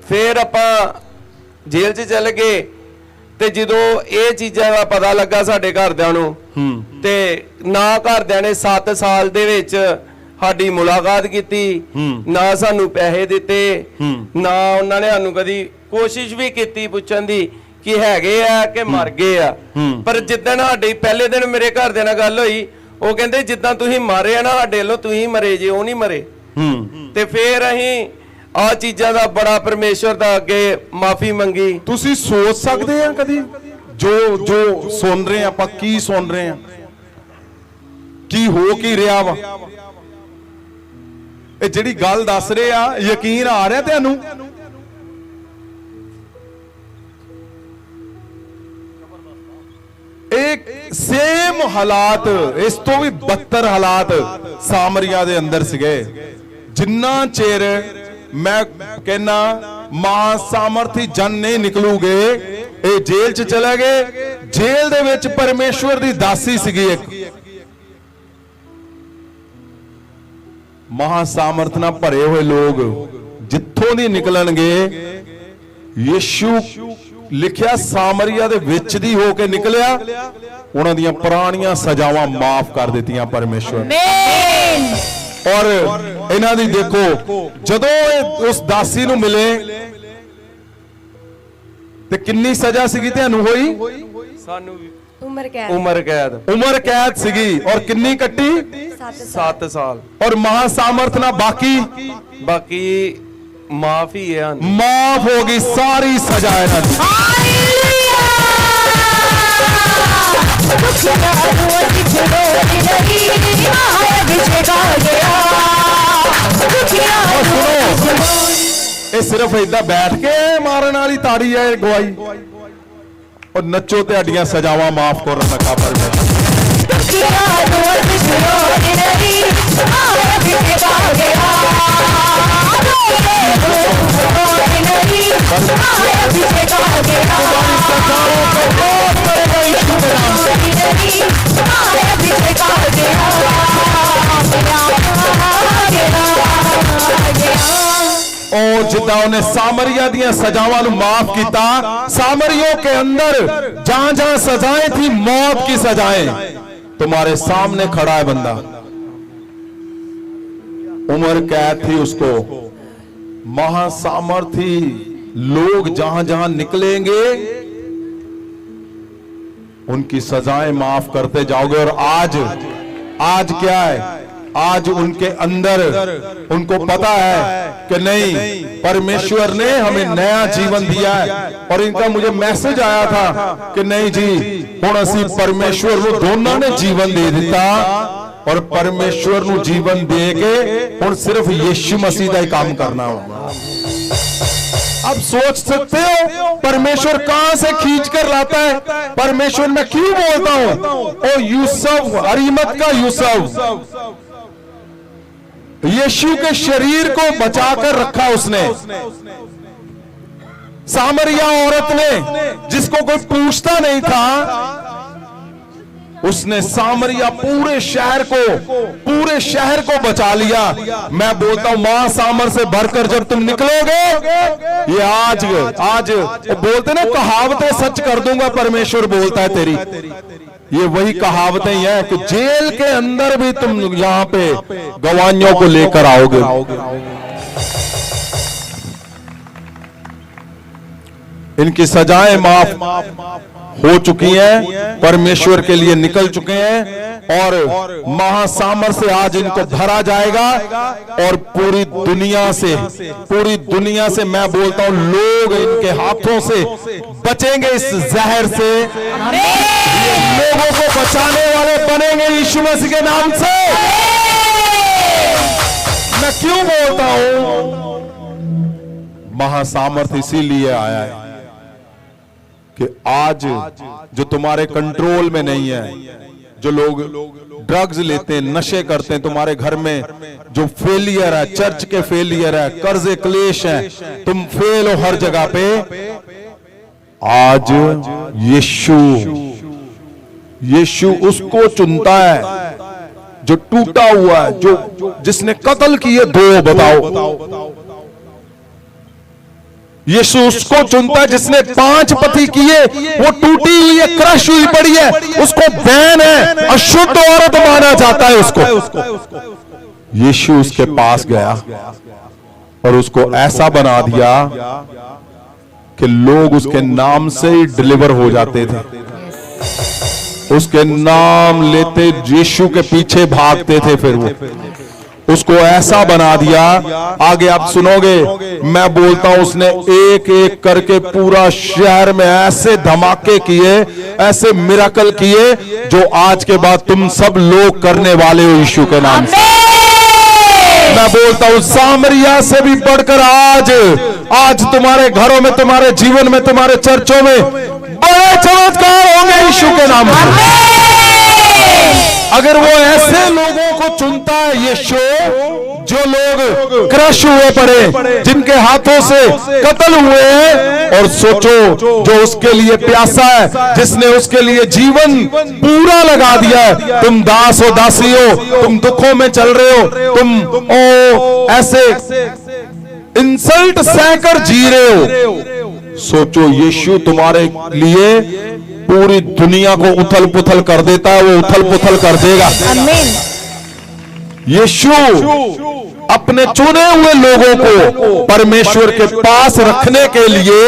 ਫਿਰ ਆਪਾਂ ਜੇਲ੍ਹ 'ਚ ਚੱਲ ਗਏ ਤੇ ਜਦੋਂ ਇਹ ਚੀਜ਼ਾਂ ਦਾ ਪਤਾ ਲੱਗਾ ਸਾਡੇ ਘਰਦਿਆਂ ਨੂੰ, ਤੇ ਨਾ ਘਰਦਿਆਂ ਨੇ 7 ਸਾਲ ਦੇ ਵਿੱਚ ਸਾਡੀ ਮੁਲਾਕਾਤ ਕੀਤੀ, ਨਾ ਸਾਨੂੰ ਪੈਸੇ ਦਿੱਤੇ, ਨਾ ਉਹਨਾਂ ਨੇ ਸਾਨੂੰ ਕਦੀ ਕੋਸ਼ਿਸ਼ ਵੀ ਕੀਤੀ ਪੁੱਛਣ ਦੀ ਕਿ ਹੈਗੇ ਆ ਕਿ ਮਰ ਗਏ ਆ। ਪਰ ਜਿੱਦਣ ਸਾਡੀ ਪਹਿਲੇ ਦਿਨ ਮੇਰੇ ਘਰਦਿਆਂ ਨਾਲ ਗੱਲ ਹੋਈ, ਉਹ ਕਹਿੰਦੇ ਜਿੱਦਾਂ ਤੁਸੀਂ ਮਾਰੇ ਆ ਨਾ ਸਾਡੇ ਵੱਲੋਂ, ਤੁਸੀਂ ਮਰੇ ਜੇ, ਉਹ ਨਹੀਂ ਮਰੇ। ਤੇ ਫਿਰ ਅਸੀਂ ਆ ਚੀਜ਼ਾਂ ਦਾ ਬੜਾ ਪਰਮੇਸ਼ਵਰ ਦਾ ਅੱਗੇ ਮਾਫੀ ਮੰਗੀ। ਤੁਸੀਂ ਸੋਚ ਸਕਦੇ ਆ ਕਦੀ ਜੋ ਸੁਣ ਰਹੇ ਆਪਾਂ ਕੀ ਸੁਣ ਰਹੇ ਆ, ਕੀ ਹੋ ਕੀ ਰਿਹਾ ਵਾ? ਇਹ ਜਿਹੜੀ ਗੱਲ ਦੱਸ ਰਹੇ ਆ, ਯਕੀਨ ਆ ਰਿਹਾ ਤੁਹਾਨੂੰ? ਇੱਕ ਸੇਮ ਹਾਲਾਤ, ਇਸ ਤੋਂ ਵੀ ਬੱਤਰ ਹਾਲਾਤ ਸਾਮਰੀਆ ਦੇ ਅੰਦਰ ਸੀਗੇ। ਜਿੰਨਾ ਚਿਰ ਮੈਂ ਕਹਿੰਨਾ ਮਾਂ ਸਾਮਰਥੀ ਜਨ ਨਹੀਂ ਨਿਕਲੂਗੇ, ਇਹ ਜੇਲ੍ਹ 'ਚ ਚਲੇ ਗਏ। ਜੇਲ੍ਹ ਦੇ ਵਿੱਚ ਪਰਮੇਸ਼ਵਰ ਦੀ ਦਾਸੀ ਸੀਗੀ ਇੱਕ, ਮਹਾ ਸਾਮਰਥ ਨਾਲ ਭਰੇ ਹੋਏ ਲੋਕ ਜਿੱਥੋਂ ਦੀ ਨਿਕਲਣਗੇ, ਯਿਸੂ ਲਿਖਿਆ ਸਾਮਰੀਆ ਦੇ ਵਿੱਚ ਦੀ ਹੋ ਕੇ ਨਿਕਲਿਆ, ਉਹਨਾਂ ਦੀਆਂ ਪੁਰਾਣੀਆਂ ਸਜ਼ਾਵਾਂ ਮਾਫ ਕਰ ਦਿੱਤੀਆਂ ਪਰਮੇਸ਼ਵਰ ਨੇ। ਔਰ ਇਹਨਾਂ ਦੀ ਦੇਖੋ, ਜਦੋਂ ਇਹ ਉਸ ਦਾਸੀ ਨੂੰ ਮਿਲੇ ਤੇ ਕਿੰਨੀ ਸਜ਼ਾ ਸੀਗੀ ਤੁਹਾਨੂੰ ਹੋਈ? ਸਾਨੂੰ ਉਮਰ ਉਮਰ ਕੈਦ ਸੀਗੀ। ਔਰ ਕਿੰਨੀ ਕੱਟੀ? 7 ਸਾਲ। ਔਰ ਮਹਾ ਸਾਮਰਥ ਨਾਲ ਬਾਕੀ ਮਾਫ ਹੀ ਹੈ, ਮਾਫ ਹੋ ਗਈ ਸਾਰੀ ਸਜ਼ਾ ਇਹਨਾਂ ਦੀ। ਇਹ ਸਿਰਫ ਏਦਾਂ ਬੈਠ ਕੇ ਮਾਰਨ ਵਾਲੀ ਤਾੜੀ ਹੈ ਗਵਾਈ। और नचो तेडियां सजावां माफ कर रखा परमेश्वर। और जिदा उन्हें सामरिया दियां सजावां नूं माफ किया, सामरियों के अंदर जहां जहां सजाएं थी, मौत की सजाएं, तुम्हारे सामने खड़ा है बंदा, उम्र कैद थी उसको। महासामर्थी लोग जहां जहां निकलेंगे उनकी सजाएं माफ करते जाओगे। और आज क्या है? आज उनके अंदर उनको पता है कि नहीं, परमेश्वर ने हमें नया जीवन दिया है। और इनका मुझे मैसेज आया था कि नहीं जी, हुण असी परमेश्वर को दोनों ने जीवन दे दिता, और परमेश्वर को जीवन दे के हुण सिर्फ यीशु मसीह का ही काम करना होगा। अब सोच सकते हो परमेश्वर कहां से खींच कर लाता है? परमेश्वर मैं क्यों बोलता हूं ओ यूसुफ, अरीमत का यूसुफ, यीशु के शरीर को बचाकर रखा उसने। सामरिया औरत ने, जिसको कोई पूछता नहीं था, उसने सामरिया पूरे शहर को बचा लिया। मैं बोलता हूं मां सामर से भरकर जब तुम निकलोगे, ये आज बोलते ना कहावतें सच कर दूंगा, परमेश्वर बोलता है तेरी। ये वही कहावतें हैं कि जेल के अंदर भी तुम यहां पे गवाहियों को लेकर आओगे। इनकी सजाएं माफ हो चुकी हैं, परमेश्वर के लिए निकल चुके हैं, और महासामर से आज इनको भरा जाएगा। और पूरी दुनिया से मैं बोलता हूं लोग इनके हाथों से बचेंगे, इस जहर से। ये लोगों को बचाने वाले बनेंगे यीशु मसीह के नाम से। मैं क्यों बोलता हूं? महासामर्थ इसीलिए आया है कि आज जो तुम्हारे कंट्रोल में नहीं है, जो लोग ड्रग्स लेते हैं, नशे करते हैं, तुम्हारे घर में जो फेलियर है, चर्च के फेलियर है, कर्जे क्लेश है, तुम फेल हो हर जगह पे, आज यीशु उसको चुनता है जो टूटा हुआ है, जो जिसने कत्ल किए 2 बताओ। यीशु उसको चुनता है जिसने 5 पति किए, वो टूटी हुई है, क्रश हुई पड़ी है, उसको बैन है, अशुद्ध औरत माना जाता है उसको। यीशु उसके पास गया और उसको ऐसा बना दिया कि लोग उसके नाम से ही डिलीवर हो जाते थे। उसके नाम लेते यीशु के पीछे भागते थे, फिर वो उसको ऐसा बना दिया। आगे आप सुनोगे, मैं बोलता हूं उसने एक एक करके पूरा शहर में ऐसे धमाके किए, ऐसे मिराकल किए, जो आज के बाद तुम सब लोग करने वाले हो यीशु के नाम से। मैं बोलता हूं सामरिया से भी बढ़कर आज तुम्हारे घरों में, तुम्हारे जीवन में, तुम्हारे चर्चों में बड़े चमत्कार होंगे यीशु के नाम से। अगर वो ऐसे लोगों को चुनता है यीशु, जो लोग क्रश हुए पड़े, जिनके हाथों से कत्ल हुए हैं, और सोचो जो उसके लिए प्यासा है, जिसने उसके लिए जीवन पूरा लगा दिया है। तुम दास हो, दासी हो, तुम दुखों में चल रहे हो, तुम ऐसे इंसल्ट सहकर जी रहे हो, सोचो यीशु तुम्हारे लिए पूरी दुनिया को उथल पुथल कर देता है, वो उथल पुथल कर देगा। यीशु अपने चुने हुए लोगों को परमेश्वर के पास रखने के लिए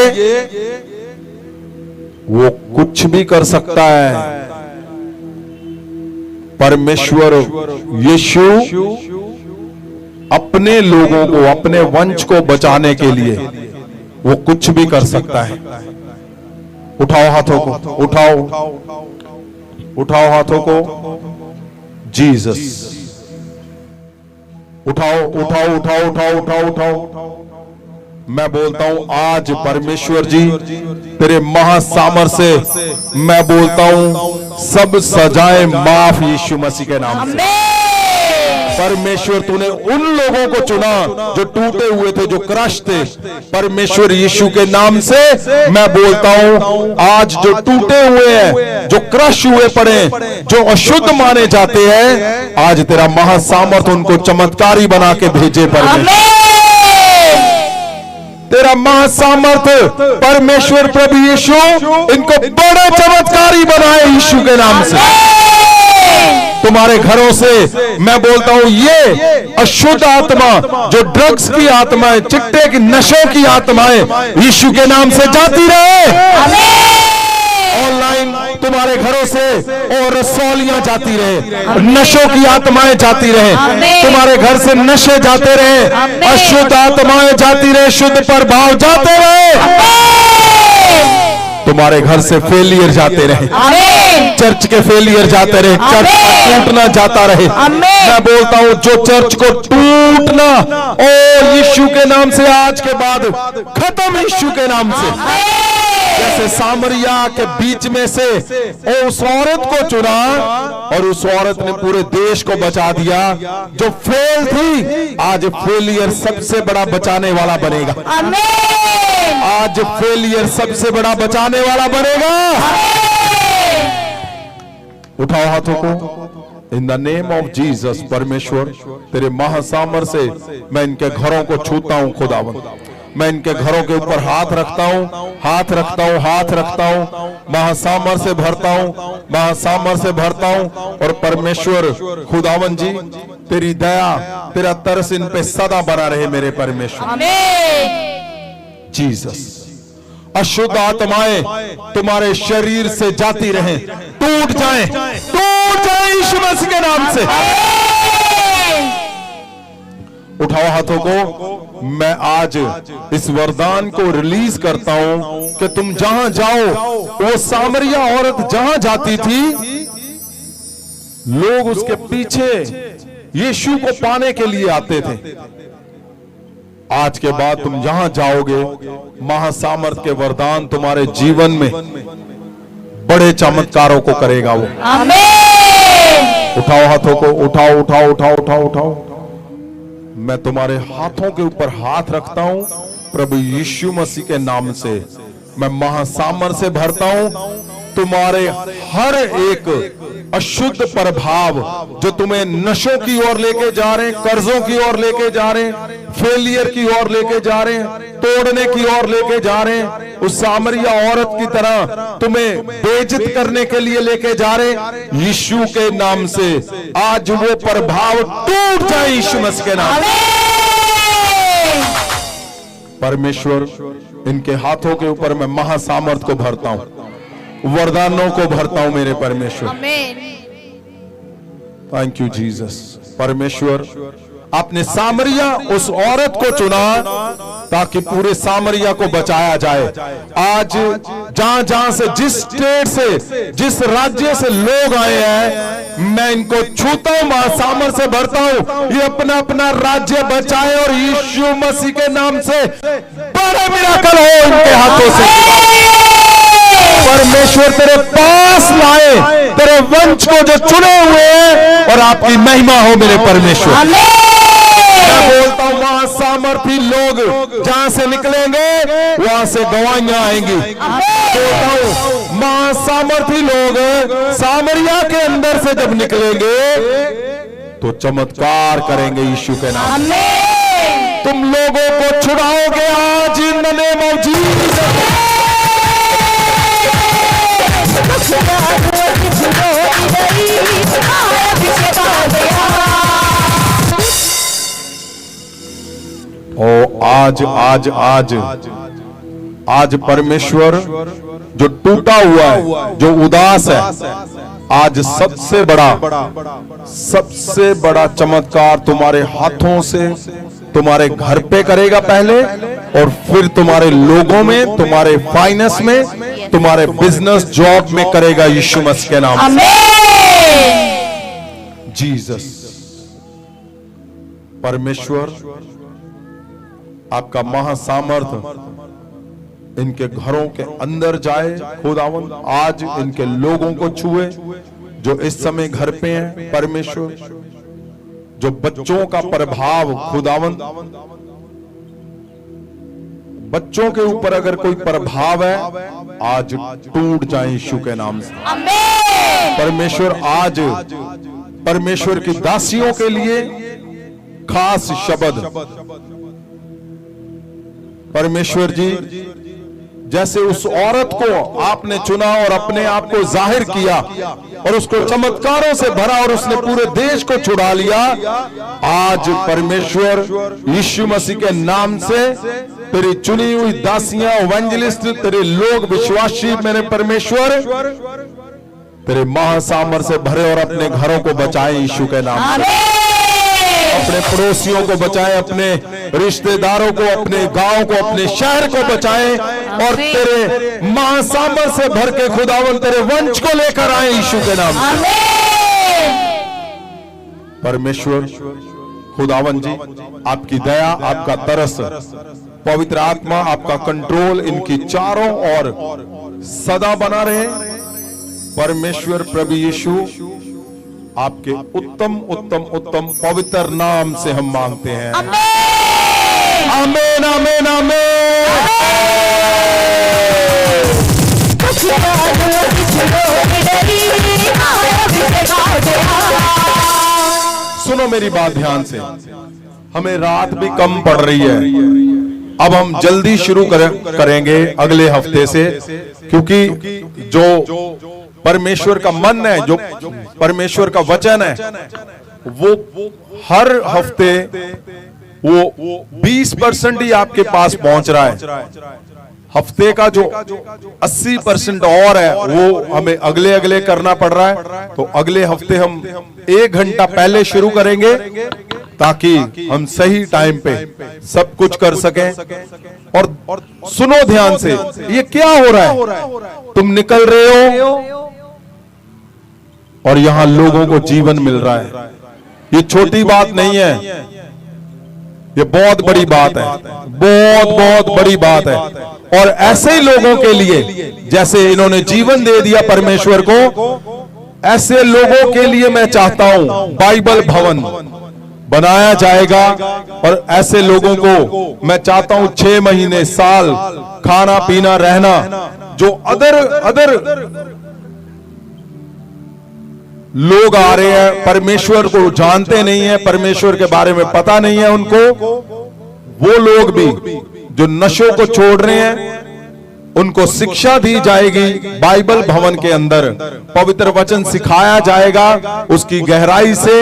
वो कुछ भी कर सकता है। परमेश्वर यीशु अपने लोगों को, अपने वंश को बचाने के लिए वो कुछ भी कर सकता है। उठाओ हाथों को, उठाओ हाथों को। जीसस, उठाओ। मैं बोलता हूं आज परमेश्वर जी तेरे महासामर से मैं बोलता हूं सब सजाएं माफ यीशु मसीह के नाम से। परमेश्वर तूने उन लोगों को चुना जो टूटे हुए थे, जो क्रश थे। परमेश्वर यीशु के नाम से मैं बोलता हूं आज जो टूटे हुए हैं, जो क्रश हुए पड़े, जो अशुद्ध माने जाते हैं, आज तेरा महासामर्थ उनको चमत्कारी बना के भेजे। परमेश्वर तेरा महासामर्थ परमेश्वर प्रभु यीशु इनको बड़े चमत्कारी बनाए यीशु के नाम से। तुम्हारे घरों से मैं बोलता हूं ये अशुद्ध आत्मा, जो ड्रग्स की आत्मा है, चिट्टे की नशों की आत्माएं, यीशु के नाम से जाती रहे। ऑनलाइन तुम्हारे घरों से और रसौलियां जाती रहे, नशों की आत्माएं जाती रहे, आमीन। तुम्हारे घर से नशे जाते रहे, आमीन। अशुद्ध आत्माएं जाती रहे, शुद्ध प्रभाव जाते रहे, तुम्हारे घर से फेलियर जाते रहे, आमीन। चर्च के फेलियर जाते रहे, चर्च का आमीन। टूटना जाता रहे। आमीन। मैं बोलता हूं जो चर्च को टूटना ओ यीशु के नाम से आज के बाद खत्म, यीशु के नाम से। जैसे सामरिया के बीच में से उस औरत को चुना और उस औरत ने पूरे देश को बचा दिया। जो फेल थी आज फेलियर सबसे बड़ा बचाने वाला बनेगा। आमीन। आज फेलियर सबसे बड़ा बचाने वाला बनेगा। उठाओ हाथों को। इन द नेम ऑफ जीसस, परमेश्वर तेरे महासामर से मैं इनके घरों को छूता हूं खुदावन। मैं इनके घरों के ऊपर हाथ रखता हूं, हाथ रखता हूं, हाथ रखता हूं, महासामर से भरता हूं, महासामर से भरता हूं। और परमेश्वर खुदावन जी तेरी दया, तेरा तरस इन पे सदा बना रहे मेरे परमेश्वर। आमीन। जीसस, अशुद्ध आत्माएं तुम्हारे शरीर से जाती रहें, टूट जाएं, टूट जाएं यीशु मसीह के नाम से। उठाओ हाथों को। मैं आज इस वरदान को रिलीज करता हूं कि तुम जहां जाओ, वो सामरिया औरत जहां जाती थी, लोग उसके पीछे यीशु को पाने के लिए आते थे। आज के बाद तुम जहां जाओगे, महासामर्थ के वरदान तुम्हारे जीवन में बड़े चमत्कारों को करेगा वो। आमीन। उठाओ हाथों को, उठाओ उठाओ उठाओ उठाओ उठाओ। मैं तुम्हारे हाथों के ऊपर हाथ रखता हूं प्रभु यीशु मसीह के नाम से। मैं महासामर से भरता हूं तुम्हारे हर एक अशुद्ध प्रभाव जो तुम्हें नशों की ओर लेके जा रहे हैं, कर्जों की ओर लेके जा रहे हैं, फेलियर की ओर लेके जा रहे हैं, तोड़ने की ओर लेके जा रहे हैं, उस सामरिया औरत की तरह तुम्हें बेइज्जत करने के लिए लेके जा रहे हैं। यीशु के नाम से आज वो प्रभाव टूट जाए यीशु मसीह के नाम से। परमेश्वर इनके हाथों के ऊपर मैं महासामर्थ को भरता हूं, वरदानों को भरता हूं मेरे परमेश्वर। Thank you Jesus. परमेश्वर आपने सामरिया उस औरत को चुना ताकि पूरे सामरिया को बचाया जाए। आज जहां जहां से, जिस स्टेट से, जिस राज्य से लोग आए हैं, मैं इनको छूता हूं, महासामर से भरता हूं, ये अपना अपना राज्य बचाए और यीशु मसीह के नाम से बड़े मिराकल हो इनके हाथों से। परमेश्वर तेरे पास लाए तेरे वंश को जो चुने हुए हैं, और आपकी महिमा हो मेरे परमेश्वर। मैं बोलता हूं वहां सामर्थी लोग जहां से निकलेंगे वहां से गवाहियां आएंगी। बोलता हूं वहां सामर्थी लोग सामरिया के अंदर से जब निकलेंगे तो चमत्कार करेंगे यीशु के नाम। तुम लोगों को छुड़ाओगे आज in the name of Jesus. ओ आज आज आज आज परमेश्वर जो टूटा हुआ है, जो उदास है, आज सबसे बड़ा चमत्कार तुम्हारे हाथों से तुम्हारे घर पे करेगा पहले, और फिर तुम्हारे लोगों में, तुम्हारे फाइनेंस में, तुम्हारे बिजनेस जॉब में करेगा यीशु मसीह के नाम से। जीसस। परमेश्वर आपका महासामर्थ इनके घरों के अंदर जाए खुदावन, आज इनके लोगों को छुए जो इस समय घर पे हैं। परमेश्वर जो बच्चों का प्रभाव खुदावन, बच्चों के ऊपर अगर कोई प्रभाव है आज टूट जाए यीशु के नाम से। परमेश्वर आज परमेश्वर की दासियों के लिए खास शब्द, परमेश्वर जी जैसे उस औरत को आपने चुना और अपने आप को जाहिर किया और उसको चमत्कारों से भरा और उसने पूरे देश को छुड़ा लिया, आज परमेश्वर यीशु मसीह के नाम से तेरी चुनी हुई दासियां, एवेंजलिस्ट, तेरे लोग विश्वासी मेरे परमेश्वर तेरे महासामर से भरे और अपने घरों को बचाए यीशु के नाम से। अपने पड़ोसियों को बचाए, अपने रिश्तेदारों को, अपने गांव को, अपने शहर को बचाए और तेरे महासामर से भर के खुदावन तेरे वंश को लेकर आए यीशु के नाम से। परमेश्वर खुदावन जी, आपकी दया, आपका तरस, पवित्र आत्मा, आपका कंट्रोल इनकी चारों ओर सदा बना रहे। परमेश्वर प्रभु यीशु, आपके उत्तम उत्तम उत्तम पवित्र नाम से हम मांगते हैं। आमीन आमीन आमीन। सुनो मेरी बात ध्यान से, हमें रात भी कम पड़ रही है। अब हम जल्दी शुरू करेंगे अगले हफ्ते से, क्योंकि जो परमेश्वर का मन है, जो परमेश्वर का वचन है, वो हर हफ्ते वो 20% ही आपके पास पहुंच रहा है। हफ्ते का जो 80% और है वो हमें अगले अगले करना पड़ रहा है। तो अगले हफ्ते हम 1 घंटा पहले शुरू करेंगे ताकि हम सही टाइम पे सब कुछ कर सकें। और सुनो ध्यान से, ये क्या हो रहा है? तुम निकल रहे हो और यहां लोगों को जीवन मिल रहा है। ये छोटी बात नहीं है, ये बहुत बड़ी बात है, बहुत बहुत बड़ी बात है। और ऐसे ही लोगों के लिए जैसे इन्होंने जीवन दे दिया परमेश्वर को, ऐसे लोगों के लिए मैं चाहता हूं बाइबल भवन बनाया जाएगा। और ऐसे लोगों को मैं चाहता हूं 6 महीने, साल खाना पीना रहना, जो अदर लोग आ रहे हैं, परमेश्वर को जानते नहीं है, परमेश्वर के बारे में पता नहीं है उनको, वो लोग भी जो नशों को छोड़ रहे हैं, उनको शिक्षा दी जाएगी। बाइबल भवन के अंदर पवित्र वचन सिखाया जाएगा, उसकी गहराई से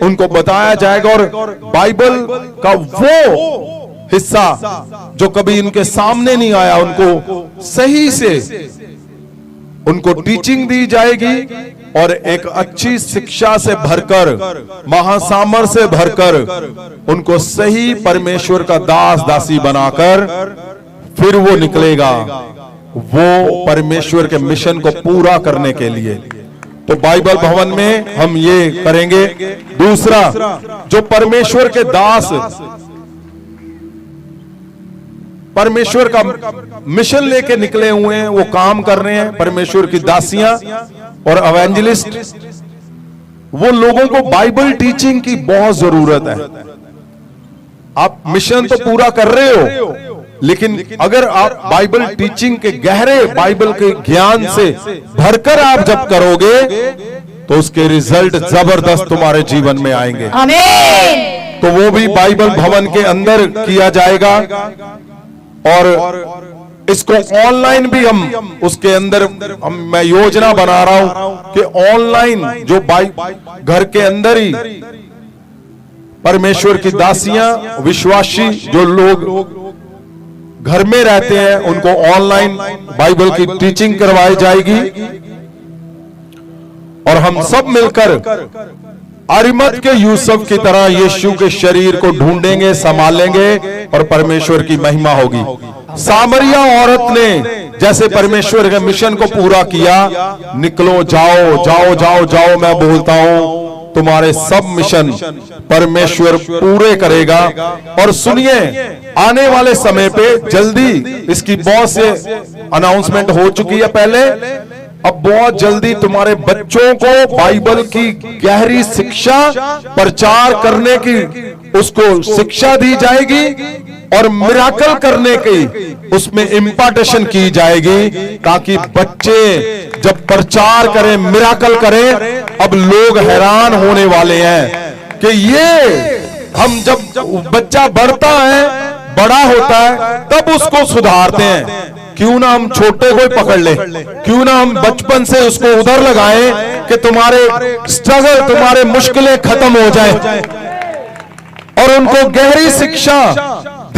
उनको बताया जाएगा। और बाइबल का वो हिस्सा जो कभी इनके सामने नहीं आया, उनको सही से उनको टीचिंग दी जाएगी और एक अच्छी शिक्षा से भरकर, महासामर से भरकर, उनको सही परमेश्वर का दास दासी बनाकर फिर वो निकलेगा वो परमेश्वर के मिशन को पूरा करने के लिए। तो बाइबल भवन में हम ये करेंगे। दूसरा, जो परमेश्वर के दास परमेश्वर का मिशन लेके निकले हुए हैं, वो काम कर रहे हैं, परमेश्वर की दासियां और एवेंजलिस्ट, वो लोगों को बाइबल टीचिंग की बहुत जरूरत है। आप मिशन तो पूरा कर रहे हो, लेकिन अगर आप बाइबल टीचिंग के गहरे बाइबल के ज्ञान से भरकर आप जब करोगे तो उसके रिजल्ट जबरदस्त तुम्हारे जीवन में आएंगे। आमीन। तो वो भी बाइबल भवन के अंदर किया जाएगा। और इसको ऑनलाइन भी हम उसके अंदर मैं योजना बना रहा हूं कि ऑनलाइन जो घर के अंदर ही परमेश्वर की दासियां, विश्वासी जो लोग घर में रहते हैं, उनको ऑनलाइन बाइबल की टीचिंग करवाई जाएगी। और हम सब मिलकर अरिमत के यूसुफ की तरह यीशु के शरीर को ढूंढेंगे, संभालेंगे और परमेश्वर की महिमा होगी। सामरिया औरत ने जैसे परमेश्वर के मिशन को पूरा किया, निकलो, जाओ जाओ जाओ जाओ, मैं बोलता हूं तुम्हारे सब मिशन परमेश्वर पूरे करेगा। और सुनिए, आने वाले समय पे जल्दी इसकी बहुत से अनाउंसमेंट हो चुकी है पहले, अब बहुत जल्दी तुम्हारे बच्चों को बाइबल की गहरी शिक्षा प्रचार करने की उसको शिक्षा दी जाएगी और मिराकल करने की उसमें इम्पार्टेशन की जाएगी, ताकि बच्चे जब प्रचार करें, मिराकल करें। अब लोग हैरान होने वाले हैं कि ये हम जब बच्चा बढ़ता है, बड़ा होता है, तब उसको सुधारते हैं। क्यों ना हम छोटे को ही पकड़ ले, क्यों ना हम बचपन से उसको उधर लगाएं कि तुम्हारे स्ट्रगल, तुम्हारे मुश्किलें खत्म हो जाए और उनको गहरी शिक्षा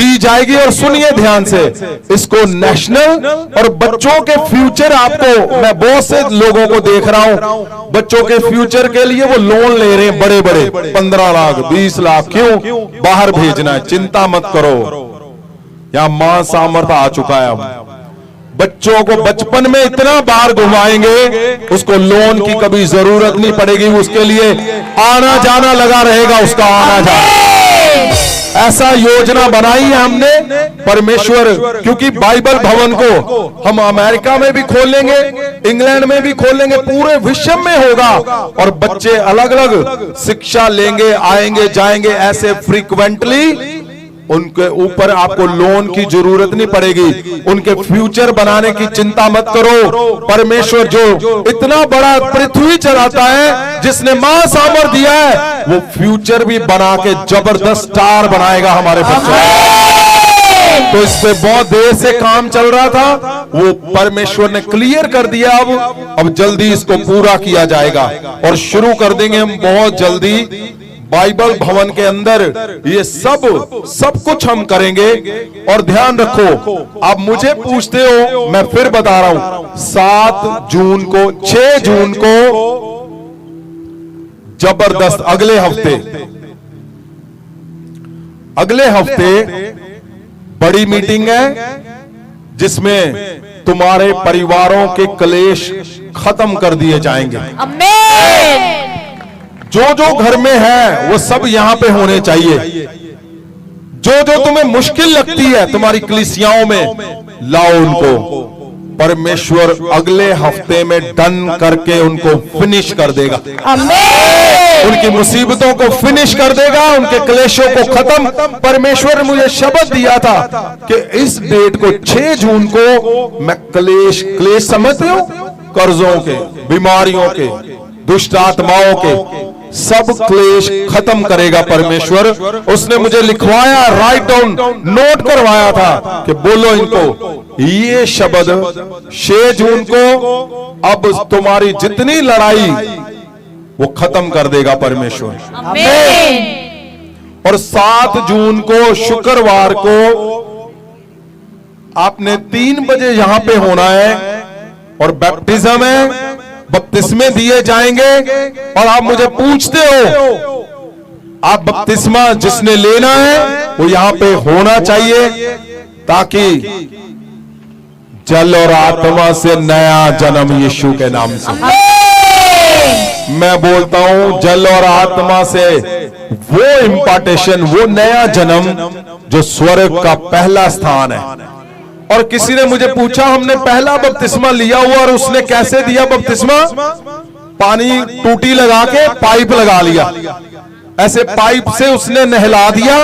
दी जाएगी। और सुनिए ध्यान से, इसको नेशनल और बच्चों के फ्यूचर, आपको मैं बहुत से लोगों को देख रहा हूं बच्चों के फ्यूचर के लिए वो लोन ले रहे हैं बड़े बड़े, 15 लाख 20 लाख, क्यों? बाहर भेजना है। चिंता मत करो, यहां मां सामर्थ्य आ चुका है। अब बच्चों को बचपन में इतना बाहर घुमाएंगे, उसको लोन की कभी जरूरत नहीं पड़ेगी। उसके लिए आना जाना लगा रहेगा, उसका आना जाना। ऐसा योजना बनाई है हमने परमेश्वर, क्योंकि बाइबल भवन को हम अमेरिका में भी खोलेंगे, इंग्लैंड में भी खोलेंगे, पूरे विश्व में होगा। और बच्चे अलग अलग शिक्षा लेंगे, आएंगे जाएंगे ऐसे फ्रीक्वेंटली। उनके ऊपर आपको लोन की जरूरत नहीं पड़ेगी। उनके फ्यूचर बनाने की चिंता मत करो। परमेश्वर जो इतना बड़ा पृथ्वी चलाता है, जिसने मां सामर्थ्य दिया है, वो फ्यूचर भी बना के जबरदस्त स्टार बनाएगा हमारे बच्चों। तो इस पे बहुत देर से काम चल रहा था, वो परमेश्वर ने क्लियर कर दिया। अब जल्दी इसको पूरा किया जाएगा और शुरू कर देंगे हम बहुत जल्दी। बाइबल भवन के अंदर ये सब कुछ हम करेंगे। और ध्यान रखो, आप मुझे पूछते हो, मैं फिर बता रहा हूं, 7 जून को 6 जून को जबरदस्त अगले हफ्ते बड़ी मीटिंग है, जिसमें तुम्हारे परिवारों के क्लेश खत्म कर दिए जाएंगे। आमीन। जो जो घर में है वो सब यहां पे होने चाहिए। जो जो तुम्हें मुश्किल लगती है तुम्हारी कलीसियाओं में, लाओ उनको। परमेश्वर अगले हफ्ते में डन करके उनको फिनिश कर देगा। आमीन। उनकी मुसीबतों को फिनिश कर देगा, उनके क्लेशों को खत्म। परमेश्वर ने मुझे शब्द दिया था कि इस डेट को 6 जून को मैं क्लेश समझते हो, कर्जों के, बीमारियों के, दुष्ट आत्माओं के सब क्लेश खत्म करेगा परमेश्वर। उसने मुझे लिखवाया, राइट डाउन, नोट करवाया था कि बोलो इनको ये शब्द 6 जून को। अब तुम्हारी जितनी लड़ाई वो खत्म कर देगा परमेश्वर। आमीन। और 7 जून को शुक्रवार को आपने 3 बजे यहां पे होना है और बैप्टिज्म है, बपतिस्मे दिए जाएंगे। और आप मुझे पूछते हो, आप बपतिस्मा जिसने लेना है वो यहां पे होना चाहिए, ताकि जल और आत्मा से नया जन्म यीशु के नाम से। मैं बोलता हूं, जल और आत्मा से वो इम्पार्टेशन, वो नया जन्म जो स्वर्ग का पहला स्थान है। और किसी ने मुझे पूछा, हमने पहला बपतिस्मा लिया हुआ, और उसने कैसे दिया बपतिस्मा? पानी टूटी लगा के पाइप लगा लिया, ऐसे पाइप से उसने नहला दिया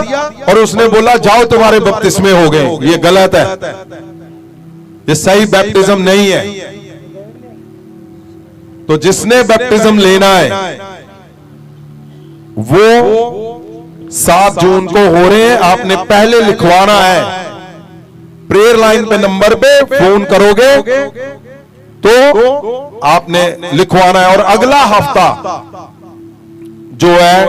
और उसने बोला जाओ तुम्हारे बपतिस्मे हो गए। ये गलत है, ये सही बैप्टिज्म नहीं है। तो जिसने बैप्टिज्म लेना है वो 7 जून को हो रहे हैं। आपने पहले लिखवाना है, प्रेयर लाइन पे नंबर पे फोन करोगे तो आपने लिखवाना है। और अगला हफ्ता जो है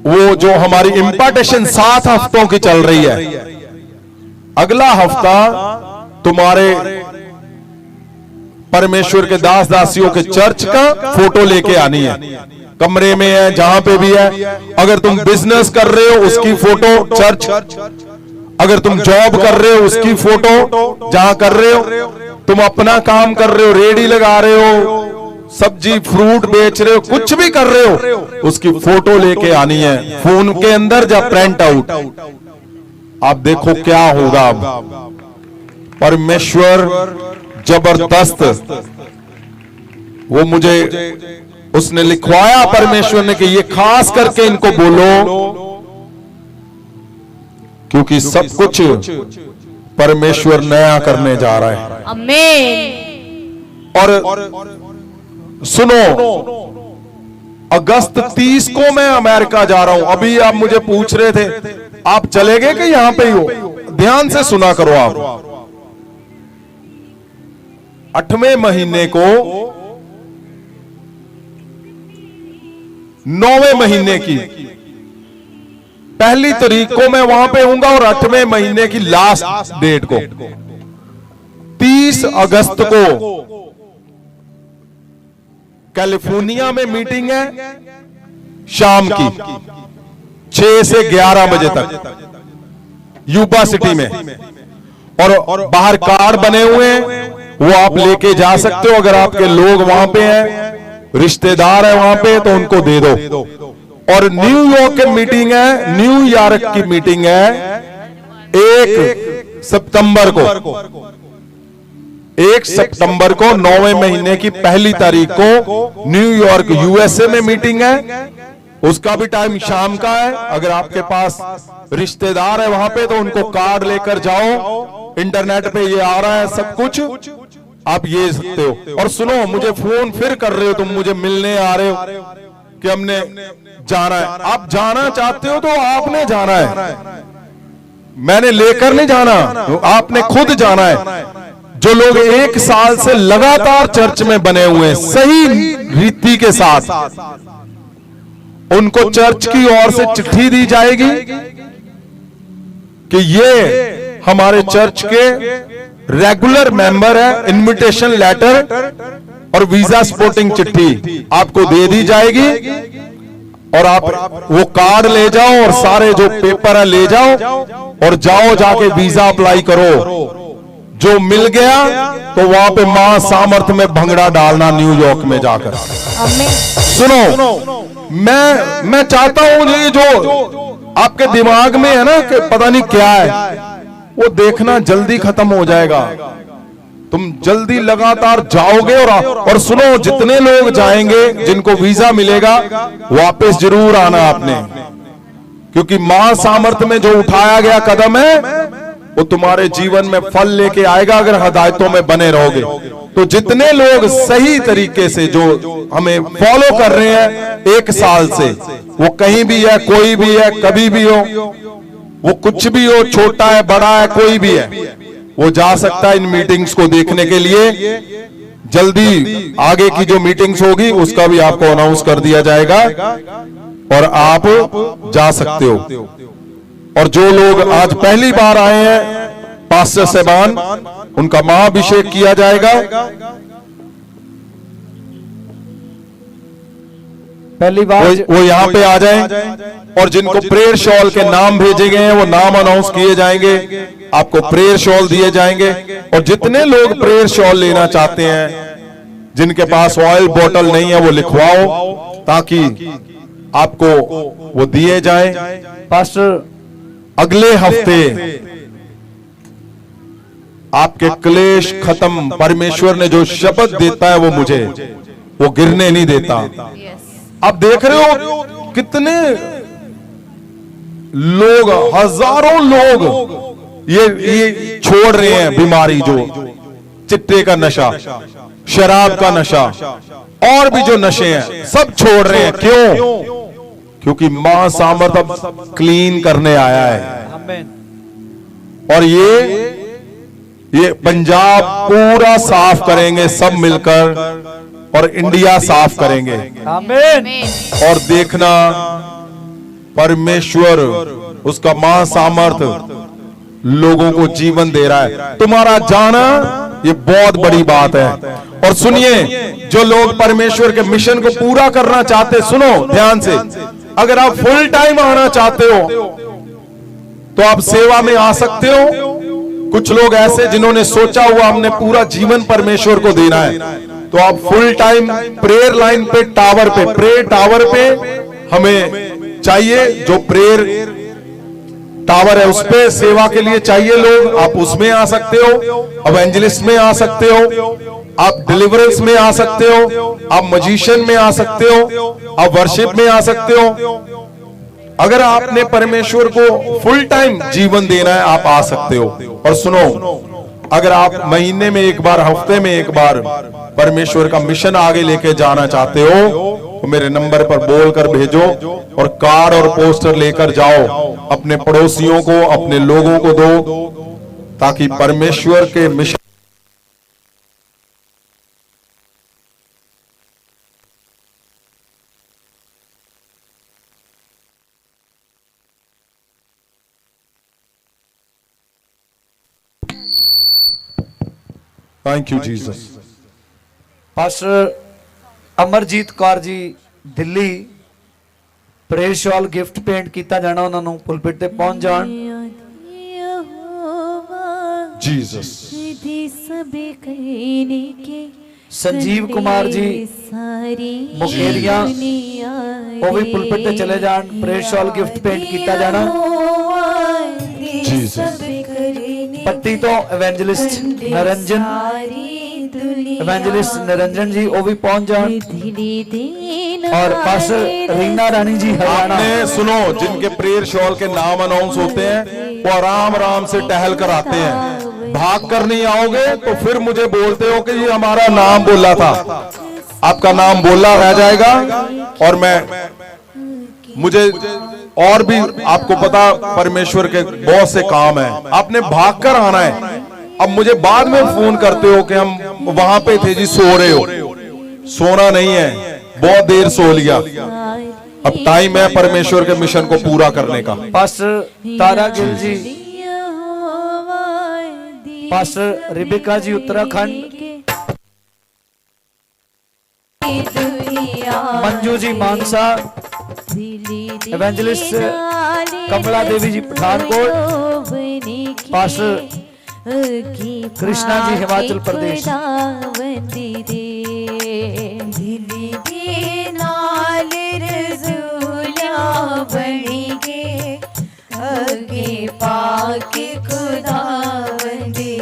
वो जो हमारी इंपार्टेशन 7 हफ्तों की चल रही है, अगला हफ्ता तुम्हारे परमेश्वर के दास दासियों के चर्च का फोटो लेके आनी है। कमरे में है, जहां पे भी है। अगर तुम बिजनेस कर रहे हो उसकी फोटो चर्च, अगर तुम जॉब कर रहे हो उसकी फोटो जहां कर रहे हो, तुम अपना काम कर रहे हो, रेडी लगा रहे हो, सब्जी फ्रूट बेच रहे हो, कुछ भी कर रहे हो, उसकी फोटो लेके आनी है फोन के अंदर या प्रिंट आउट। आप देखो क्या होगा। अब परमेश्वर जबरदस्त, वो मुझे उसने लिखवाया परमेश्वर ने कि ये खास करके इनको बोलो, क्योंकि सब कुछ परमेश्वर नया करने जा रहा है। आमीन। और सुनो, अगस्त 30 को मैं अमेरिका जा रहा हूं। अभी आप मुझे पूछ रहे थे आप चले गए कि यहां पे ही हो? ध्यान से सुना करो आप। 8वें महीने को 9वें महीने की पहली तारीख को मैं वहां पे हूंगा और 8वें महीने की लास्ट डेट को 30 अगस्त को कैलिफोर्निया में मीटिंग है शाम की 6 से 11 बजे तक यूबा सिटी में। और बाहर कार्ड बने हुए हैं, वो आप लेके जा सकते हो। अगर आपके लोग वहां पे हैं, रिश्तेदार है वहां पे, तो उनको दे दो। और न्यूयॉर्क की मीटिंग है, न्यूयॉर्क की मीटिंग है 1 सितंबर को। 1 सितंबर को 9वें महीने की पहली तारीख को न्यूयॉर्क यूएसए में मीटिंग है। उसका भी टाइम शाम का है। अगर आपके पास रिश्तेदार है वहां पे, तो उनको कार्ड लेकर जाओ। इंटरनेट पे ये आ रहा है सब कुछ, आप ये सकते हो। और सुनो, मुझे फोन फिर कर रहे हो, तुम मुझे मिलने आ रहे हो कि हमने जाना है। आप जाना चाहते हो तो आपने जाना है, मैंने लेकर नहीं जाना, आपने खुद जाना है। जो लोग 1 साल से लगातार चर्च में बने हुए हैं सही रीति के साथ, उनको चर्च की ओर से चिट्ठी दी जाएगी कि ये हमारे चर्च के रेगुलर मेंबर है। इनविटेशन लेटर और वीजा सपोर्टिंग चिट्ठी आपको दे दी जाएगी। और आप वो कार्ड ले जाओ और सारे जो पेपर है ले जाओ और जाओ जाके वीजा अप्लाई करो। जो मिल गया तो वहां पे मां सामर्थ में भंगड़ा डालना न्यूयॉर्क में जाकर। सुनो, मैं चाहता हूं ये जो आपके दिमाग में है ना कि पता नहीं क्या है, वो देखना जल्दी खत्म हो जाएगा। तुम जल्दी लगातार जाओगे। और सुनो, जितने लोग जाएंगे जिनको वीजा मिलेगा, वापस जरूर आना आपने, क्योंकि मां सामर्थ में जो उठाया गया कदम है वो तुम्हारे जीवन में फल लेके आएगा अगर हदायतों में बने रहोगे। तो जितने लोग सही तरीके से जो हमें फॉलो कर रहे हैं 1 साल से, वो कहीं भी है, कोई भी है, कभी भी हो, वो कुछ भी हो, छोटा है, बड़ा है, कोई भी है, वो जा सकता है इन मीटिंग्स को देखने के लिए। जल्दी आगे की जो मीटिंग्स होगी उसका भी आपको अनाउंस कर दिया जाएगा और आप जा सकते हो। और जो लोग आज पहली बार आए हैं, पास्टर साहबान, उनका महाअभिषेक किया जाएगा। पहली बार वो यहाँ पे आ जाएं। और जिनको प्रेयर शॉल के नाम भेजे गए हैं वो नाम अनाउंस किए जाएंगे, आपको प्रेयर शॉल दिए जाएंगे। और जितने लोग प्रेयर शॉल लेना चाहते हैं, जिनके पास ऑयल बोतल नहीं है, वो लिखवाओ ताकि आपको वो दिए जाएं। पास्टर अगले हफ्ते आपके क्लेश खत्म। परमेश्वर ने जो शपथ देता है वो मुझे, वो गिरने नहीं देता। आप देख रहे हो कितने लोग, हजारों लोग ये छोड़ रहे हैं बीमारी, जो चिट्टे का नशा, शराब का नशा और भी जो नशे हैं सब छोड़ रहे हैं। क्यों? क्योंकि मां सामर्थ अब क्लीन करने आया है। और ये पंजाब पूरा साफ करेंगे सब मिलकर, और इंडिया साफ करेंगे। आमीन। और देखना परमेश्वर, उसका मां सामर्थ लोगों को जीवन दे रहा है। तुम्हारा जाना ये बहुत बड़ी बात है। और सुनिए, जो लोग परमेश्वर के मिशन को पूरा करना चाहते, सुनो ध्यान से, अगर आप फुल टाइम आना चाहते हो तो आप सेवा में आ सकते हो। कुछ लोग ऐसे जिन्होंने सोचा हुआ हमने पूरा जीवन परमेश्वर को देना है, तो आप फुल टाइम प्रेयर लाइन पे, टावर पे, प्रेयर टावर पे हमें चाहिए। जो प्रेयर टावर है उस पे सेवा के लिए चाहिए लोग, आप उसमें आ सकते हो। एवेंजलिस्ट में आ सकते हो, आप डिलीवरेंस में आ सकते हो, आप मजिशियन में आ सकते हो, आप वर्शिप में आ सकते हो। अगर आपने परमेश्वर को फुल टाइम जीवन देना है, आप आ सकते हो। और सुनो, अगर आप महीने में एक बार, हफ्ते में एक बार परमेश्वर का मिशन आगे लेके जाना चाहते हो, तो मेरे नंबर पर बोल कर भेजो और कार्ड और पोस्टर लेकर जाओ। अपने पड़ोसियों को, अपने लोगों को दो, ताकि परमेश्वर के mission thank you Jesus. Pastor Amarjeet Kaur ji Delhi prayer shawl gift पेंट किया जाना, उन्होंने पुलपिट ते पहुंच जान। जीसस। संजीव कुमार जी मुकेरिया वो भी पुलपिट ते चले जान, प्रेयर शॉल गिफ्ट पेंट किया जाना। जीसस। पट्टी तो एवेंजलिस्ट निरंजन जी वो भी पहुंच जान। और पास्टर रीना रानी जी हरियाणा। आपने सुनो, जिनके प्रेयर शॉल के नाम अनाउंस होते हैं वो आराम आराम से टहल कर आते हैं। भाग कर नहीं आओगे तो फिर मुझे बोलते हो कि ये हमारा नाम बोला था। आपका नाम बोला रह जाएगा। और मुझे और भी आपको पता परमेश्वर के बहुत से काम है, आपने भाग कर आना है। अब मुझे बाद में फोन करते हो कि हम वहां पे थे जी, सो रहे हो। सोना नहीं है, बहुत देर सो लिया। अब टाइम है परमेश्वर के मिशन को पूरा करने का। पास्टर तारा गिल जी, पास्टर रिबिका जी उत्तराखंड, मंजू जी मानसा, एवेंजलिस्ट कमला देवी जी पठानकोट, पास्टर कृष्णा जी हिमाचल प्रदेश। पाके खुदा दे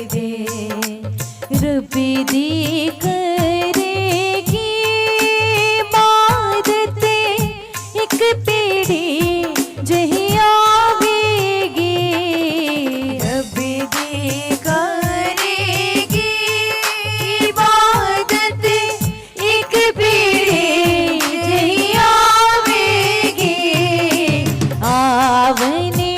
रब्बी दी करेगी इबादत एक पीढ़ी जही आवेगी। रब्बी दी करेगी इबादत एक पीढ़ी जही आवेगी। आवने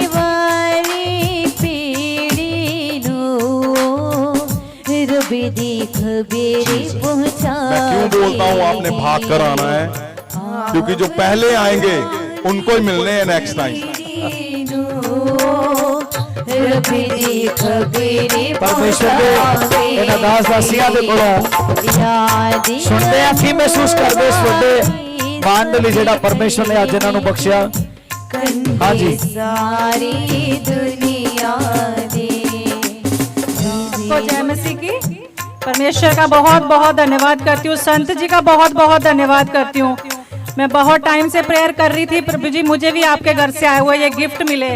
मैं क्यों बोलता हूँ आपने भाग कर आना है, क्योंकि जो पहले आएंगे उनको ही मिलने हैं नेक्स्ट टाइम। परमेश्वर के इन अरदास दासियां दे कोलों सुनते हैं कि महसूस करते सुनते मानदली जेड़ा परमेश्वर ने आज इन्हां नूं बख्शिया। हाँ जी, सारी दुनिया दे। सबको जय मसीह की। परमेश्वर का बहुत बहुत धन्यवाद करती हूँ, संत जी का बहुत बहुत धन्यवाद करती हूँ। मैं बहुत टाइम से प्रेयर कर रही थी, प्रभु जी मुझे भी आपके घर से आए हुए ये गिफ्ट मिले,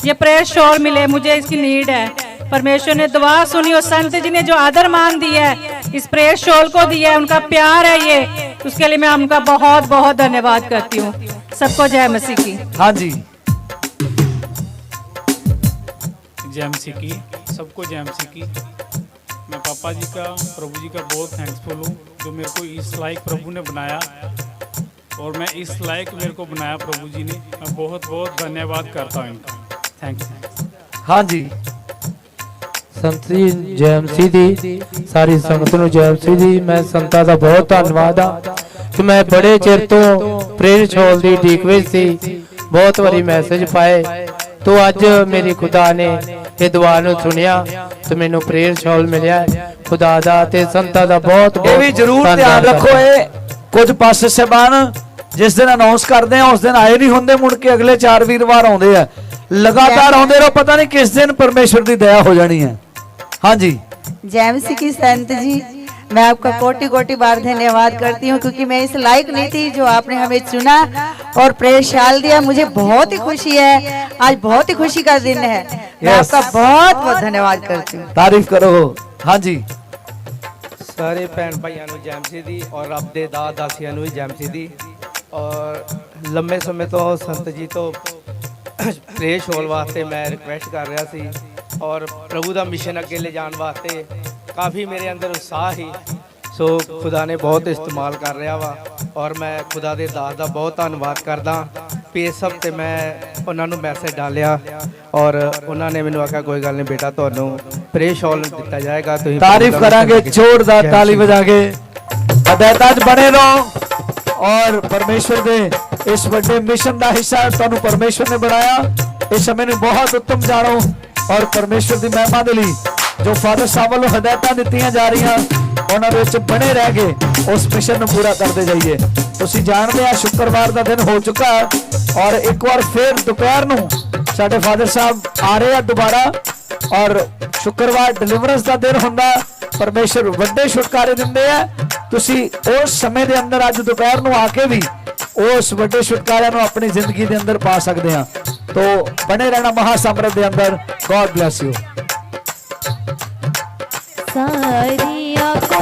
ये प्रेयर शॉल मिले, मुझे इसकी नीड है। परमेश्वर ने दुआ सुनी और संत जी ने जो आदर मान दिया है, इस प्रेयर शॉल को दिया है, उनका प्यार है ये, उसके लिए मैं उनका बहुत बहुत धन्यवाद करती हूँ। सबको जय मसीह की। हाँ जी, जय मसीह की। सबको जय मसीह की। मैं पापा जी का, प्रभु जी का बहुत थैंक्सफुल हूँ, जो मेरे को इस लायक प्रभु ने बनाया और मैं इस लायक मेरे को बनाया प्रभु जी ने। मैं बहुत बहुत धन्यवाद करता हूँ इनका। थैंक्स। हाँ जी, संत जी जय मसीह दी, सारी संगत नूं जय मसीह दी। मैं संतां दा बहुत धन्नवाद आ कि मैं बड़े चिर तो प्रेयर शॉल दी उਡੀਕ ਵਿੱਚ ਸੀ, बहुत वारी मैसेज पाए, तो अज मेरी खुदा ने ये दुआ नूं सुनिया तो मैनू प्रेयर शॉल मिलिया। खुदा दा ते संतां दा बहुत ये भी जरूर ध्यान रखो, ये कुछ पास्टर साहबान जिस दिन अनाउंस करते हैं उस दिन आए नहीं होंगे, मुड़ के अगले 4 वीरवार आउंदे आ। लगातार आउंदे रहो, पता नहीं किस दिन परमेश्वर की दया हो जानी है। हाँ जी, जय मसीह की। संत जी मैं आपका कोटि कोटि बार धन्यवाद करती हूँ, क्योंकि मैं इस लायक नहीं थी जो आपने हमें चुना और प्रेयर शॉल दिया। मुझे बहुत ही खुशी है, आज बहुत ही खुशी का दिन है। मैं आपका बहुत बहुत धन्यवाद करती हूँ। तारीफ करो। हाँ जी, सारे भैन भाइयों ਨੂੰ ਜੈ ਮਸੀਹ ਦੀ और ਰੱਬ ਦੇ ਦਾਸ ਦਾਸੀਆਂ ਨੂੰ ਵੀ ਜੈ ਮਸੀਹ ਦੀ। और लंबे समय तो संत जी तो प्रेयर शॉल वास्ते मैं रिक्वेस्ट कर रहा सी और प्रभु का मिशन अगे ले जाने वास्ते काफ़ी मेरे अंदर उत्साह ही। सो खुदा ने बहुत इस्तेमाल कर रहा वा और मैं खुदा के दास का बहुत धन्यवाद करदा भी इस हफ्ते मैं उन्होंने मैसेज डालिया और उन्होंने मैंने आख्या कोई गल नहीं बेटा तुहानू प्रेयर शॉल दिता जाएगा। तो तारीफ करांगे जोरदार ताली बजा के। हदायतां च बने रहो और परमेश्वर दे इस बड़े मिशन का हिस्सा तुहानू परमेश्वर ने बनाया। इस समय नूं बहुत उत्तम जानो और परमेश्वर की महिमा दे लई ਜੋ ਫਾਦਰ ਸਾਹਿਬ ਵੱਲੋਂ ਹਦਾਇਤਾਂ ਦਿੱਤੀਆਂ ਜਾ ਰਹੀਆਂ ਉਹਨਾਂ ਦੇ ਵਿੱਚ ਬਣੇ ਰਹਿ ਕੇ ਉਸ ਮਿਸ਼ਨ ਨੂੰ ਪੂਰਾ ਕਰਦੇ ਜਾਈਏ। ਤੁਸੀਂ ਜਾਣਦੇ ਆ ਸ਼ੁੱਕਰਵਾਰ ਦਾ ਦਿਨ ਹੋ ਚੁੱਕਾ ਔਰ ਇੱਕ ਵਾਰ ਫਿਰ ਦੁਪਹਿਰ ਨੂੰ ਸਾਡੇ ਫਾਦਰ ਸਾਹਿਬ ਆ ਰਹੇ ਆ ਦੁਬਾਰਾ ਔਰ ਸ਼ੁੱਕਰਵਾਰ ਡਿਲੀਵਰੈਂਸ ਦਾ ਦਿਨ ਹੁੰਦਾ, ਪਰਮੇਸ਼ਰ ਵੱਡੇ ਛੁਟਕਾਰੇ ਦਿੰਦੇ ਆ। ਤੁਸੀਂ ਉਸ ਸਮੇਂ ਦੇ ਅੰਦਰ ਅੱਜ ਦੁਪਹਿਰ ਨੂੰ ਆ ਕੇ ਵੀ ਉਸ ਵੱਡੇ ਛੁਟਕਾਰਿਆਂ ਨੂੰ ਆਪਣੀ ਜ਼ਿੰਦਗੀ ਦੇ ਅੰਦਰ ਪਾ ਸਕਦੇ ਆ। तो बने रहना महासामराज्य के अंदर। God bless you. सारिया को